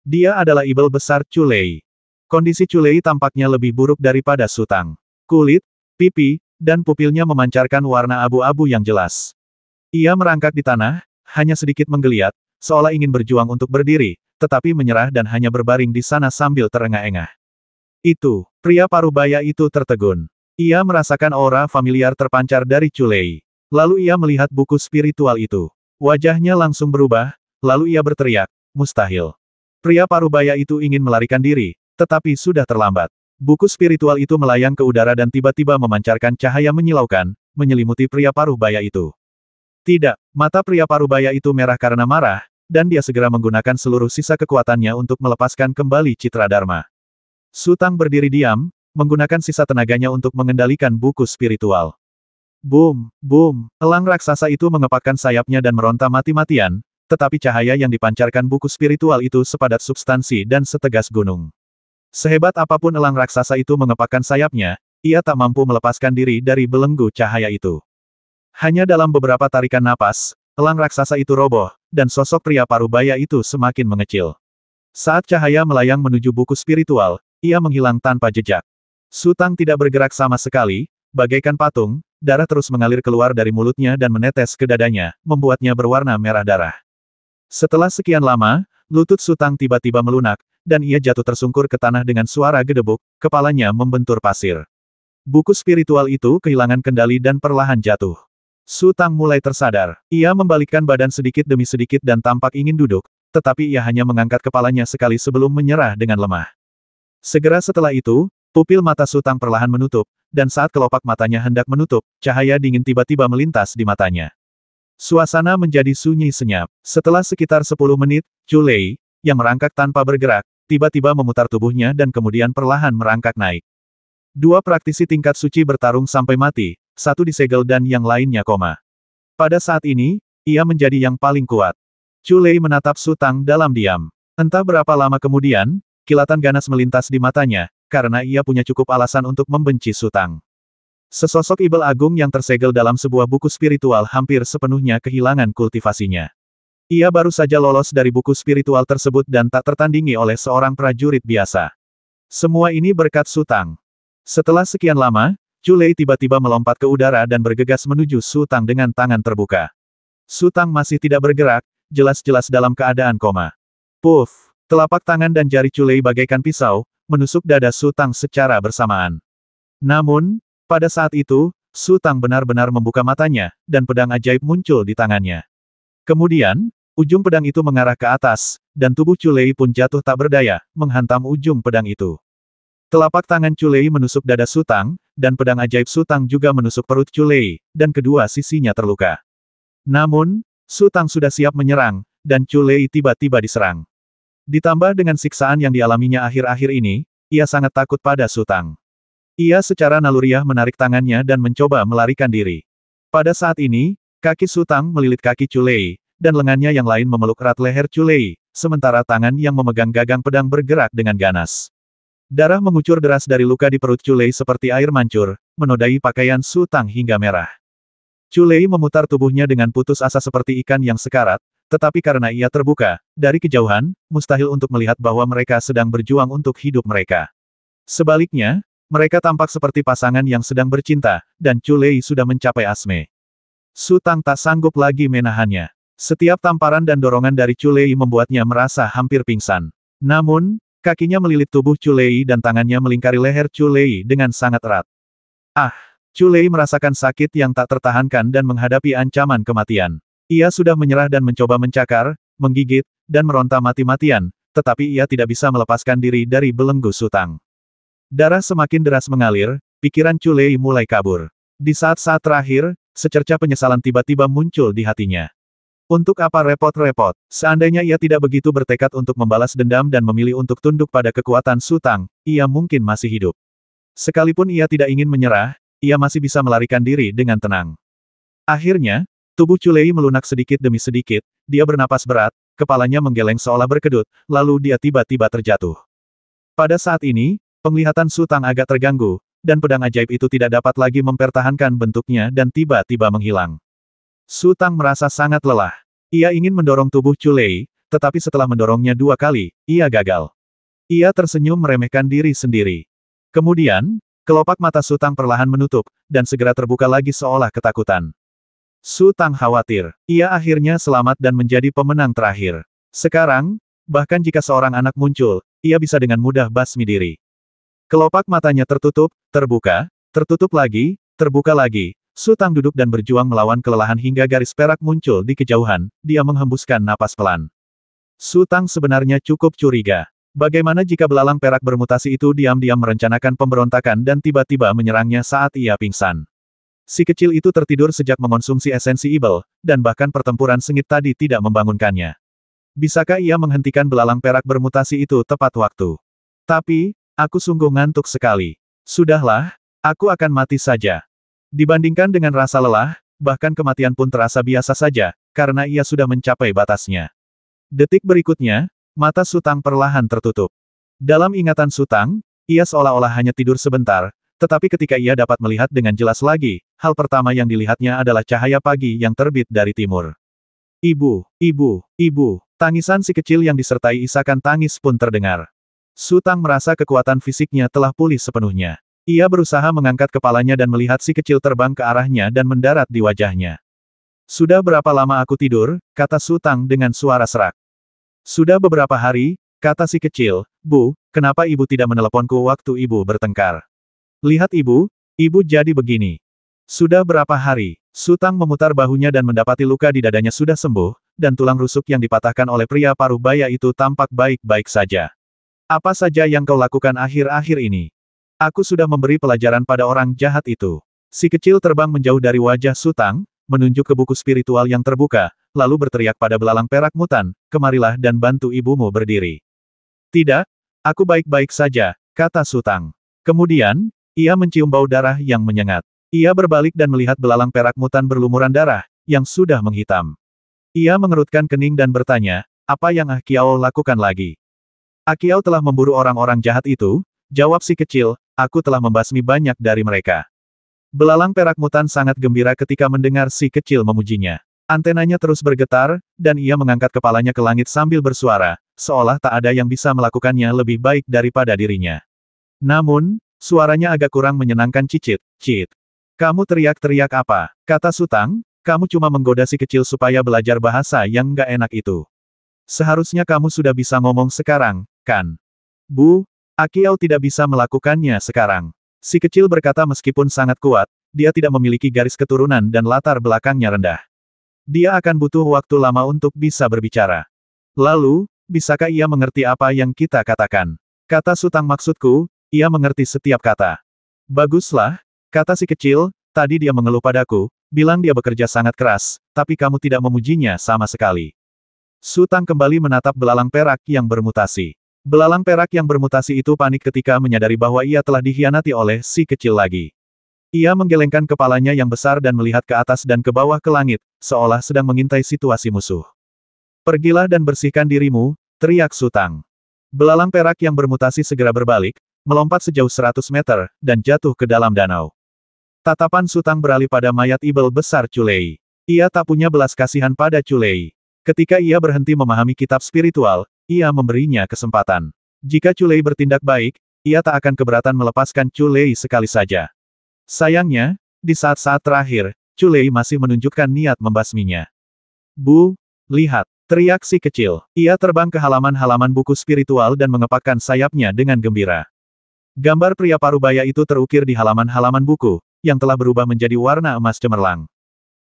Dia adalah ibel besar Culei. Kondisi Culei tampaknya lebih buruk daripada Sutang. Kulit, pipi, dan pupilnya memancarkan warna abu-abu yang jelas. Ia merangkak di tanah, hanya sedikit menggeliat, seolah ingin berjuang untuk berdiri, tetapi menyerah dan hanya berbaring di sana sambil terengah-engah. Itu, pria parubaya itu tertegun. Ia merasakan aura familiar terpancar dari Culei. Lalu ia melihat buku spiritual itu. Wajahnya langsung berubah, lalu ia berteriak, mustahil. Pria parubaya itu ingin melarikan diri, tetapi sudah terlambat. Buku spiritual itu melayang ke udara dan tiba-tiba memancarkan cahaya menyilaukan, menyelimuti pria parubaya itu. Tidak, mata pria parubaya itu merah karena marah, dan dia segera menggunakan seluruh sisa kekuatannya untuk melepaskan kembali citra dharma. Sutang berdiri diam, menggunakan sisa tenaganya untuk mengendalikan buku spiritual. Boom, boom, elang raksasa itu mengepakkan sayapnya dan meronta mati-matian, tetapi cahaya yang dipancarkan buku spiritual itu sepadat substansi dan setegas gunung. Sehebat apapun elang raksasa itu mengepakkan sayapnya, ia tak mampu melepaskan diri dari belenggu cahaya itu. Hanya dalam beberapa tarikan napas, elang raksasa itu roboh, dan sosok pria parubaya itu semakin mengecil. Saat cahaya melayang menuju buku spiritual, ia menghilang tanpa jejak. Su Tang tidak bergerak sama sekali, bagaikan patung, darah terus mengalir keluar dari mulutnya dan menetes ke dadanya, membuatnya berwarna merah darah. Setelah sekian lama, lutut Su Tang tiba-tiba melunak, dan ia jatuh tersungkur ke tanah dengan suara gedebuk, kepalanya membentur pasir. Buku spiritual itu kehilangan kendali dan perlahan jatuh. Su Tang mulai tersadar. Ia membalikkan badan sedikit demi sedikit dan tampak ingin duduk, tetapi ia hanya mengangkat kepalanya sekali sebelum menyerah dengan lemah. Segera setelah itu, pupil mata Su Tang perlahan menutup, dan saat kelopak matanya hendak menutup, cahaya dingin tiba-tiba melintas di matanya. Suasana menjadi sunyi senyap. Setelah sekitar 10 menit, Chu Lei, yang merangkak tanpa bergerak, tiba-tiba memutar tubuhnya dan kemudian perlahan merangkak naik. Dua praktisi tingkat suci bertarung sampai mati, satu disegel dan yang lainnya koma. Pada saat ini, ia menjadi yang paling kuat. Chu Lei menatap Su Tang dalam diam. Entah berapa lama kemudian, kilatan ganas melintas di matanya, karena ia punya cukup alasan untuk membenci Su Tang. Sesosok ibel agung yang tersegel dalam sebuah buku spiritual hampir sepenuhnya kehilangan kultivasinya. Ia baru saja lolos dari buku spiritual tersebut dan tak tertandingi oleh seorang prajurit biasa. Semua ini berkat Su Tang. Setelah sekian lama, Chu Lei tiba-tiba melompat ke udara dan bergegas menuju Su Tang dengan tangan terbuka. Su Tang masih tidak bergerak, jelas-jelas dalam keadaan koma. Puff! Telapak tangan dan jari Chu Lei bagaikan pisau, menusuk dada Su Tang secara bersamaan. Namun, pada saat itu, Su Tang benar-benar membuka matanya, dan pedang ajaib muncul di tangannya. Kemudian, ujung pedang itu mengarah ke atas, dan tubuh Chu Lei pun jatuh tak berdaya, menghantam ujung pedang itu. Telapak tangan Chu Lei menusuk dada Su Tang, dan pedang ajaib Su Tang juga menusuk perut Chu Lei, dan kedua sisinya terluka. Namun, Su Tang sudah siap menyerang, dan Chu Lei tiba-tiba diserang. Ditambah dengan siksaan yang dialaminya akhir-akhir ini, ia sangat takut pada Su Tang. Ia secara naluriah menarik tangannya dan mencoba melarikan diri. Pada saat ini, kaki Su Tang melilit kaki Chu Lei, dan lengannya yang lain memeluk erat leher Chu Lei, sementara tangan yang memegang gagang pedang bergerak dengan ganas. Darah mengucur deras dari luka di perut Chu Lei seperti air mancur, menodai pakaian Su Tang hingga merah. Chu Lei memutar tubuhnya dengan putus asa seperti ikan yang sekarat, tetapi karena ia terbuka, dari kejauhan, mustahil untuk melihat bahwa mereka sedang berjuang untuk hidup mereka. Sebaliknya, mereka tampak seperti pasangan yang sedang bercinta, dan Chu Lei sudah mencapai asme. Su Tang tak sanggup lagi menahannya. Setiap tamparan dan dorongan dari Chu Lei membuatnya merasa hampir pingsan. Namun, kakinya melilit tubuh Chu Lei dan tangannya melingkari leher Chu Lei dengan sangat erat. Ah! Chu Lei merasakan sakit yang tak tertahankan dan menghadapi ancaman kematian. Ia sudah menyerah dan mencoba mencakar, menggigit, dan meronta mati-matian, tetapi ia tidak bisa melepaskan diri dari belenggu Su Tang. Darah semakin deras mengalir, pikiran Chu Lei mulai kabur. Di saat-saat terakhir, secercah penyesalan tiba-tiba muncul di hatinya. Untuk apa repot-repot? Seandainya ia tidak begitu bertekad untuk membalas dendam dan memilih untuk tunduk pada kekuatan Su Tang, ia mungkin masih hidup. Sekalipun ia tidak ingin menyerah, ia masih bisa melarikan diri dengan tenang. Akhirnya, tubuh Chu Lei melunak sedikit demi sedikit, dia bernapas berat, kepalanya menggeleng seolah berkedut, lalu dia tiba-tiba terjatuh. Pada saat ini, penglihatan Su Tang agak terganggu, dan pedang ajaib itu tidak dapat lagi mempertahankan bentuknya dan tiba-tiba menghilang. Su Tang merasa sangat lelah. Ia ingin mendorong tubuh Chu Lei, tetapi setelah mendorongnya 2 kali, ia gagal. Ia tersenyum meremehkan diri sendiri. Kemudian, kelopak mata Su Tang perlahan menutup, dan segera terbuka lagi seolah ketakutan. Su Tang khawatir. Ia akhirnya selamat dan menjadi pemenang terakhir. Sekarang, bahkan jika seorang anak muncul, ia bisa dengan mudah basmi diri. Kelopak matanya tertutup, tertutup lagi, terbuka lagi. Su Tang duduk dan berjuang melawan kelelahan hingga garis perak muncul di kejauhan, dia menghembuskan napas pelan. Su Tang sebenarnya cukup curiga. Bagaimana jika belalang perak bermutasi itu diam-diam merencanakan pemberontakan dan tiba-tiba menyerangnya saat ia pingsan? Si kecil itu tertidur sejak mengonsumsi esensi ibel, dan bahkan pertempuran sengit tadi tidak membangunkannya. Bisakah ia menghentikan belalang perak bermutasi itu tepat waktu? Tapi, aku sungguh ngantuk sekali. Sudahlah, aku akan mati saja. Dibandingkan dengan rasa lelah, bahkan kematian pun terasa biasa saja, karena ia sudah mencapai batasnya. Detik berikutnya, mata Su Tang perlahan tertutup. Dalam ingatan Su Tang, ia seolah-olah hanya tidur sebentar, tetapi ketika ia dapat melihat dengan jelas lagi, hal pertama yang dilihatnya adalah cahaya pagi yang terbit dari timur. Ibu, ibu, ibu. Tangisan si kecil yang disertai isakan tangis pun terdengar. Su Tang merasa kekuatan fisiknya telah pulih sepenuhnya. Ia berusaha mengangkat kepalanya dan melihat si kecil terbang ke arahnya dan mendarat di wajahnya. Sudah berapa lama aku tidur, kata Su Tang dengan suara serak. Sudah beberapa hari, kata si kecil. Bu, kenapa ibu tidak meneleponku waktu ibu bertengkar? Lihat ibu jadi begini. Sudah berapa hari? Su Tang memutar bahunya dan mendapati luka di dadanya sudah sembuh, dan tulang rusuk yang dipatahkan oleh pria paruh baya itu tampak baik-baik saja. Apa saja yang kau lakukan akhir-akhir ini? Aku sudah memberi pelajaran pada orang jahat itu. Si kecil terbang menjauh dari wajah Su Tang, menunjuk ke buku spiritual yang terbuka, lalu berteriak pada belalang perak mutan, kemarilah dan bantu ibumu berdiri. Tidak, aku baik-baik saja, kata Su Tang. Kemudian, ia mencium bau darah yang menyengat. Ia berbalik dan melihat belalang perak mutan berlumuran darah, yang sudah menghitam. Ia mengerutkan kening dan bertanya, apa yang Ah Kiao lakukan lagi? Ah Kiao telah memburu orang-orang jahat itu, jawab si kecil, aku telah membasmi banyak dari mereka. Belalang perak mutan sangat gembira ketika mendengar si kecil memujinya. Antenanya terus bergetar, dan ia mengangkat kepalanya ke langit sambil bersuara, seolah tak ada yang bisa melakukannya lebih baik daripada dirinya. Namun, suaranya agak kurang menyenangkan. Cicit. Kamu teriak-teriak apa? Kata Su Tang, kamu cuma menggoda si kecil supaya belajar bahasa yang nggak enak itu. Seharusnya kamu sudah bisa ngomong sekarang, kan? Bu, Ah Kiao tidak bisa melakukannya sekarang. Si kecil berkata meskipun sangat kuat, dia tidak memiliki garis keturunan dan latar belakangnya rendah. Dia akan butuh waktu lama untuk bisa berbicara. Lalu, bisakah ia mengerti apa yang kita katakan? Kata Su Tang, maksudku, ia mengerti setiap kata. Baguslah, kata si kecil, tadi dia mengeluh padaku, bilang dia bekerja sangat keras, tapi kamu tidak memujinya sama sekali. Su Tang kembali menatap belalang perak yang bermutasi. Belalang perak yang bermutasi itu panik ketika menyadari bahwa ia telah dikhianati oleh si kecil lagi. Ia menggelengkan kepalanya yang besar dan melihat ke atas dan ke bawah ke langit, seolah sedang mengintai situasi musuh. Pergilah dan bersihkan dirimu, teriak Su Tang. Belalang perak yang bermutasi segera berbalik, melompat sejauh 100 meter, dan jatuh ke dalam danau. Tatapan Su Tang beralih pada mayat ibel besar Culei. Ia tak punya belas kasihan pada Culei. Ketika ia berhenti memahami kitab spiritual, ia memberinya kesempatan. Jika Culei bertindak baik, ia tak akan keberatan melepaskan Culei sekali saja. Sayangnya, di saat-saat terakhir, Culei masih menunjukkan niat membasminya. Bu, lihat, teriak si kecil. Ia terbang ke halaman-halaman buku spiritual dan mengepakkan sayapnya dengan gembira. Gambar pria parubaya itu terukir di halaman-halaman buku, yang telah berubah menjadi warna emas cemerlang.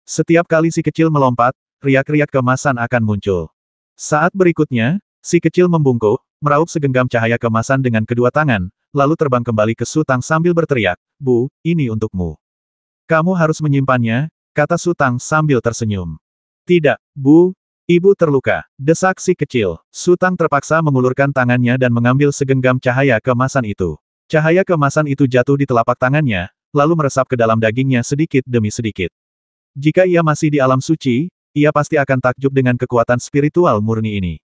Setiap kali si kecil melompat, riak-riak kemasan akan muncul. Saat berikutnya, si kecil membungkuk, meraup segenggam cahaya kemasan dengan kedua tangan, lalu terbang kembali ke Su Tang sambil berteriak, Bu, ini untukmu. Kamu harus menyimpannya, kata Su Tang sambil tersenyum. Tidak, Bu, ibu terluka, desak si kecil. Su Tang terpaksa mengulurkan tangannya dan mengambil segenggam cahaya kemasan itu. Cahaya kemasan itu jatuh di telapak tangannya, lalu meresap ke dalam dagingnya sedikit demi sedikit. Jika ia masih di alam suci, ia pasti akan takjub dengan kekuatan spiritual murni ini.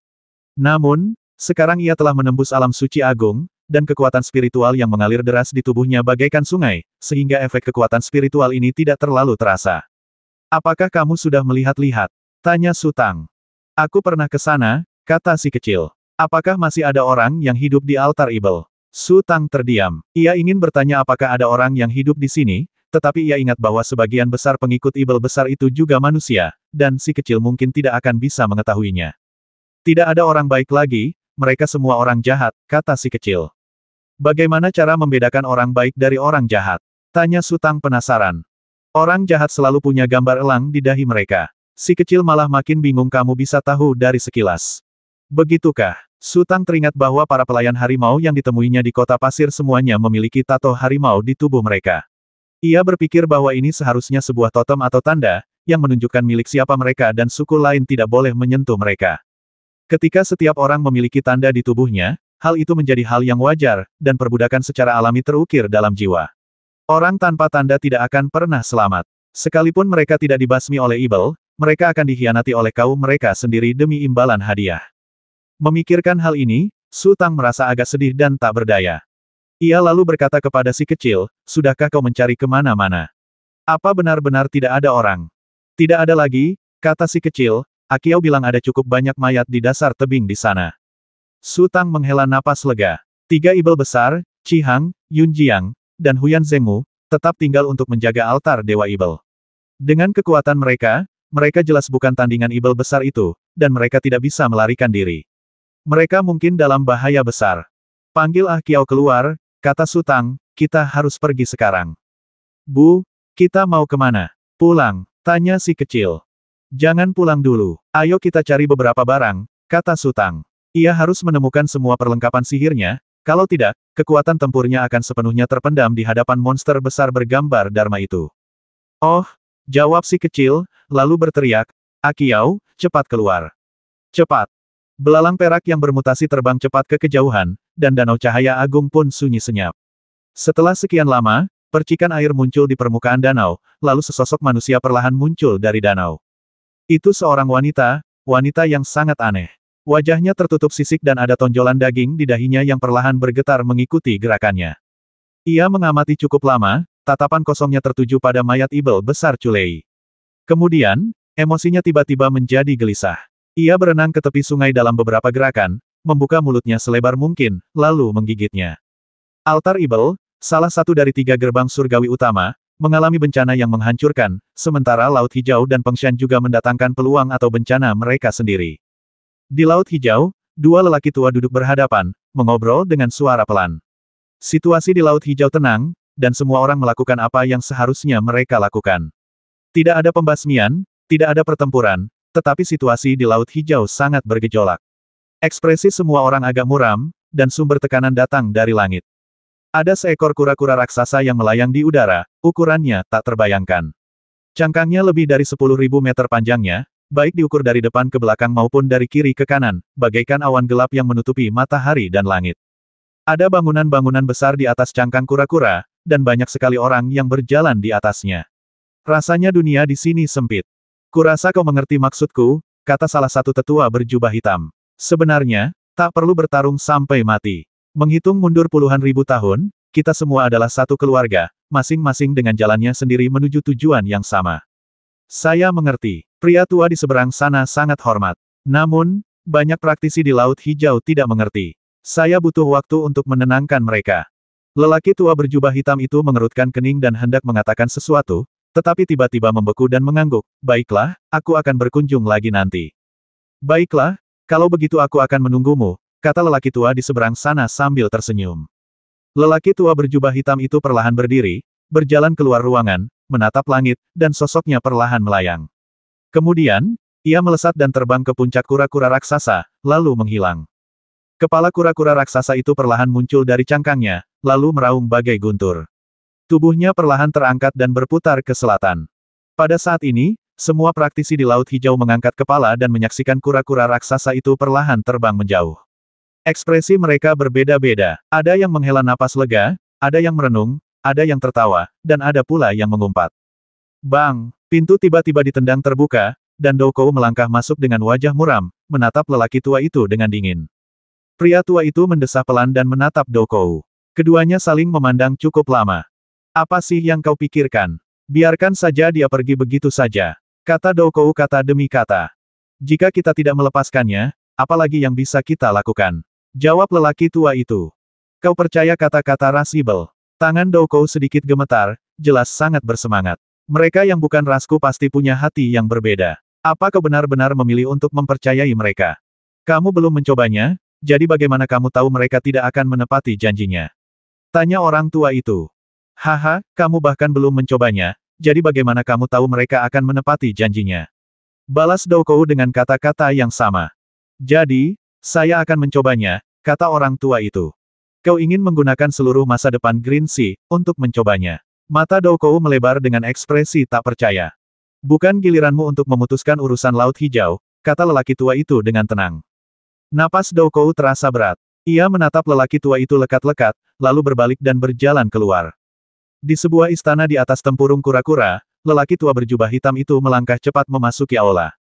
Namun, sekarang ia telah menembus alam suci agung, dan kekuatan spiritual yang mengalir deras di tubuhnya bagaikan sungai, sehingga efek kekuatan spiritual ini tidak terlalu terasa. Apakah kamu sudah melihat-lihat? Tanya Su Tang. Aku pernah ke sana, kata si kecil. Apakah masih ada orang yang hidup di altar ibel? Su Tang terdiam. Ia ingin bertanya apakah ada orang yang hidup di sini, tetapi ia ingat bahwa sebagian besar pengikut ibel besar itu juga manusia, dan si kecil mungkin tidak akan bisa mengetahuinya. Tidak ada orang baik lagi, mereka semua orang jahat, kata si kecil. Bagaimana cara membedakan orang baik dari orang jahat? Tanya Su Tang penasaran. Orang jahat selalu punya gambar elang di dahi mereka. Si kecil malah makin bingung, kamu bisa tahu dari sekilas. Begitukah? Su Tang teringat bahwa para pelayan harimau yang ditemuinya di kota pasir semuanya memiliki tato harimau di tubuh mereka. Ia berpikir bahwa ini seharusnya sebuah totem atau tanda, yang menunjukkan milik siapa mereka dan suku lain tidak boleh menyentuh mereka. Ketika setiap orang memiliki tanda di tubuhnya, hal itu menjadi hal yang wajar, dan perbudakan secara alami terukir dalam jiwa. Orang tanpa tanda tidak akan pernah selamat. Sekalipun mereka tidak dibasmi oleh ibel, mereka akan dikhianati oleh kaum mereka sendiri demi imbalan hadiah. Memikirkan hal ini, Su Tang merasa agak sedih dan tak berdaya. Ia lalu berkata kepada si kecil, sudahkah kau mencari kemana-mana? Apa benar-benar tidak ada orang? Tidak ada lagi, kata si kecil, Akiao bilang ada cukup banyak mayat di dasar tebing di sana. Su Tang menghela napas lega. 3 ibel besar, Qi Hang, Yun Jiang, dan Huyan Zhengmu, tetap tinggal untuk menjaga altar Dewa Ibel. Dengan kekuatan mereka, mereka jelas bukan tandingan ibel besar itu, dan mereka tidak bisa melarikan diri. Mereka mungkin dalam bahaya besar. Panggil Akiao keluar, kata Su Tang, kita harus pergi sekarang. Bu, kita mau kemana? Pulang, tanya si kecil. Jangan pulang dulu. Ayo kita cari beberapa barang, kata Su Tang. Ia harus menemukan semua perlengkapan sihirnya, kalau tidak, kekuatan tempurnya akan sepenuhnya terpendam di hadapan monster besar bergambar Dharma itu. Oh, jawab si kecil, lalu berteriak, Akiao, cepat keluar. Cepat. Belalang perak yang bermutasi terbang cepat ke kejauhan, dan danau cahaya agung pun sunyi senyap. Setelah sekian lama, percikan air muncul di permukaan danau, lalu sesosok manusia perlahan muncul dari danau. Itu seorang wanita, wanita yang sangat aneh. Wajahnya tertutup sisik dan ada tonjolan daging di dahinya yang perlahan bergetar mengikuti gerakannya. Ia mengamati cukup lama, tatapan kosongnya tertuju pada mayat ibel besar Culei. Kemudian, emosinya tiba-tiba menjadi gelisah. Ia berenang ke tepi sungai dalam beberapa gerakan, membuka mulutnya selebar mungkin, lalu menggigitnya. Altar Ibel, salah satu dari 3 gerbang surgawi utama, mengalami bencana yang menghancurkan, sementara Laut Hijau dan Pengshan juga mendatangkan peluang atau bencana mereka sendiri. Di Laut Hijau, 2 lelaki tua duduk berhadapan, mengobrol dengan suara pelan. Situasi di Laut Hijau tenang, dan semua orang melakukan apa yang seharusnya mereka lakukan. Tidak ada pembasmian, tidak ada pertempuran, tetapi situasi di Laut Hijau sangat bergejolak. Ekspresi semua orang agak muram, dan sumber tekanan datang dari langit. Ada seekor kura-kura raksasa yang melayang di udara, ukurannya tak terbayangkan. Cangkangnya lebih dari 10.000 meter panjangnya, baik diukur dari depan ke belakang maupun dari kiri ke kanan, bagaikan awan gelap yang menutupi matahari dan langit. Ada bangunan-bangunan besar di atas cangkang kura-kura, dan banyak sekali orang yang berjalan di atasnya. Rasanya dunia di sini sempit. Kurasa kau mengerti maksudku, kata salah satu tetua berjubah hitam. Sebenarnya, tak perlu bertarung sampai mati. Menghitung mundur puluhan ribu tahun, kita semua adalah satu keluarga, masing-masing dengan jalannya sendiri menuju tujuan yang sama. Saya mengerti. Pria tua di seberang sana sangat hormat. Namun, banyak praktisi di Laut Hijau tidak mengerti. Saya butuh waktu untuk menenangkan mereka. Lelaki tua berjubah hitam itu mengerutkan kening dan hendak mengatakan sesuatu, tetapi tiba-tiba membeku dan mengangguk. Baiklah, aku akan berkunjung lagi nanti. Baiklah, kalau begitu aku akan menunggumu, kata lelaki tua di seberang sana sambil tersenyum. Lelaki tua berjubah hitam itu perlahan berdiri, berjalan keluar ruangan, menatap langit, dan sosoknya perlahan melayang. Kemudian, ia melesat dan terbang ke puncak kura-kura raksasa, lalu menghilang. Kepala kura-kura raksasa itu perlahan muncul dari cangkangnya, lalu meraung bagai guntur. Tubuhnya perlahan terangkat dan berputar ke selatan. Pada saat ini, semua praktisi di Laut Hijau mengangkat kepala dan menyaksikan kura-kura raksasa itu perlahan terbang menjauh. Ekspresi mereka berbeda-beda. Ada yang menghela napas lega, ada yang merenung, ada yang tertawa, dan ada pula yang mengumpat. Bang! Pintu tiba-tiba ditendang terbuka, dan Doukou melangkah masuk dengan wajah muram, menatap lelaki tua itu dengan dingin. Pria tua itu mendesah pelan dan menatap Doukou. Keduanya saling memandang cukup lama. Apa sih yang kau pikirkan? Biarkan saja dia pergi begitu saja, kata Doukou kata demi kata. Jika kita tidak melepaskannya, apalagi yang bisa kita lakukan? Jawab lelaki tua itu. Kau percaya kata-kata ras Ibel? Tangan Doukou sedikit gemetar, jelas sangat bersemangat. Mereka yang bukan rasku pasti punya hati yang berbeda. Apa kau benar-benar memilih untuk mempercayai mereka? Kamu belum mencobanya, jadi bagaimana kamu tahu mereka tidak akan menepati janjinya? Tanya orang tua itu. Haha, kamu bahkan belum mencobanya, jadi bagaimana kamu tahu mereka akan menepati janjinya? Balas Doukou dengan kata-kata yang sama. Jadi, saya akan mencobanya, kata orang tua itu. Kau ingin menggunakan seluruh masa depan Green Sea untuk mencobanya. Mata Doukou melebar dengan ekspresi tak percaya. Bukan giliranmu untuk memutuskan urusan Laut Hijau, kata lelaki tua itu dengan tenang. Napas Doukou terasa berat. Ia menatap lelaki tua itu lekat-lekat, lalu berbalik dan berjalan keluar. Di sebuah istana di atas tempurung kura-kura, lelaki tua berjubah hitam itu melangkah cepat memasuki aula.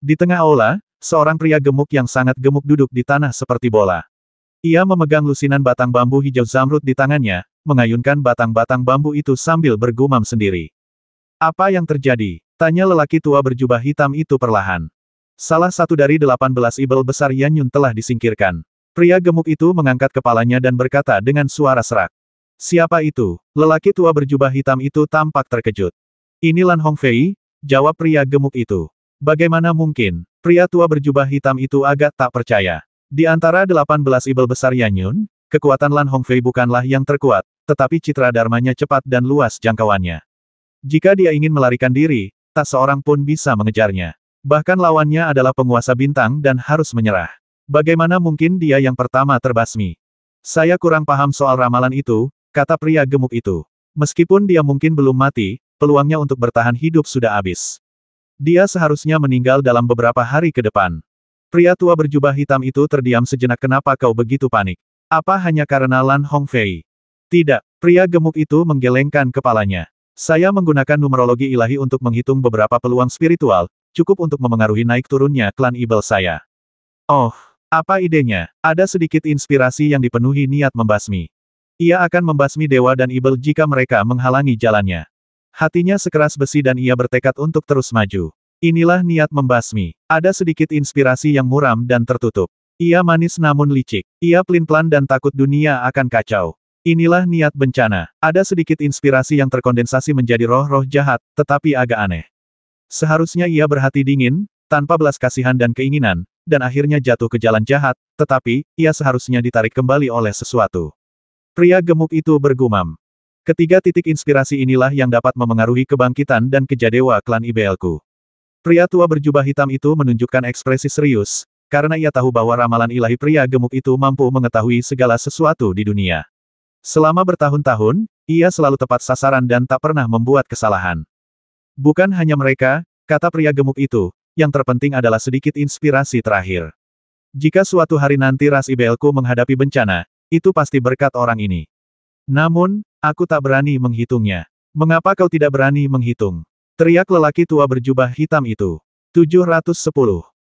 Di tengah aula, seorang pria gemuk yang sangat gemuk duduk di tanah seperti bola. Ia memegang lusinan batang bambu hijau zamrud di tangannya, mengayunkan batang-batang bambu itu sambil bergumam sendiri. Apa yang terjadi? Tanya lelaki tua berjubah hitam itu perlahan. Salah satu dari 18 ibel besar Yanyun telah disingkirkan. Pria gemuk itu mengangkat kepalanya dan berkata dengan suara serak. Siapa itu? Lelaki tua berjubah hitam itu tampak terkejut. Ini Lan Hongfei, jawab pria gemuk itu. Bagaimana mungkin? Pria tua berjubah hitam itu agak tak percaya. Di antara 18 ibel besar Yanyun, kekuatan Lan Hongfei bukanlah yang terkuat, tetapi citra dharmanya cepat dan luas jangkauannya. Jika dia ingin melarikan diri, tak seorang pun bisa mengejarnya. Bahkan lawannya adalah penguasa bintang dan harus menyerah. Bagaimana mungkin dia yang pertama terbasmi? Saya kurang paham soal ramalan itu, kata pria gemuk itu. Meskipun dia mungkin belum mati, peluangnya untuk bertahan hidup sudah habis. Dia seharusnya meninggal dalam beberapa hari ke depan. Pria tua berjubah hitam itu terdiam sejenak. Kenapa kau begitu panik? Apa hanya karena Lan Hongfei? Tidak, pria gemuk itu menggelengkan kepalanya. Saya menggunakan numerologi ilahi untuk menghitung beberapa peluang spiritual, cukup untuk memengaruhi naik turunnya klan ibel saya. Oh, apa idenya? Ada sedikit inspirasi yang dipenuhi niat membasmi. Ia akan membasmi dewa dan ibel jika mereka menghalangi jalannya. Hatinya sekeras besi dan ia bertekad untuk terus maju. Inilah niat membasmi. Ada sedikit inspirasi yang muram dan tertutup. Ia manis namun licik. Ia pelin-pelan dan takut dunia akan kacau. Inilah niat bencana. Ada sedikit inspirasi yang terkondensasi menjadi roh-roh jahat, tetapi agak aneh. Seharusnya ia berhati dingin, tanpa belas kasihan dan keinginan, dan akhirnya jatuh ke jalan jahat, tetapi, ia seharusnya ditarik kembali oleh sesuatu. Pria gemuk itu bergumam. Ketiga titik inspirasi inilah yang dapat memengaruhi kebangkitan dan kejadewa klan IBL-ku. Pria tua berjubah hitam itu menunjukkan ekspresi serius, karena ia tahu bahwa ramalan ilahi pria gemuk itu mampu mengetahui segala sesuatu di dunia. Selama bertahun-tahun, ia selalu tepat sasaran dan tak pernah membuat kesalahan. Bukan hanya mereka, kata pria gemuk itu, yang terpenting adalah sedikit inspirasi terakhir. Jika suatu hari nanti ras IBL-ku menghadapi bencana, itu pasti berkat orang ini. Namun, aku tak berani menghitungnya. Mengapa kau tidak berani menghitung? Teriak lelaki tua berjubah hitam itu. 710.